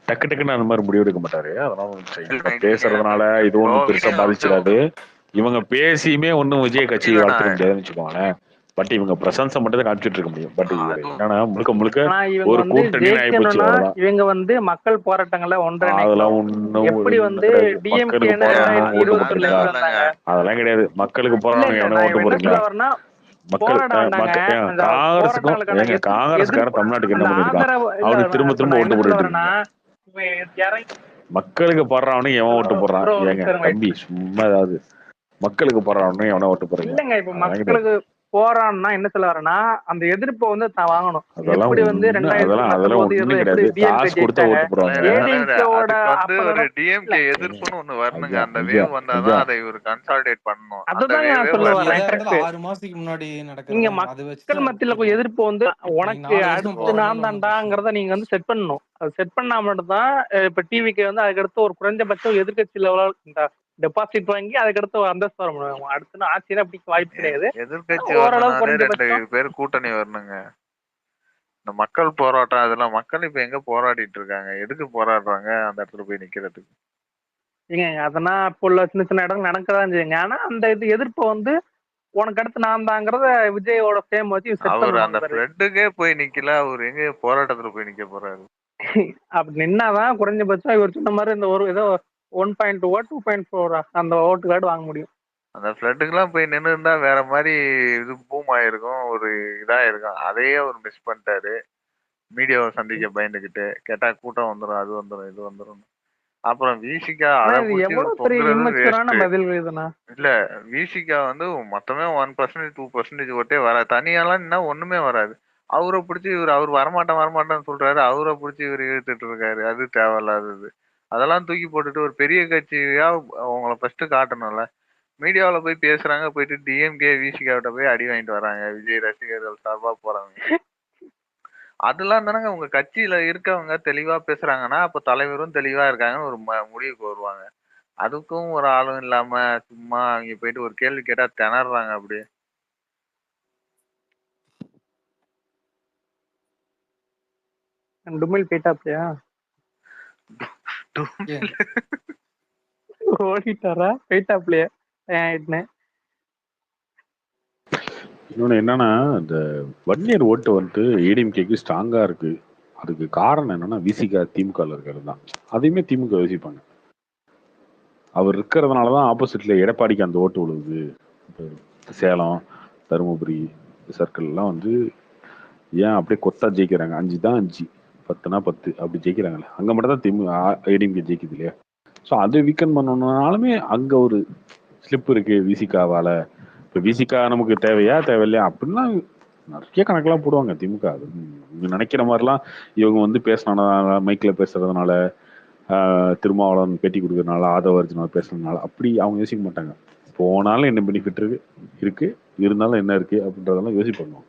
டக்கு டக்குன்னு அந்த மாதிரி முடிவு எடுக்க மாட்டாரு. அதனால பேசுறதுனால இது ஒண்ணும் பெருசா பாதிச்சிடாது. இவங்க பேசியுமே ஒன்னும் விஜய் கட்சியை வளர்த்துக்க முடியாதுன்னு வச்சுக்கோங்களேன். பட் இவங்க பிரசன்ஸை மட்டும் தான் காமிச்சிட்டு இருக்க முடியும். பட் என்னன்னா முழுக்க ஒரு கூட்டணி ஆயிப்போச்சு. இவங்க வந்து மக்கள் போராட்டங்களை அதெல்லாம் ஒண்ணும் எப்படி வந்து அதெல்லாம் கிடையாது. மக்களுக்கு போராட்டம் என்ன ஓட்டு போறீங்களா? மக்கள் போராட வேண்டாங்க. அந்த காங்கிரஸுக்கும் போராட்டங்களுக்கான காங்கிரஸ்காரன் எதிர்ப்பு தமிழ்நாட்டுக்கு என்ன அந்த பண்ணிருக்கான்? ஆதரவு இல்ல. அவனுக்கு திரும்ப இப்ப திரும்ப நான் ஓட்டு என்ன சொல்ல போட்டுட்டு வரேன்னா, இருக்கீங்க. இப்ப இறங்கி மக்களுக்கு போடுறவனும் எவன் ஓட்டு போடுறான்? ப்ரோ ஒரு ஏங்க நிமிஷம் தம்பி சும்மா ஏதாவது மக்களுக்கு போடுறவனும் எவனா ஓட்டு போடுறீங்க? இல்லங்க. இப்ப அதான் கிடையாது. மக்களுக்கு போராடணும்னா என்ன சொல்ல வரேன்னா, அந்த எதிர்ப்பை வந்து தான் வாங்கணும். அதெல்லாம் எப்படி வந்து ஒண்ணு அதெல்லாம் 2019 ஒண்ணும் எப்படி கிடையாது. டிஎம்கே காசு கொடுத்தா ஜெயிச்சாங்க, ஓட்டு போடுவாங்க. ஏடிஎம்கேவோட அதுக்கு வந்து ஒரு அப்பதான் இல்ல டிஎம்கே எதிர்ப்புன்னு ஒண்ணு வரணுங்க. ஐயா அந்த ஐயா வேவ் வந்தாதான் ஐயா அதை இவர் கன்சாலிடேட் பண்ணணும். அந்த அதுதாங்க நான் வேவே சொல்ல அது வரல. வரேன். எதா கரெக்ட். இருந்தாலும் 6 மாசத்துக்கு முன்னாடி நீங்க நடக்கிறதாங்க. அதை வச்சு மக்கள் தான் மத்தியில கேட்கணும். எதிர்ப்பு வந்து நீங்க உனக்கு 4 வருஷம் அடுத்து போராடினாலும் நான் ஒன்றும் பிரச்சனை தான்டாங்கிறத நீங்க வந்து செட் பண்ணணும். அது செட் பண்ணா மட்டும்தான் இப்ப டிவிக்கு வந்து அதுக்கடுத்து ஒரு குறைஞ்சபட்சம் எதிர்கட்சி லெவலில் இந்த டெபாசிட் வாங்கி அதுக்கடுத்து ஒரு அந்தஸ்து வர முடியும். அடுத்து ஆட்சியில அப்படி வாய்ப்பு கிடையாது. எதிர்கட்சி ஓரளவு வரணும்னாலே 2 குறைஞ்சபட்சம் பேர் கூட்டணி வரணுங்க. இந்த மக்கள் போராட்டம் அதெல்லாம் மக்கள் இப்ப எங்க போராடிட்டு இருக்காங்க? எதுக்கு போராடுறாங்க அந்த இடத்துல போய் நிக்கிறதுக்கு? ஏங்க அதெல்லாம் இப்போ உள்ள சின்ன சின்ன இடங்கள் நடக்கதான் செய்யுங்க. ஆனா அந்த இது எதிர்ப்பை வந்து உனக்கு அடுத்து நான் தாங்கிறத விஜயோட ஃபேம் வச்சு செட் அவர் அந்த பண்ணணும். ஃப்ளட்டுக்கே போய் நிக்கல. அவர் எங்க போராட்டத்துல போய் நிக்க போறாரு? அப்படி நின்னாதான் குறைஞ்சபட்சம் இவர் சொன்ன மாதிரி இந்த ஒரு ஏதோ 1.2 2.4 அந்த ஓட்டு கார்டு வாங்க முடியும். அந்த ஃப்ளட்டுக்கெல்லாம் போய் நின்று இருந்தா வேற மாதிரி இது பூம் ஆயிருக்கும். ஒரு இதா இருக்கும். அதையே அவர் மிஸ் பண்ணிட்டாரு. மீடியாவை சந்திக்க பயந்துகிட்டு கேட்டா கூட்டம் வந்துடும், அது வந்துடும், இது வந்துடும். அப்புறம் விசிகா ஆனா அதை இது பிடிச்சி இவர் எவ்வளவு பெரிய தொங்குறது இம்மெச்சூரான வேஸ்ட். பதில்கள் இதுனா. இல்ல விசிகா வந்து மொத்தமே 1% 2% ஓட்டே வராது. தனியாலாம் நின்னா ஒண்ணுமே வராது. அவரை பிடிச்சி அவர் வரமாட்டேன்னு சொல்றாரு. அவரை பிடிச்சி இவர் இழுத்துட்டு இருக்காரு. அது தேவையில்லாதது. அதெல்லாம் தூக்கி போட்டுட்டு ஒரு பெரிய கட்சியா அவங்கள ஃபர்ஸ்ட் காட்டணும்ல. மீடியாவுல போய் பேசுறாங்க. போயிட்டு டிஎம்கே விசிகாவிட்ட போய் அடி வாங்கிட்டு வராங்க. விஜய் ரசிகர்கள் சார்பா போறாங்க. அதெல்லாம் தானங்க உங்க கட்சியில இருக்கவங்க தெளிவா பேசுறாங்கன்னா, அப்ப தலைவரும் தெளிவா இருக்காங்கன்னு ஒரு முடிவுக்கு வருவாங்க. அதுக்கும் ஒரு ஆளும் இல்லாம சும்மா அங்க போயிட்டு ஒரு கேள்வி கேட்டா திணறாங்க அப்படியே. டுமில் போயிட்டாப்லையா? ஏன் ஓடிட்டாரா? போயிட்டாப்லையா? ஆயிட்டுனே இன்னொன்னு என்னன்னா, இந்த வன்னியர் ஓட்டு வந்து ஏடிஎம்கேக்கு ஸ்ட்ராங்கா இருக்கு. அதுக்கு காரணம் என்னன்னா விசிகா திமுகல இருக்கிறது தான். அதையுமே திமுக யோசிப்பாங்க. அவர் இருக்கிறதுனாலதான் ஆப்போசிட்ல எடப்பாடிக்கு அந்த ஓட்டு விழுகுது. இப்ப சேலம், தருமபுரி சர்க்கிள் எல்லாம் வந்து ஏன் அப்படியே கொத்தா ஜெயிக்கிறாங்க? 5 தான் 5, 10னா 10 அப்படி ஜெயிக்கிறாங்கல்ல. அங்க மட்டும் தான் திமுக ஏடிஎம்கே ஜெயிக்குது இல்லையா? ஸோ அதை வீக்கன் பண்ணணும்னாலுமே அங்க ஒரு ஸ்லிப் இருக்கு விசிகாவால. இப்போ விசிகா நமக்கு தேவையா தேவையில்லையா அப்படின்னா நிறைய கணக்கெல்லாம் போடுவாங்க திமுக. அது நீங்க நினைக்கிற மாதிரிலாம் இவங்க வந்து பேசினால மைக்கில் பேசுறதுனால, திருமாவளவன் பேட்டி கொடுக்கறதுனால, ஆதவ அர்ஜுனா பேசுறதுனால அப்படி அவங்க யோசிக்க மாட்டாங்க. போனாலும் என்ன பெனிஃபிட் இருக்கு இருந்தாலும் என்ன இருக்கு அப்படின்றதெல்லாம் யோசிப்பாங்க.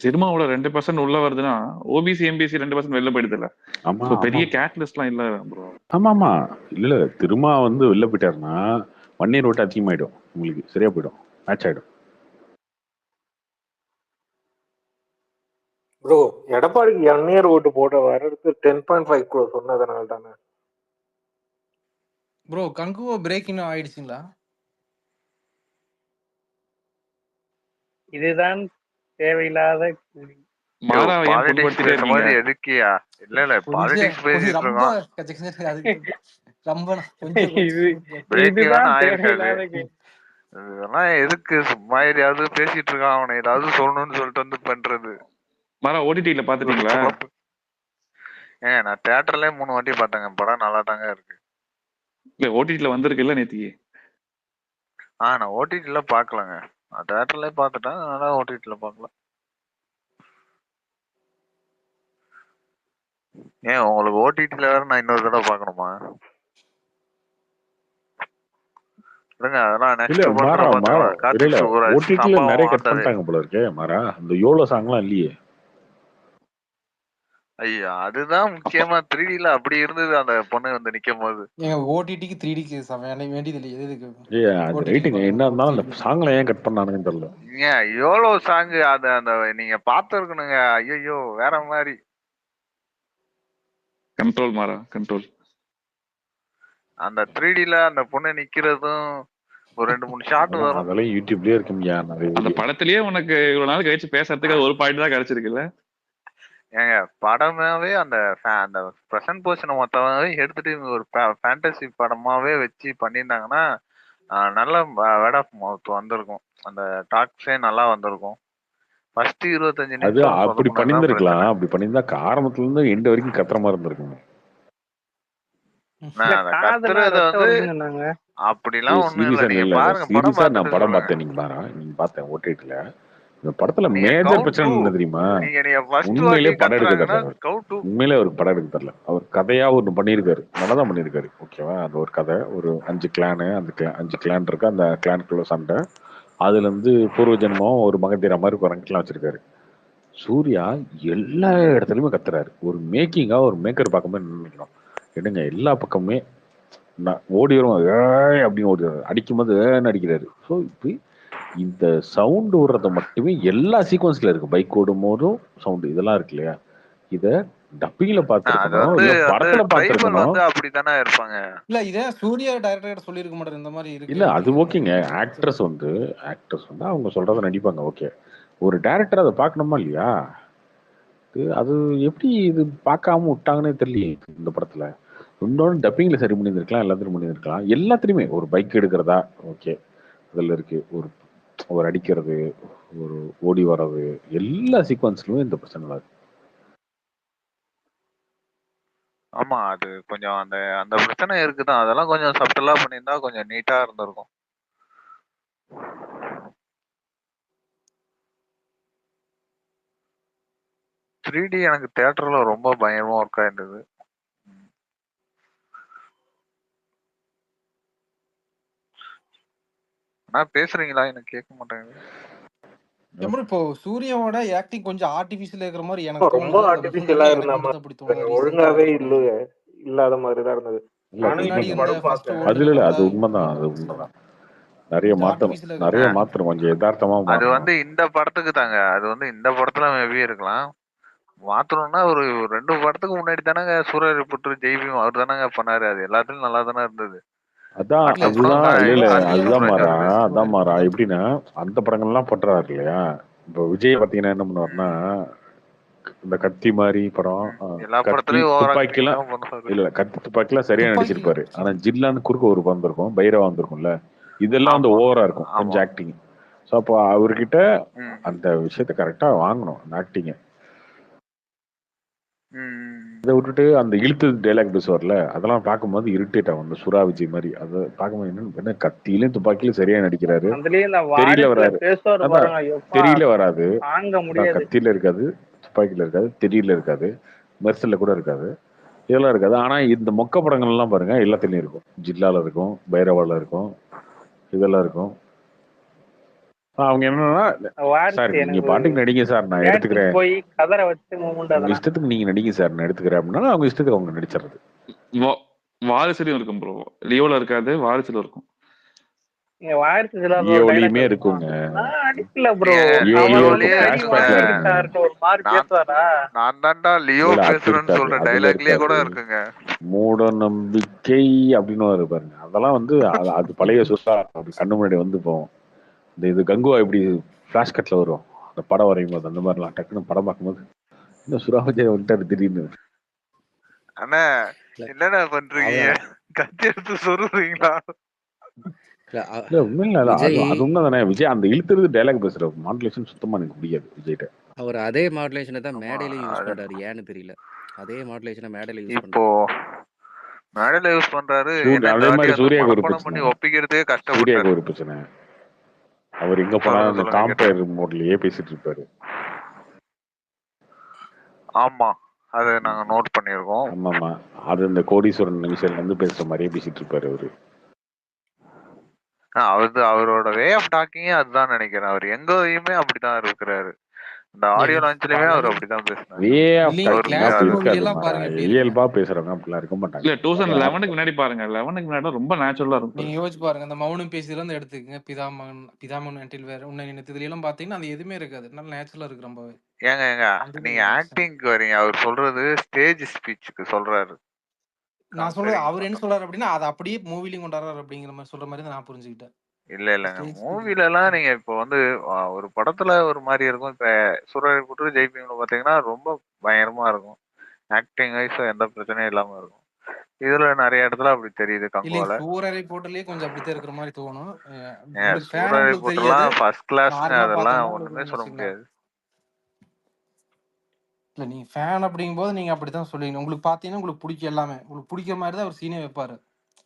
திருமாவோட 2% உள்ள வருதுன்னா ஓபிசி எம்பிசி 2% வெளில போயிடுது இல்ல. பெரிய கேட்லிஸ்ட் எல்லாம் இல்ல ப்ரோ. ஆமா இல்ல திருமா வந்து வெளில போயிட்டாருன்னா வன்னியர் ஓட்டு அதிகமாயிடும். உங்களுக்கு சரியா போயிடும், மேட்ச் ஆயிடும். ப்ரோ எடப்பாடிக்கு வன்னியர் ஓட்டு போட வர்றதுக்கு 10.5 crore சொன்னதுனால தானே. ப்ரோ கங்குவோ பிரேக் இன்னும் ஆயிடுச்சுங்களா? இதுதான் தேவையில்லாத பாலிடிக்ஸ் பேசும்போது எதுக்கியா? இல்ல பாலிடிக்ஸ் பேசிட்டு ரொம்ப இருக்கோம். ரொம்ப கொஞ்சம் இதுதான் தேவையில்லாத இதெல்லாம் எதுக்கு மாதிரியாவது பேசிட்டு இருக்கான். அவனை ஏதாவது சொல்லணும்னு சொல்லிட்டு வந்து பண்றது. மாறா ஓடிடில பாத்துட்டீங்களா? நான் தியேட்டர்லயே 3 வாட்டி பார்த்தேங்க. படம் நல்லா தாங்க இருக்கு. இல்ல ஓடிடில வந்திருக்கு இல்ல நேத்திக்கு? நான் ஓடிடில பாக்கலங்க. நான் தியேட்டர்லயே பாத்துட்டேன். அதனால ஓடிடில பாக்கல. ஏன் உங்களுக்கு ஓடிடில வேற நான் இன்னொரு தடவை பாக்கணுமா? அதெல்லாம் நெக்ஸ்ட் பண்ற பாத்துக்கலாம். கார்த்திக் சுப்ராஜ் ஓடிடில நிறைய கட் பண்ணிட்டாங்க போல இருக்கே. மாறா இந்த யோலோ சாங்லாம் இல்லையே. ஐயா அதுதான் முக்கியமா 3Dல அப்படி இருந்தது. அந்த பொண்ணு வந்து நிக்கும் போது ஓடிடிக்கு 3Dக்கு வேண்டியது இல்லை. எதுக்கு என்ன இருந்தாலும் அந்த சாங்ல ஏன் கட் பண்ணானுங்கன்னு தெரியல. யோலோ சாங் அந்த நீங்க பாத்துருக்கணுங்க. ஐயோ வேற மாதிரி கண்ட்ரோல் மாறா கண்ட்ரோல். அந்த 3Dல அந்த பொண்ணு நிக்கிறதும் ஒரு 2-3 ஷாட் வரும். அதெல்லாம் யூடியூப்லயே இருக்கும்யா நிறைய. அந்த படத்திலேயே உனக்கு இவ்வளவு நாள் கழிச்சு பேசுறதுக்கு அது ஒரு பாயிண்ட் தான் கிடைச்சிருக்குல்ல. ஏங்க படமாவே அந்த பிரசன்ட் போர்ஷனை மொத்தமாவே எடுத்துட்டு ஒரு ஃபேண்டசி படமாவே வச்சு பண்ணியிருந்தாங்கன்னா நல்ல வேர்ட் ஆஃப் மவுத் வந்திருக்கும். அந்த டாக்ஸே நல்லா வந்திருக்கும். ஃபர்ஸ்ட் 25 அது நிமிஷம் அப்படி சொதப்புனதுதான் பண்ணியிருந்திருக்கலாம். பிரச்சனை. அப்படி பண்ணியிருந்தா ஆரம்பத்துல இருந்து எண்டு வரைக்கும் கத்துற மாதிரி இருந்திருக்குங்க. இல்ல அந்த காதெல்லாம் கத்துறது ரத்தம் வந்து வருதுன்னு சொன்னாங்க. அப்படிலாம் ஒண்ணும் இல்ல. சீரியஸா நீங்க இல்ல பாருங்க, படம் சீரியஸா நான் பார்த்துட்டு படம் சொல்லுங்க. பார்த்தேன். நீங்க பார்த்தேன் ஓடிடில. இந்த படத்துல நீங்க மேஜர் கவுண்ட் பிரச்சனை 2 என்ன தெரியுமா? நீங்க ஃபர்ஸ்ட் உண்மையிலே வாட்டி படம் எடுக்க கத்துறாங்கன்னா தெரியல. கவுண்ட் 2. உண்மையிலே அவருக்கு படம் எடுக்க தெரியல. அவர் கதையா ஒன்று பண்ணியிருக்காரு. நல்லா தான் பண்ணியிருக்காரு. ஓகேவா? அந்த ஒரு கதை, ஒரு 5 கிளானு, அந்த 5 கிளான் இருக்கு. அந்த கிளானுக்குள்ள சண்டை. அதுல இருந்து பூர்வ ஜென்மம் ஒரு மகதீரா மாதிரி ஒரு ரங்கெல்லாம் வச்சிருக்காரு. சூர்யா எல்லா இடத்துலயுமே கத்துறாரு. ஒரு மேக்கிங்கா ஒரு மேக்கர் பார்க்கும்போது நினைக்கணும். என்னங்க எல்லா பக்கமுமே ஓடி வரும் அப்படின்னு ஓடி வரும். அடிக்கும் போது அடிக்கிறாரு. ஸோ இப்படி இந்த சவுண்ட் விடுறத மட்டுமே எல்லா சீக்வன்ஸ்ல இருக்கு. பைக் ஓடும் போதும் சவுண்ட் இதெல்லாம் இருக்கு இல்லையா? இத டப்பிங்ல அது பார்த்திருக்கணும், வந்து இல்ல அந்த படத்துல ட்ரைபல் பார்த்திருக்கணும். வந்து அப்படித்தானே இருப்பாங்க. இல்ல இதே சூர்யா டைரக்டர் சொல்லியிருக்க மாட்டாரு இந்த மாதிரி இருக்கு இல்ல அது அப்படிங்கிற ஓகேங்க. மாதிரி. ஆக்ட்ரஸ் வந்து அவங்க சொல்றத நடிப்பாங்க. ஓகே, ஒரு டைரக்டர் அதை பார்க்கணுமா இல்லையா? அது எப்படி இது பார்க்காம விட்டாங்கன்னே தெரியலையே இந்த படத்துல. இன்னொன்று டப்பிங்ல சரி பண்ணியிருந்திருக்கலாம், எல்லாத்தையும் பண்ணியிருக்கலாம். எல்லாத்துலயுமே ஒரு பைக் எடுக்கிறதா ஓகே, அதில் இருக்கு. ஒரு ஒரு அடிக்கிறது, ஒரு ஓடி வர்றது, எல்லா சீக்வன்ஸ்லுமே இந்த பிரச்சனை தான் இருக்கு. ஆமா, அது கொஞ்சம் அந்த அந்த பிரச்சனை இருக்குதான். அதெல்லாம் கொஞ்சம் சப்டலா பண்ணியிருந்தா கொஞ்சம் நீட்டா இருந்திருக்கும். த்ரீ டி எனக்கு தியேட்டர்ல ரொம்ப பயங்கரமா ஒர்க் ஆயிருந்தது. ஆனா பேசுறீங்களா? எனக்கு கேட்க மாட்டேங்குது. எப்படி இப்போ சூர்யாவோட ஆக்டிங் கொஞ்சம் ஆர்டிபிஷியல் இருக்கிற மாதிரி எனக்கு ரொம்ப தோணுது. அது ஆர்டிபிஷியலா எனக்கு இருந்த மட்டும் தான் அப்படி மாதிரி தோணுது ரீசெண்டா ஒழுங்காவே வர படம். இல்ல, இல்லாத மாதிரி தான் இருந்தது. இல்ல அது நானும் முன்னாடி இன்னைக்கு இருந்த படம் ஃபர்ஸ்ட் பார்த்தேன். ஓல்டு அது இல்ல, அது படம்லாம் உண்மைதான். அது உண்மைதான். நிறைய கொஞ்சம் மாத்தணும், ஆர்டிபிஷியல் இருக்கிற நிறைய மாதிரி இருக்கு. மாத்தணும். கொஞ்சம் யதார்த்தமா அது மாறணும். வந்து இந்த படத்துக்கு தாங்க. அது வந்து இந்த படத்துல மேபி இருக்கலாம். மாத்தணும்னா ஒரு 2 படத்துக்கு முன்னாடி தானங்க சூரரை புற்று ஜெய்பீம் அவர் தானங்க பண்ணாரு. அது எல்லாத்துலயும் நல்லா தானே இருந்தது. அதான் இல்ல அதுக்கப்புறம் அதுதான் இல்ல இல்ல சரியான அதுதான் சூரஜ் மாறா. சூப்பர் வந்து அதான் மாறா. எல்லாத்துக்கும். எப்படின்னா அந்த படங்கள்லாம் பண்றாரு இல்லையா? இப்போ விஜய் பாத்தீங்கன்னா என்ன பண்ணுவாருன்னா, இந்த கத்தி மாதிரி படம், எல்லா கத்தி படத்துலயும் ஓவர் ஆக்டிங் துப்பாக்கிலாம் தான் பண்ணுவாரு. இல்ல, கத்தி துப்பாக்கிலாம் சரியா துப்பாக்கி நடிச்சிருப்பாரு. ஆனா ஜில்லான்னு குறுக்க ஒரு படம் இருக்கும், பைரவா வந்திருக்கும்ல, இதெல்லாம் வந்து ஆமா ஓவரா இருக்கும் ஆமா. கொஞ்சம் ஆக்டிங். ஸோ அப்போ அவர்கிட்ட ம். அந்த விஷயத்த கரெக்டா வாங்கணும், அந்த ஆக்டிங்க. ம். இதை விட்டுட்டு அந்த இழுத்து டைலாக் பேசுவார்ல, அதெல்லாம் பார்க்கும்போது இரிட்டேட் ஆகும். அந்த சுறா விஜய் மாதிரி அதை பார்க்கும்போது என்ன கத்தியிலும் துப்பாக்கியிலும் சரியா நடிக்கிறாரு, அதுலயும் இந்த தெரியல வாரிசுல வராது. பேசுவாரு அதான் பாருங்க, எப்பா தெரியல வராது. தாங்க அதான் முடியாது. கத்தியில இருக்காது, துப்பாக்கியில இருக்காது, தெரியல இருக்காது, மெர்சல்ல கூட இருக்காது, இதெல்லாம் இருக்காது. ஆனா இந்த மொக்க படங்கள் எல்லாம் பாருங்க எல்லாத்துலயும் இருக்கும். ஜில்லால இருக்கும், பைரவால இருக்கும், இதெல்லாம் இருக்கும். அவங்க என்னன்னா, சார் வாரிசு நீங்க எனக்கு பாட்டுக்கு நடிங்க சார், நான் தியேட்டருக்கு எடுத்துக்கிறேன், போய் கதற வச்சு மூமெண்ட் உங்க அதெல்லாம். இஷ்டத்துக்கு நீங்க நடிங்க சார், நான் எடுத்துக்கிறேன் அப்படின்னா அவங்க இஷ்டத்துக்கு அவங்க நடிச்சிடுறது. வாரிசுலயும் இருக்கும் ப்ரோ. லியோல இருக்காது, வாரிசுல இருக்கும். நீங்க வாரிசு சில ஒரு லியோலியுமே டைலாக் இருக்குமா? இருக்குங்க. நான் அடிக்கல ப்ரோ, லியோலியே அவர் இருக்கும், வந்து அடி பிளாஷ்பேக்ல இருக்குங்க. வாங்கிக்கிட்டாருன்னு ஒரு மாதிரி நான் பேசுவாரா? நான் தான்டா லியோ இல்ல அது பேசுறேன்னு இருக்காது, சொல்ற அதுல டைலாக்லயே கூட இருக்காது. இருக்குங்க. மூட நம்பிக்கை அப்படின்னு ஒரு பாருங்க, அதெல்லாம் வந்து அது பழைய சுத்தா அப்படி கண்ணு முன்னாடி வந்து போவோம். இது கங்குவா இப்படி பிளாஷ் கட்ல வரும் அந்த படம் வரையும் போது, அந்த மாதிரிலாம் டக்குன்னு படம் பார்க்கும்போது இந்த சுராவிஜய் வந்துட்டாரு திடீர்னு. அண்ணா என்னடா பண்றீங்க? கத்தி எடுத்து சொருறீங்களா? இல்ல உண்மையில அது விஜய் அது உண்மைதானே. விஜய் அந்த இழுத்துறது டைலாக் பேசுற மாடுலேஷன் சுத்தமா எனக்கு பிடிக்காது விஜய்கிட்ட. அவர் அதே மாடுலேஷனை தான் மேடையில யூஸ் பண்றாரு, ஏன்னு தெரியல. அதே மாடுலேஷனை மேடையில யூஸ் இப்போ பண்றாரு. மேடையில யூஸ் பண்றாரு. என்ன இந்த அதே வாட்டி மாதிரி அந்த சூர்யாவுக்கு ஒரு மனப்பாடம் பிரச்சனை, பண்ணி ஒப்பிக்கிறதே கஷ்டப்பட்டாரு. சூர்யாவுக்கு ஒரு பிரச்சனை. அவர் எங்க போனாலும் அந்த சொல்லுங்க காம்பயர் மோட்லயே பேசிட்டு இருப்பாரு. ஆமா, அதை நாங்க நோட் பண்ணிருக்கோம். ஆமாமா, அது இந்த கோடீஸ்வரன் நிமிஷம் வந்து பேசுற மாதிரியே பேசிட்டு இருப்பாரு அவரு. அவரோட வே ஆஃப் டாக்கிங்கே அதுதான் நினைக்கிறேன். அவர் எங்கேயுமே அப்படிதான் இருக்கிறாரு. இந்த ஆடியோ லான்ச்லயுமே அவர் அப்படிதான் பேசுறாரு. வே ஆஃப் டாக்கிங் அப்படி இருக்காது மாறா. இயல்பா பேசுறவங்க அப்படிலாம் இருக்க மாட்டாங்க. இல்ல 2011 முன்னாடி பாருங்க, 11 முன்னாடி ரொம்ப நேச்சுரலா இருக்கும். நீங்க யோசிச்சு பாருங்க, அந்த மௌனம் பேசில இருந்து எடுத்துக்கங்க, பிதாமகன் until வேற உன்னை நினைத்ததுல எல்லாம் பாத்தீங்கன்னா அது எதுவுமே இருக்காது, நல்ல நேச்சுரலா இருக்கு ரொம்பவே. ஏங்க நீங்க ஆக்டிங்க்கு வரீங்க, அவர் சொல்றது ஸ்டேஜ் ஸ்பீச்சுக்கு சொல்றாரு. நான் சொல்றது அவர் என்ன சொல்றாரு அப்படின்னா அதை அப்படியே மூவிலையும் கொண்டாடுறாரு அப்படிங்கிற மாதிரி சொல்ற மாதிரி தான் நான் புரிஞ்சுக்கிட்டேன். இல்லங்க மூவில எல்லாம் நீங்க இப்போ வந்து ஒரு படத்துல ஒரு மாதிரி இருக்கும். இப்ப சூரரை புற்று ஜெய்பீம்ல பாத்தீங்கன்னா ரொம்ப பயங்கரமா இருக்கும். ஆக்டிங் வைஸ் எந்த பிரச்சனையும் இல்லாம இருக்கும். இதுல நிறைய இடத்துல அப்படி தெரியுது இல்லை கங்கோல. சூரரை போட்டுலயே கொஞ்சம் அப்படித்தான் இருக்கிற மாதிரி தோணும். ஏன் உங்களுக்கு ஃபேன் சூரரை உங்களுக்கு தெரியாது. போட்டுலாம் ஃபர்ஸ்ட் கிளாஸ்ங்க, நார்மலா அதெல்லாம் பார்த்தோம்னா ஒண்ணுமே உங்களுக்கு சொல்ல வச்சுங்களேன். முடியாது. இல்ல நீங்க ஃபேன் அப்படிங்கும்போது நீங்க அப்படித்தான் சொல்லுவீங்க. உங்களுக்கு பார்த்தீங்கன்னா உங்களுக்கு பிடிக்கும் எல்லாமே. உங்களுக்கு பிடிக்கிற மாதிரி தான் அவர் சீனே வைப்பாரு.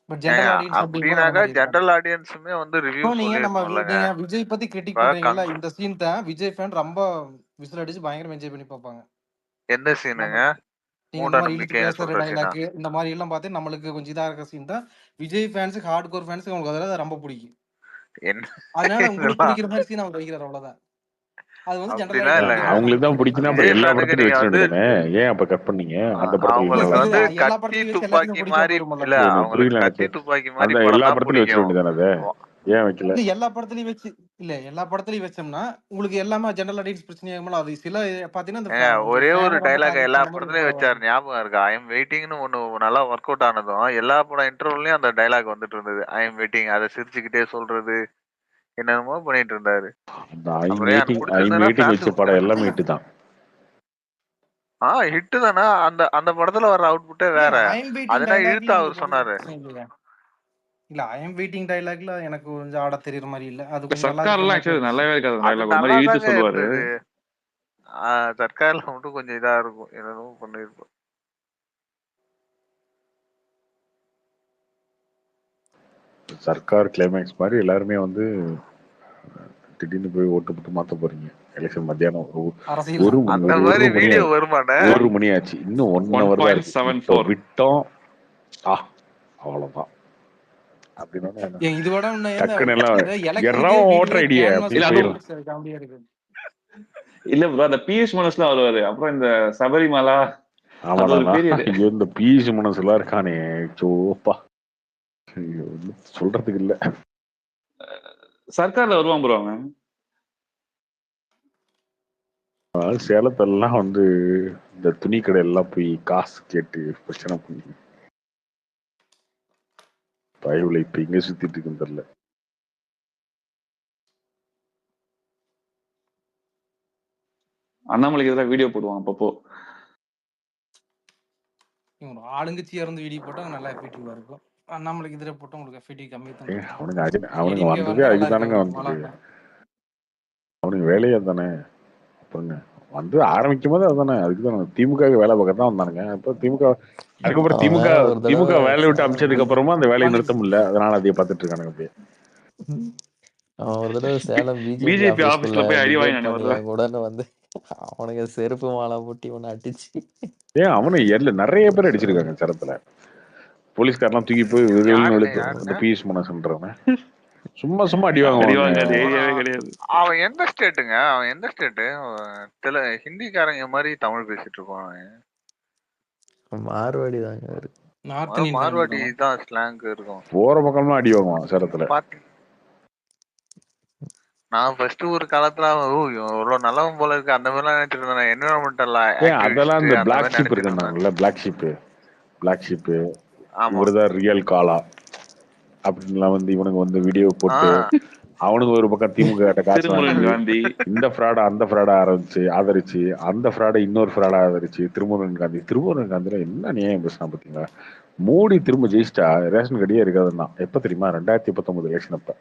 பட் ஜெனரல் ஆடியன்ஸ் அப்படிங்கும்போது அந்த அப்படின்னாக்கா மாதிரி இருக்காது. ஜென்ரல் ஆடியன்ஸுமே வந்து ரிவ்யூ இப்போ நீங்க நம்ம சொல்லியிருக்கணும்லங்க. நீங்க விஜய் பத்தி கிரிட்டிக் இப்ப பண்றீங்கல்ல, இந்த சீன் தான் விஜய் ஃபேன் ரொம்ப விசில் அடிச்சு பயங்கரமா என்ஜாய் பண்ணி பார்ப்பாங்க. எந்த சீனுங்க? நீங்க மூட இந்த மாதிரி இழுத்து நம்பிக்கைன்னு பேசுற சொல்ற சீனா? டைலாக் இந்த மாதிரி எல்லாம் பார்த்து நம்மளுக்கு கொஞ்சம் இதா இருக்க சீன் தான் விஜய் ஃபேன்ஸுக்கு ஹார்ட் கோர் ஃபேன்ஸுக்கு அவங்களுக்கு அதெல்லாம் ரொம்ப பிடிக்கும். என்ன அதனால உங்களுக்கு இதெல்லாம் பிடிக்கிற மாதிரி சீன் அவர் வைக்கிறார், அவ்வளவுதான். அது வந்து ஜெனரல் அப்படிலாம் ஆடியன்ஸ் இல்லைங்க. அவங்களுக்கு தான் பிடிக்குன்னா அப்புறம் விஜய் எல்லா ஃபேனுக்கு படத்துலயும் நீங்க வச்சிட வந்து வேண்டியதானே? ஏன் அப்ப கட் பண்ணீங்க அந்த படத்துல அவங்களுக்கு இல்ல? வந்து எல்லா கத்தி படத்துலயும் வச்சு துப்பாக்கி எல்லாத்துக்கும் பிடிக்காம மாதிரி போயிருமல்ல. இல்ல, எனக்கு அவங்களுக்கு புரியல கத்தி எனக்கு. துப்பாக்கி மாதிரி அந்த எல்லா படம் தான் படத்துலயும் வச்சிட பிடிக்கும். வேண்டியதானே அதை? ஏன் வைக்கல? இல்ல எல்லா படத்துலயும் வச்சு இல்ல எல்லா படத்துலயும் வச்சோம்னா உங்களுக்கு எல்லாமே ஜெனரல் ஆடியன்ஸ் பிரச்சனையாகும்ல. அது சில பாத்தீங்கன்னா இந்த ஒரே ஒரு ஃபேனை ரொம்ப டைலாக் டார்கெட் எல்லா பண்ண மாதிரி படத்துலயும் வச்சாரு, ஞாபகம் இருக்கு. ஐ எம் வெயிட்டிங்னு ஒண்ணு நல்லா ஒர்க் அவுட் ஆனதும் எல்லா படம் இன்டர்வல்லையும் அந்த டைலாக் வந்துட்டு இருந்தது. ஐ எம் வெயிட்டிங், அதை சிரிச்சுக்கிட்டே சொல்றது, என்னென்னமோ பண்ணிட்டு இருந்தாரு. அந்த ஐ அப்புறம் எனக்கு வெயிட்டிங் பிடிச்சிருந்ததுன்னா வச்ச ஃபேன்ஸுக்கு படம் எல்லாமே ஹிட் தான். ஹிட் தானே. அந்த அந்த படத்துல வர அவுட்புட்டே வேற. ஐ எம் வெயிட்டிங் அதெல்லாம் டைலாக்ல இழுத்து அவர் உங்களுக்கு சொன்னாரு. பிரச்சனை இல்லையா? இல்ல ஐ எம் வெயிட்டிங் டைலாக்ல எனக்கு கொஞ்சம் ஆட தெரியற மாதிரி இல்ல. அது கொஞ்சம் நல்லா சர்க்கார்லாம் இருக்கிற மாதிரி ஆக்சுவலி தோணுச்சு. நல்லாவே இருக்காது அது டைலாக், ஒரு நல்லா மாதிரி இழுத்து தாங்க சொல்லுவாரு. இருந்தது. சர்க்கார்ல மட்டும் கொஞ்சம் இதா இருக்கும், என்னென்னமோ பண்ணிருப்போம். சர்க்கார் கிளைமேக்ஸ் மாதிரி எல்லாருமே வந்து திடீர்னு போய் ஓட்டு போட்டு மாத்த போறீங்க. எலெக்ஷன் மத்தியானம் அரசியல் ஒரு அந்த ஒரு மாதிரி மணி வீடியோ ஆச்சு. வருமானே? 1 மணி ஆச்சு. இன்னும் 1 hour தான் இருக்கு. இப்ப 1.74 விட்டோம். அவ்வளவுதான் அப்படின்னு இதோட டக்குன்னு எல்லாம் எலெக்ஷனுக்கே எல்லாம் ஓட்டர் வீடியோவே ஐடியா கேன்வாஸ் அப்படி போயிடும். காமெடியா இருக்கு. இல்ல ப்ரோ, அந்த பியூஷ் மனசுலாம் வருவாரு. அப்புறம் இந்த சபரிமலா அது ஒரு ஆமாடா, பீரியட். இந்த பீஸ் மனசுலாம் இருக்கானே சோப்பா, சொல்றதுக்கு இல்ல. சர்க்கார்ல வருவான் ப்ரோ அவன். சேலத்தெல்லாம் வந்து இந்த துணி கடையெல்லாம் போய் காசு கேட்டு பிரச்சனை பண்ணி பயவுல இப்ப எங்க சுத்திட்டு இருக்குன்னு தெரியல. அண்ணாமலைக்கு எதிராக வீடியோ போடுவான் அப்பப்போ. ஆளுங்கட்சியா இருந்து வீடியோ போட்டா நல்லா எஃபெக்டிவா இருக்கும். அண்ணாமலைக்கு எதிராக போட்டா உங்களுக்கு எஃபெக்டிவ் கம்மி தான் இருக்கும். அவனுங்க வந்ததே அதுதானங்க வந்தது. அவனுக்கு வேலையா தானே. அப்புறங்க வந்து ஆரம்பிக்கும் போது அதுதானே, அதுக்குதான் திமுக வேலை பார்க்க தான் வந்தானுங்க. இப்போ திமுக அதுக்கப்புறம் திமுக வேலையை விட்டு அமைச்சதுக்கு அப்புறமா அந்த வேலையை நிறுத்த முடியல. அதனால அதையே பார்த்துட்டு இருக்கானுங்க. அப்படியே அவன் ஒரு தடவை சேலம் பிஜேபி ஆபீஸ்ல ஆபீஸ்க்குள்ள போய் அடி டிபேட் வாங்கினானே ஒரு பண்ணியா கூட வந்து அவனுக்கு செருப்பு மாலை போட்டி ஒன்று அடிச்சு. அவனு நிறைய பேர் அடிச்சிருக்காங்க சேலத்துல. போலீஸ்காரெல்லாம் தூக்கி போய் இந்த பிஎஸ் மனசுன்றவன் சும்மா சும்மா அடி வாங்குவாங்க. ஏரியாவே கிடையாது. அவன் எந்த ஸ்டேட்டுங்க? அவன் எந்த ஸ்டேட்டு? ஹிந்திக்காரங்க மாதிரி தமிழ் பேசிட்டு இருப்பான். மார்வாடி தாங்க. மார்வாடி தான் ஸ்லாங் இருக்கும். போற பக்கம்லாம் அடி வாங்குவான் சேலத்துல. நான் ஃபர்ஸ்ட் ஒரு காலத்துல இவ்வளவு நல்லவன் போல இருக்கு அந்த மாதிரிலாம் நினைச்சிட்டு இருந்தேன். என்விரான்மெண்டல் அதெல்லாம் இந்த பிளாக் ஷிப் இருக்குன்னாங்கல்ல, பிளாக் ஷிப் இவருதான் ரியல் காலா அப்படின்லாம் வந்து இவனுங்க வந்து வீடியோ போட்டு அவனுக்கு ஒரு பக்கம் திமுக காசு வாங்கி இந்த ஃப்ராட அந்த ஃப்ராட ஆதரிச்சு அந்த ஃப்ராட இன்னொரு ஃப்ராட ஆதரிச்சு திருமுருகன் காந்தில என்ன நியாயம் பேசினா பாத்தீங்களா? மோடி திரும்ப ஜெயிச்சிட்டா ரேஷன் கடையே இருக்காதுன்னா எப்ப தெரியுமா? 2019 எலெக்ஷன் அப்ப.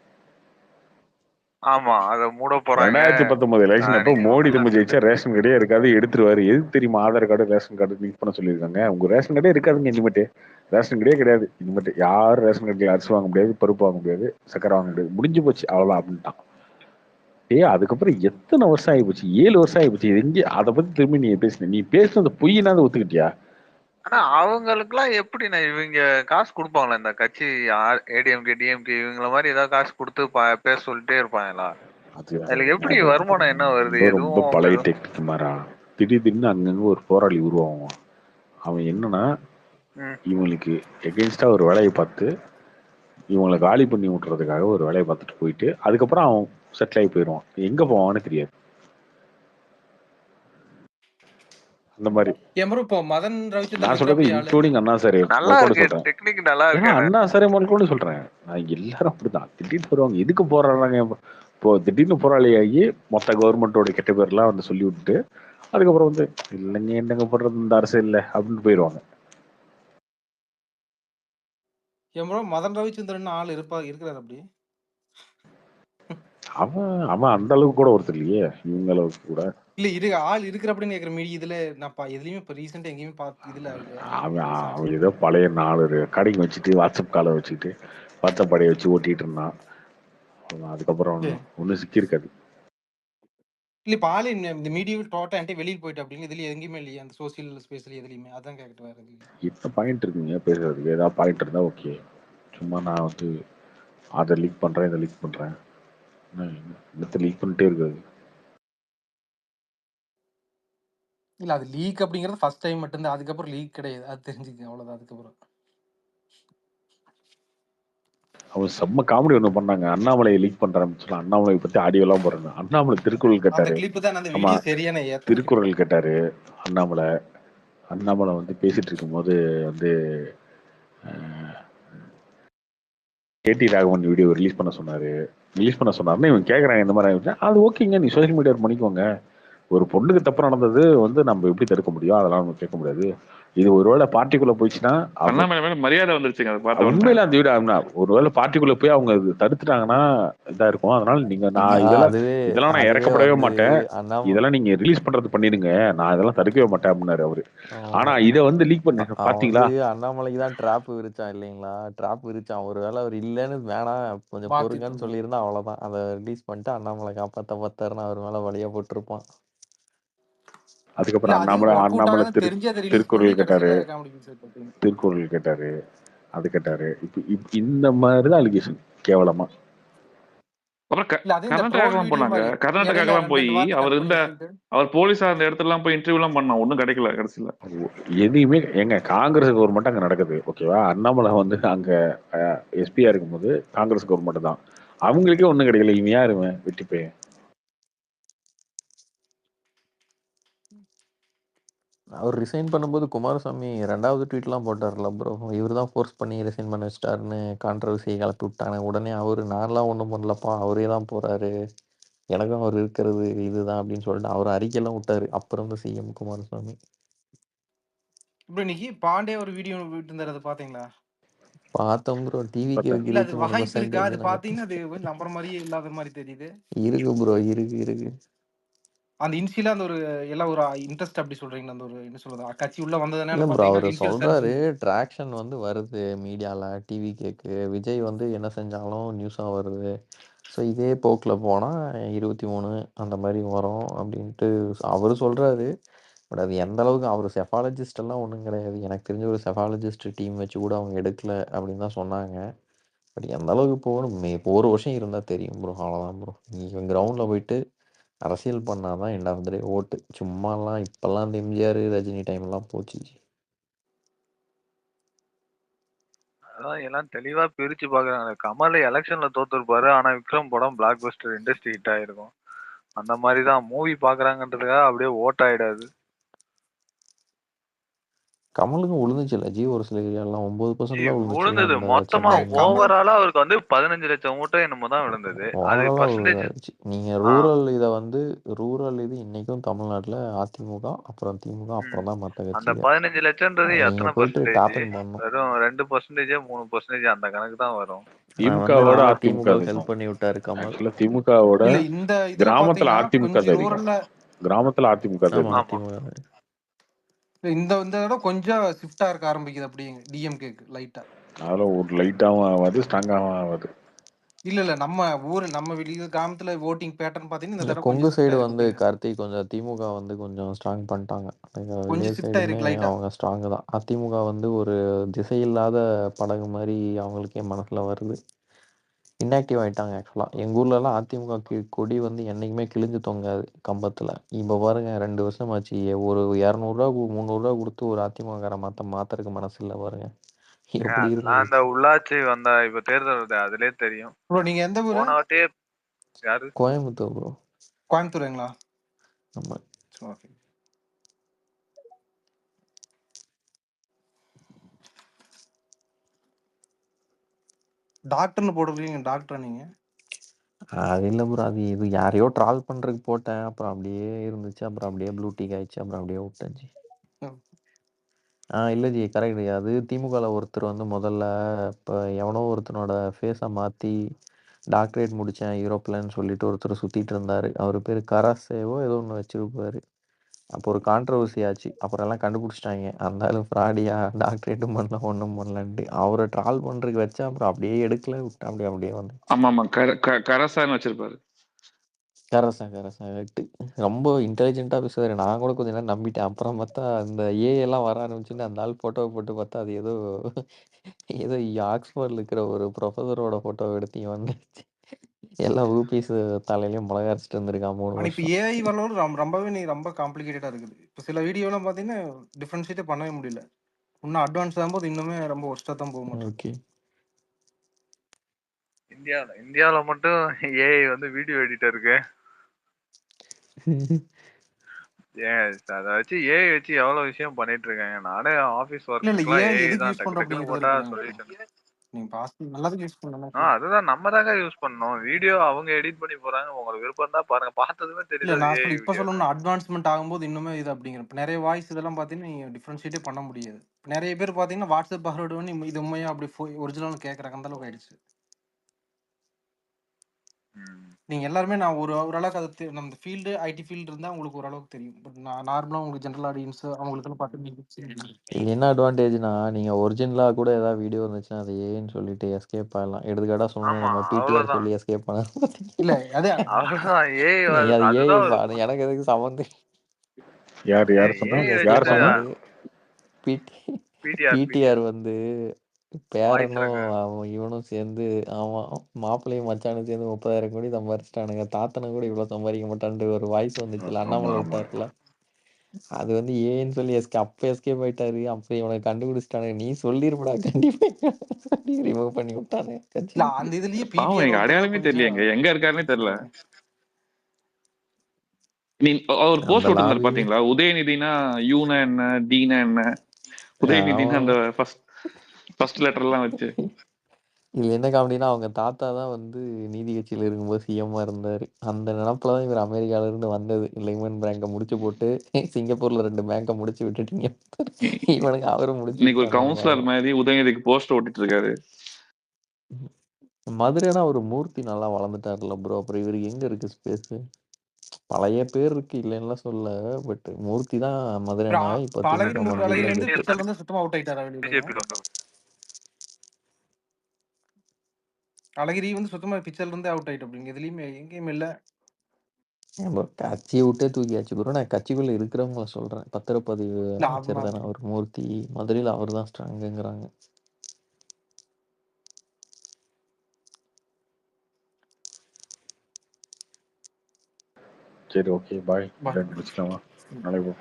ஆமா, அத மூட போறாங்க. 2019 எலெக்ஷன் அப்ப மோடி திரும்ப ஜெயிச்சா ரேஷன் கடையே இருக்காது, எடுத்துருவாரு. எதுக்கு தெரியுமா? Aadhaar card ration card link பண்ண சொல்லியிருக்காங்க. உங்க ரேஷன் கடையே இருக்காதுங்க இனிமேட்டு. ரேஷன் கடையே கிடையாது இனிமேட்டு. யாரும் ரேஷன் கடையில் அரிசி வாங்க முடியாது, பருப்பு வாங்க முடியாது, சக்கரை வாங்க முடியாது, முடிஞ்சு போச்சு அவ்வளோ அப்படின்ட்டான். அதுக்கப்புறம் எத்தனை வருஷம் ஆகி போச்சு? 7 வருஷம் ஆகி போச்சு. எங்கே அதை பத்தி திரும்பி நீ பேசின? நீ பேசுனது பொய்யினாவது ஒத்துக்கிட்டியா? ஆனா அவங்களுக்கு எல்லாம் எப்படி இவங்க காசு கொடுப்பாங்களா? இந்த கட்சி ஏடிஎம்கே டிஎம்கே இவங்கள மாதிரி ஏதாவது காசு கொடுத்து பேச சொல்லிட்டே இருப்பாங்களா? அதுல எப்படி வருமானம் என்ன வருது? ரொம்ப பழைய டெக்னிக் மாறா. திடீர்னு அங்கங்க ஒரு போராளி உருவாகுவான். அவன் என்னன்னா இவங்களுக்கு எகென்ஸ்டா ஒரு வேலையை பார்த்து இவங்களை காலி பண்ணி விட்டுறதுக்காக ஒரு வேலையை பார்த்துட்டு போயிட்டு அதுக்கப்புறம் அவன் செட்டில் ஆகி போயிடுவான். எங்க போவான்னு தெரியாது. அந்த மாதிரி நான் சொல்றது இன்க்ளூடிங் அண்ணா சாரே சொல்றேன். அண்ணா சாரே முதல்கொண்டு சொல்றேன். நான் எல்லாரும் அப்படிதான் திடீர்னு வருவாங்க. எதுக்கு போராடுறாங்க? இப்போ திடீர்னு போராளி ஆகி மொத்த கவர்மெண்டோட கெட்ட பேர்லாம் வந்து சொல்லி விட்டுட்டு அதுக்கப்புறம் வந்து இல்லைங்க என்னங்க போடுறது இந்த அரசு இல்லை அப்படின்னு போயிடுவாங்க. என் ப்ரோ மதன் ரவிச்சந்திரன் ஆள் இருக்கிறார் அப்படி. அவன் அந்த அளவுக்கு கூட ஒருத்தர் இல்லையே, இவங்க அளவுக்கு கூட. இல்ல ஆள் இருக்கிறப்படின்னு கேக்குற மீடி இதுல நான் எதுலயுமே இப்ப ரீசெண்டா எங்கேயுமே இதுல அவன் ஏதோ பழைய 4 ரெக்கார்டிங் வச்சுட்டு வாட்ஸ்அப் காலை வச்சுட்டு பத்தப்படையை வச்சு ஓட்டிட்டு இருந்தான். அதுக்கப்புறம் ஒன்றும் சிக்கியிருக்காது. இல்ல இப்ப ஆளு இந்த மீடியா டோட்டா என்கிட்ட வெளியே போயிட்டு அப்படின்னு இதுல எங்கேயுமே இல்லையா அந்த சோசியல் ஸ்பேஸ்ல எதுலையுமே? அதான் கேட்டு வேற எதுவும் என்ன பாயிண்ட் இருக்குங்க பேசுறதுக்கு? ஏதாவது பாயிண்ட் இருந்தா ஓகே. சும்மா நான் வந்து அதை லீக் பண்றேன், இதை லீக் பண்றேன், இன்னத்தை லீக் பண்ணிட்டே இருக்காது. இல்ல அது லீக் அப்படிங்கறது ஃபர்ஸ்ட் டைம் மட்டும்தான், அதுக்கப்புறம் லீக் கிடையாது, அது தெரிஞ்சுக்க அவ்வளவுதான். அதுக்கப்புறம் அவன் செம்ம காமெடி ஒண்ணு பண்ணாங்க, அண்ணாமலையை லீக் பண்றான்னு சொல்லி அண்ணாமலை பத்தி ஆடியோ எல்லாம் போறாங்க. அண்ணாமலை திருக்குறள் அந்த கேட்டாரு. கிளிப் தான் அந்த ஆமா, வீடியோ சரியான திருக்குறள் கேட்டாரு அண்ணாமலை. அண்ணாமலை வந்து பேசிட்டு இருக்கும்போது வந்து கேடி ராகவன் வீடியோ ரிலீஸ் பண்ண சொன்னாருன்னு இவன் கேட்கறாங்க. இந்த மாதிரி அது ஓகேங்க, நீ சோசியல் மீடியா பண்ணிக்கோங்க. ஒரு பொண்ணுக்கு தப்பு நடந்தது வந்து நம்ம எப்படி தடுக்க முடியும்? அதெல்லாம் நம்ம கேட்க முடியாது. இது ஒருவேளை பார்ட்டிக்குள்ள போயிடுச்சுன்னா அண்ணாமலை மேல மரியாதை வந்துருச்சுங்க அதை பார்த்த உடனே. உண்மையில அந்த வீடியோ ஒருவேளை பார்ட்டிக்குள்ள போய் அவங்க தடுத்துட்டாங்கன்னா இதா இருக்கும். அதனால நீங்க நான் இதெல்லாம் நான் இறக்கப்படவே மாட்டேன், இதெல்லாம் நீங்க ரிலீஸ் பண்றது பண்ணிடுங்க, நான் இதெல்லாம் தடுக்கவே மாட்டேன் அப்படின்னாரு அவரு. ஆனா இதை வந்து லீக் பண்ண பாத்தீங்களா? அண்ணாமலைக்கு தான் ட்ராப் விரிச்சான் இல்லைங்களா? ட்ராப் விரிச்சான். ஒருவேளை அவர் இல்லைன்னு வேணாம் கொஞ்சம் பொறுங்கன்னு சொல்லியிருந்தா அவ்வளவுதான். அதை ரிலீஸ் பண்ணிட்டு அண்ணாமலை காப்பாத்த பார்த்தாருன்னு அவர் மேல வழியா போட்டிருப்பான். அதுக்கப்புறம் அண்ணாமலை திருக்குறள் கேட்டாரு, அது கேட்டாரு. இப்ப இந்த மாதிரிதான் அலிகேஷன் கேவலமா. கர்நாடகாக்கெல்லாம் போனாங்க. கர்நாடகாக்கெல்லாம் போய் அவர் போலீஸா அந்த இடத்துல எல்லாம் போய் இன்டர்வியூ எல்லாம் பண்ணா, ஒண்ணும் கிடைக்கல கடைசியில. எதையுமே எங்க காங்கிரஸ் கவர்மெண்ட் அங்க நடக்குது, ஓகேவா? அண்ணாமலை வந்து அங்க எஸ்பியா இருக்கும்போது காங்கிரஸ் கவர்மெண்ட் தான், அவங்களுக்கே ஒண்ணும் கிடைக்கல. இவன் யாருவன் வெட்டி போய் அவர் ரிசைன் பண்ணும்போது குமாரசாமி 2வது ட்வீட்லாம் போட்டார்ல ப்ரோ, இவர் தான் ஃபோர்ஸ் பண்ணி ரிசைன் பண்ண வச்சிட்டாருன்னு கான்ட்ரவர்சியை கிளப்பி விட்டாங்க. உடனே அவர் நான்லாம் ஒன்றும் பண்ணலப்பா, அவரே தான் போறாரு, எனக்கும் அவர் இருக்கிறது இதுதான் அப்படின்னு சொல்லிட்டு அவர் அறிக்கையெல்லாம் விட்டாரு. அப்புறம் வந்து சிஎம் குமாரசாமி. இப்போ இன்னைக்கு பாண்டே ஒரு வீடியோ விட்டு இருந்தாரு, அதை பாத்தீங்களா? பார்த்தோம் ப்ரோ, டிவிக்கு இல்ல அது வாய்ப்பு இருக்கா? அது பாத்தீங்கன்னா அது நம்புற மாதிரியே இல்லாத மாதிரி தெரியுது. இருக்கு ப்ரோ, இருக்கு. அந்த இன்சியலா அந்த ஒரு எல்லாம் ஒரு இன்ட்ரெஸ்ட் அப்படி சொல்றீங்க, அந்த ஒரு என்ன சொல்றது கட்சி உள்ள வந்ததுனால இல்ல ப்ரோ, பாத்தீங்கன்னா அவர் இன்சியல் சொல்றாரு ட்ராக்ஷன் வந்து வருது மீடியால, டிவி கேக்கு விஜய் வந்து என்ன செஞ்சாலும் நியூஸா வருது. ஸோ இதே போக்கில் போனால் 23 அந்த மாதிரி வரும் அப்படின்ட்டு அவர் சொல்கிறாரு. பட் அது எந்த அளவுக்கு அவர் செஃபாலஜிஸ்ட் எல்லாம் ஒன்றும் கிடையாது. எனக்கு தெரிஞ்ச ஒரு செஃபாலஜிஸ்ட் டீம் வச்சு கூட அவங்க எடுக்கல அப்படின்னு தான் சொன்னாங்க. பட் எந்த அளவுக்கு போகணும் இப்போ 1 வருஷம் இருந்தால் தெரியும் ப்ரோ, அவ்வளோதான் ப்ரோ. நீங்கள் கிரவுண்டில் போயிட்டு அரசியல் பண்ணால் தான் எண்ட் ஆஃப் த டே ஓட்டு. சும்மாலாம் இப்போல்லாம் இந்த எம்ஜிஆர் ரஜினி டைம்லாம் போச்சு. அதான் எல்லாம் தெளிவா பிரிச்சு பாக்குறாங்க. கமல் எலெக்ஷன்ல தோத்துருப்பாரு, ஆனா விக்ரம் படம் பிளாக் பஸ்டர் இண்டஸ்ட்ரி ஹிட் ஆயிருக்கும். அந்த மாதிரிதான் மூவி பாக்குறாங்கன்றதுக்காக அப்படியே ஓட் ஆயிடாது. கமலுக்கும் விழுந்துச்சுல்ல ஜி, ஒரு சில ஏரியாலாம் 9% விழுந்தது. மொத்தமா ஓவராலா அவருக்கு வந்து 15 லட்சம் ஓட்டோ என்னமோ தான் விழுந்தது. அது பர்சன்டேஜ். நீங்க ரூரல் இத வந்து ரூரல் இது இன்னைக்கும் தமிழ்நாட்டுல அதிமுக, அப்புறம் திமுக, அப்புறம் தான் மத்த கட்சி. அந்த 15 லட்சம்ன்றது எத்தனை பர்சன்டேஜ்? வெறும் 2% 3% அந்த கணக்கு தான் வரும். திமுகவோட அதிமுக ஹெல்ப் பண்ணி விட்டாரு கமல். திமுகவோட கிராமத்துல அதிமுக கிராமத்துல அதிமுக இந்த தடவை கொஞ்சம் ஷிஃப்ட் ஆக ஆரம்பிக்குது அப்படி டிஎம்கேக்கு லைட்டா. அதனால ஒரு லைட்டாவும் ஆகாது, ஸ்ட்ராங்காவும் ஆகாது. இல்ல நம்ம ஊர் நம்ம வெளிய கிராமத்துல ஓட்டிங் பேட்டர்ன் பாத்தீங்கன்னா இந்த தடவை கொங்கு சைடு வந்து கார்த்திக் கொஞ்சம் திமுக வந்து கொஞ்சம் ஸ்ட்ராங் பண்ணிட்டாங்க. அவங்க ஸ்ட்ராங் தான். அதிமுக வந்து ஒரு திசை இல்லாத படகு மாதிரி அவங்களுக்கே மனசுல வருது. இன்ஆக்டிவ் ஆயிட்டாங்க ஆக்சுவலா. எங்க ஊர்லலாம் அதிமுக கொடி வந்து என்னைக்குமே கிழிஞ்சு தொங்காது கம்பத்துல. இப்ப பாருங்க 2 வருஷம் ஆச்சு, ஒரு 200 ரூபா 300 ரூபா கொடுத்து ஒரு அதிமுக மாத்தறதுக்கு மனசு இல்ல பாருங்க. எப்படி இருக்கு அந்த உள்ளாட்சி வந்த இப்ப தேர்தல் வருது, அதுலயே தெரியும். ப்ரோ நீங்க எந்த ஊரு? போன வாட்டியே யாரு? கோயம்புத்தூர் ப்ரோ. கோயம்புத்தூருங்களா? ஆமா. ஓகே. டாக்டர்னு போடுறீங்க, டாக்டர் நீங்க? அது இல்லை ப்ரோ, அது இது யாரையோ ட்ரால் பண்றதுக்கு போட்டேன், அப்புறம் அப்படியே இருந்துச்சு, அப்புறம் அப்படியே ப்ளூ டிக் ஆயிடுச்சு, அப்புறம் அப்படியே விட்டாச்சு. இல்ல ஜி கரெக்ட். அது திமுகல ஒருத்தர் வந்து முதல்ல இப்ப எவனோ ஒருத்தனோட ஃபேஸ மாத்தி டாக்டரேட் முடிச்சேன் யூரோப்லன்னு சொல்லிட்டு ஒருத்தர் சுத்திட்டு இருந்தாரு. அவரு பேரு கராசேவோ ஏதோ ஒண்ணு வச்சிருப்பாரு. அப்போ ஒரு கான்ட்ரவர்சி ஆச்சு. அப்புறம் எல்லாம் கண்டுபிடிச்சிட்டாங்க. அந்த ஆளு ஃப்ராடியா டாக்டரேட்டும் பண்ணல ஒண்ணும் பண்ணலன்ட்டு. அவரை ட்ரால் பண்றதுக்கு வச்சா அப்புறம் அப்படியே எடுக்கல விட்டா அப்படியே வந்து ஆமா ஆமா கரசான்னு வச்சிருப்பாரு. கரசா கரெக்ட். ரொம்ப இன்டெலிஜென்ட்டா பேசுவாரு. நான் கூட கொஞ்ச நேரம் நம்பிட்டேன். அப்புறம் பார்த்தா இந்த எல்லாம் வர ஆரம்பிச்சுன்னு அந்த ஆள் போட்டோவை போட்டு பார்த்தா அது ஏதோ ஏதோ ஆக்ஸ்போர்ட்ல இருக்கிற ஒரு ப்ரொஃபஸரோட போட்டோவை எடுத்து வந்துருச்சு. எல்லா ஊபிஸ் தலையிலயும் மிளகா அரைச்சிட்டு இருந்திருக்கான் 3 ஆனா இப்ப வருஷம். ஏஐ வரலோடு ரொம்பவே ரொம்ப காம்ப்ளிகேட்டடா இருக்குது. இப்ப சில வீடியோலாம் பாத்தீங்கன்னா டிஃபரன்ஷியேட்டே பண்ணவே முடியல. இன்னும் அட்வான்ஸ் ஆகும்போது இன்னுமே ரொம்ப ஒர்ஸ்டா தான் போக மாட்டேன். ஓகே. இந்தியாவில மட்டும் ஏஐ வந்து வீடியோ எடிட்டருக்கு அதை வச்சு ஏஐ வச்சு எவ்வளவு விஷயம் பண்ணிட்டு இருக்காங்க. நானே ஆபீஸ் ஒர்க்குலாம் ஏஐ ஏஐ எதுக்கு தான் யூஸ் டக்கு பண்றோம் டக்குன்னு அப்படிங்கிறது போட்டா இருக்குல்ல. சொல்யூஷன். நீங்க பாசிட்டிவ் நல்லதுக்கு யூஸ் பண்ணலாம். அதுதான் நம்ம தாங்க யூஸ் பண்ணணும். வீடியோ அவங்க எடிட் பண்ணி போறாங்க. உங்களுக்கு விருப்பம் தான் பாருங்க. பார்த்ததுமே இல்ல தெரியுது நான் ஏஐ சொல்ல இப்ப வீடியோ. சொல்லணும் அட்வான்ஸ்மெண்ட் ஆகும்போது இன்னுமே இது அப்படிங்கிற இப்ப நிறைய வாய்ஸ் இதெல்லாம் பாத்தீங்கன்னா நீங்க டிஃபரன்ஷியேட்டே பண்ண முடியாது. நிறைய பேர் பாத்தீங்கன்னா வாட்ஸ்அப் ஃபார்வர்டு பண்ணி இது உண்மையா அப்படி ஒரிஜினல் கேட்கறாங்க. அந்த அளவுக்கு ஆயிடுச்சு. நீங்க எல்லாருமே நான் ஓரளவுக்கு அது நம்ம ஃபீல்டு ஐடி ஃபீல்டு இருந்தா உங்களுக்கு ஓரளவுக்கு தெரியும். பட் நான் நார்மலா உங்களுக்கு ஜெனரல் ஆடியன்ஸ் அவங்களுக்கெல்லாம் பார்த்து இது என்ன அட்வான்டேஜ்னா நீங்க ஒரிஜினலா கூட ஏதாவது வீடியோ இருந்துச்சுன்னா அதை ஏன்னு சொல்லிட்டு எஸ்கேப் ஆகலாம். எடுத்துக்காட்டா சொல்லணும் நம்ம பிடிஆர் சொல்லி எஸ்கேப் பண்ண இல்ல அதே அவ்வளவுதான் ஏஐ அது ஏஐ அதுதான் எனக்கு எதுக்கு சம்மந்தம். யார் சொன்னா யார் சொன்னா பிடிஆர் வந்து வாய்ஸ் பேரனும் ரெக்கார்ட் இவனும் சேர்ந்து ஆமா மாப்பிள்ளையும் மச்சானும் சேர்ந்து 30,000 கோடி சம்பாரிச்சிட்டானுங்க. தாத்தனும் கூட இவ்வளவு சம்பாதிக்க மாட்டான்ட்டு ஒரு வாய்ஸ் வந்துச்சுல அண்ணாமலை விட்டாருல. அது வந்து ஏன்னு சொல்லி எஸ்கேப் ஆயிட்டாரு. அப்ப இவனுக்கு கண்டுபிடிச்சிட்டானுங்க. நீ சொல்லிருப்படா கண்டிப்பா ரிமூவ் பண்ணி விட்டானு கட்சி. இல்ல அந்த இதுலயே பாவம் பிடிஆர் எனக்கு ஒருத்தர் அடையாளமே கொஞ்சம் தெரியல. எங்க இருக்காருன்னே தெரியல. அவர் அந்த போஸ்ட் விட்டுருந்தாரு லாபியில பாத்தீங்களா? உதயநிதினா யூனா என்ன டீனா என்ன, உதயநிதினா அந்த ஃபர்ஸ்ட் லெட்டர் எல்லாம் வச்சு. இதுல என்ன காமெடினா அவங்க தாத்தா தான் வந்து நீதி கட்சியில இருக்கும்போது சிஎம்மா இருந்தாரு. அந்த நினப்புல தான் இவர் அமெரிக்கால இருந்து வந்தது. லெமன் பேங்கை முடிச்சு போட்டு சிங்கப்பூர்ல 2 பேங்கை முடிச்சு விட்டுட்டீங்க. இவனுக்கு அவரும் முடிச்சு இன்னைக்கு ஒரு விட்டானுங்க கவுன்சிலர் பாவம். மாதிரி உதயநிதிக்கு போஸ்ட் ஓட்டிட்டு இருக்காரு. மதுரைனா ஒரு மூர்த்தி நல்லா வளர்ந்துட்டாருல ப்ரோ. அப்புறம் இவருக்கு எங்க இருக்கு ஸ்பேஸ்? பழைய பேர் இருக்கு இல்லைன்னா சொல்ல. பட் மூர்த்தி தான் மதுரைனா இப்ப திமுக அழகிரி மண்புள்ள வந்து கெத்து. பிக்சர்ல இருந்து சுத்தமா அவுட் ஆயிட்டாரா வெளியில? அழகிரி வந்து சுத்தமா பிக்சர்ல இருந்து அவுட் ஆயிட்டு அப்படிங்க எதுலயுமே எங்கேயுமே இல்ல. கட்சியை விட்டே தூக்கியாச்சு ப்ரோ. நான் கட்சிக்குள்ள இருக்கிறவங்கள சொல்றேன். பத்திரப்பதிவு அமைச்சர் தானே அவர் மூர்த்தி. மதுரையில் அவர் தான் ஸ்ட்ராங்குங்கிறாங்க. சரி ஓகே பாய். முடிச்சுக்கலாமா? நாளைக்கு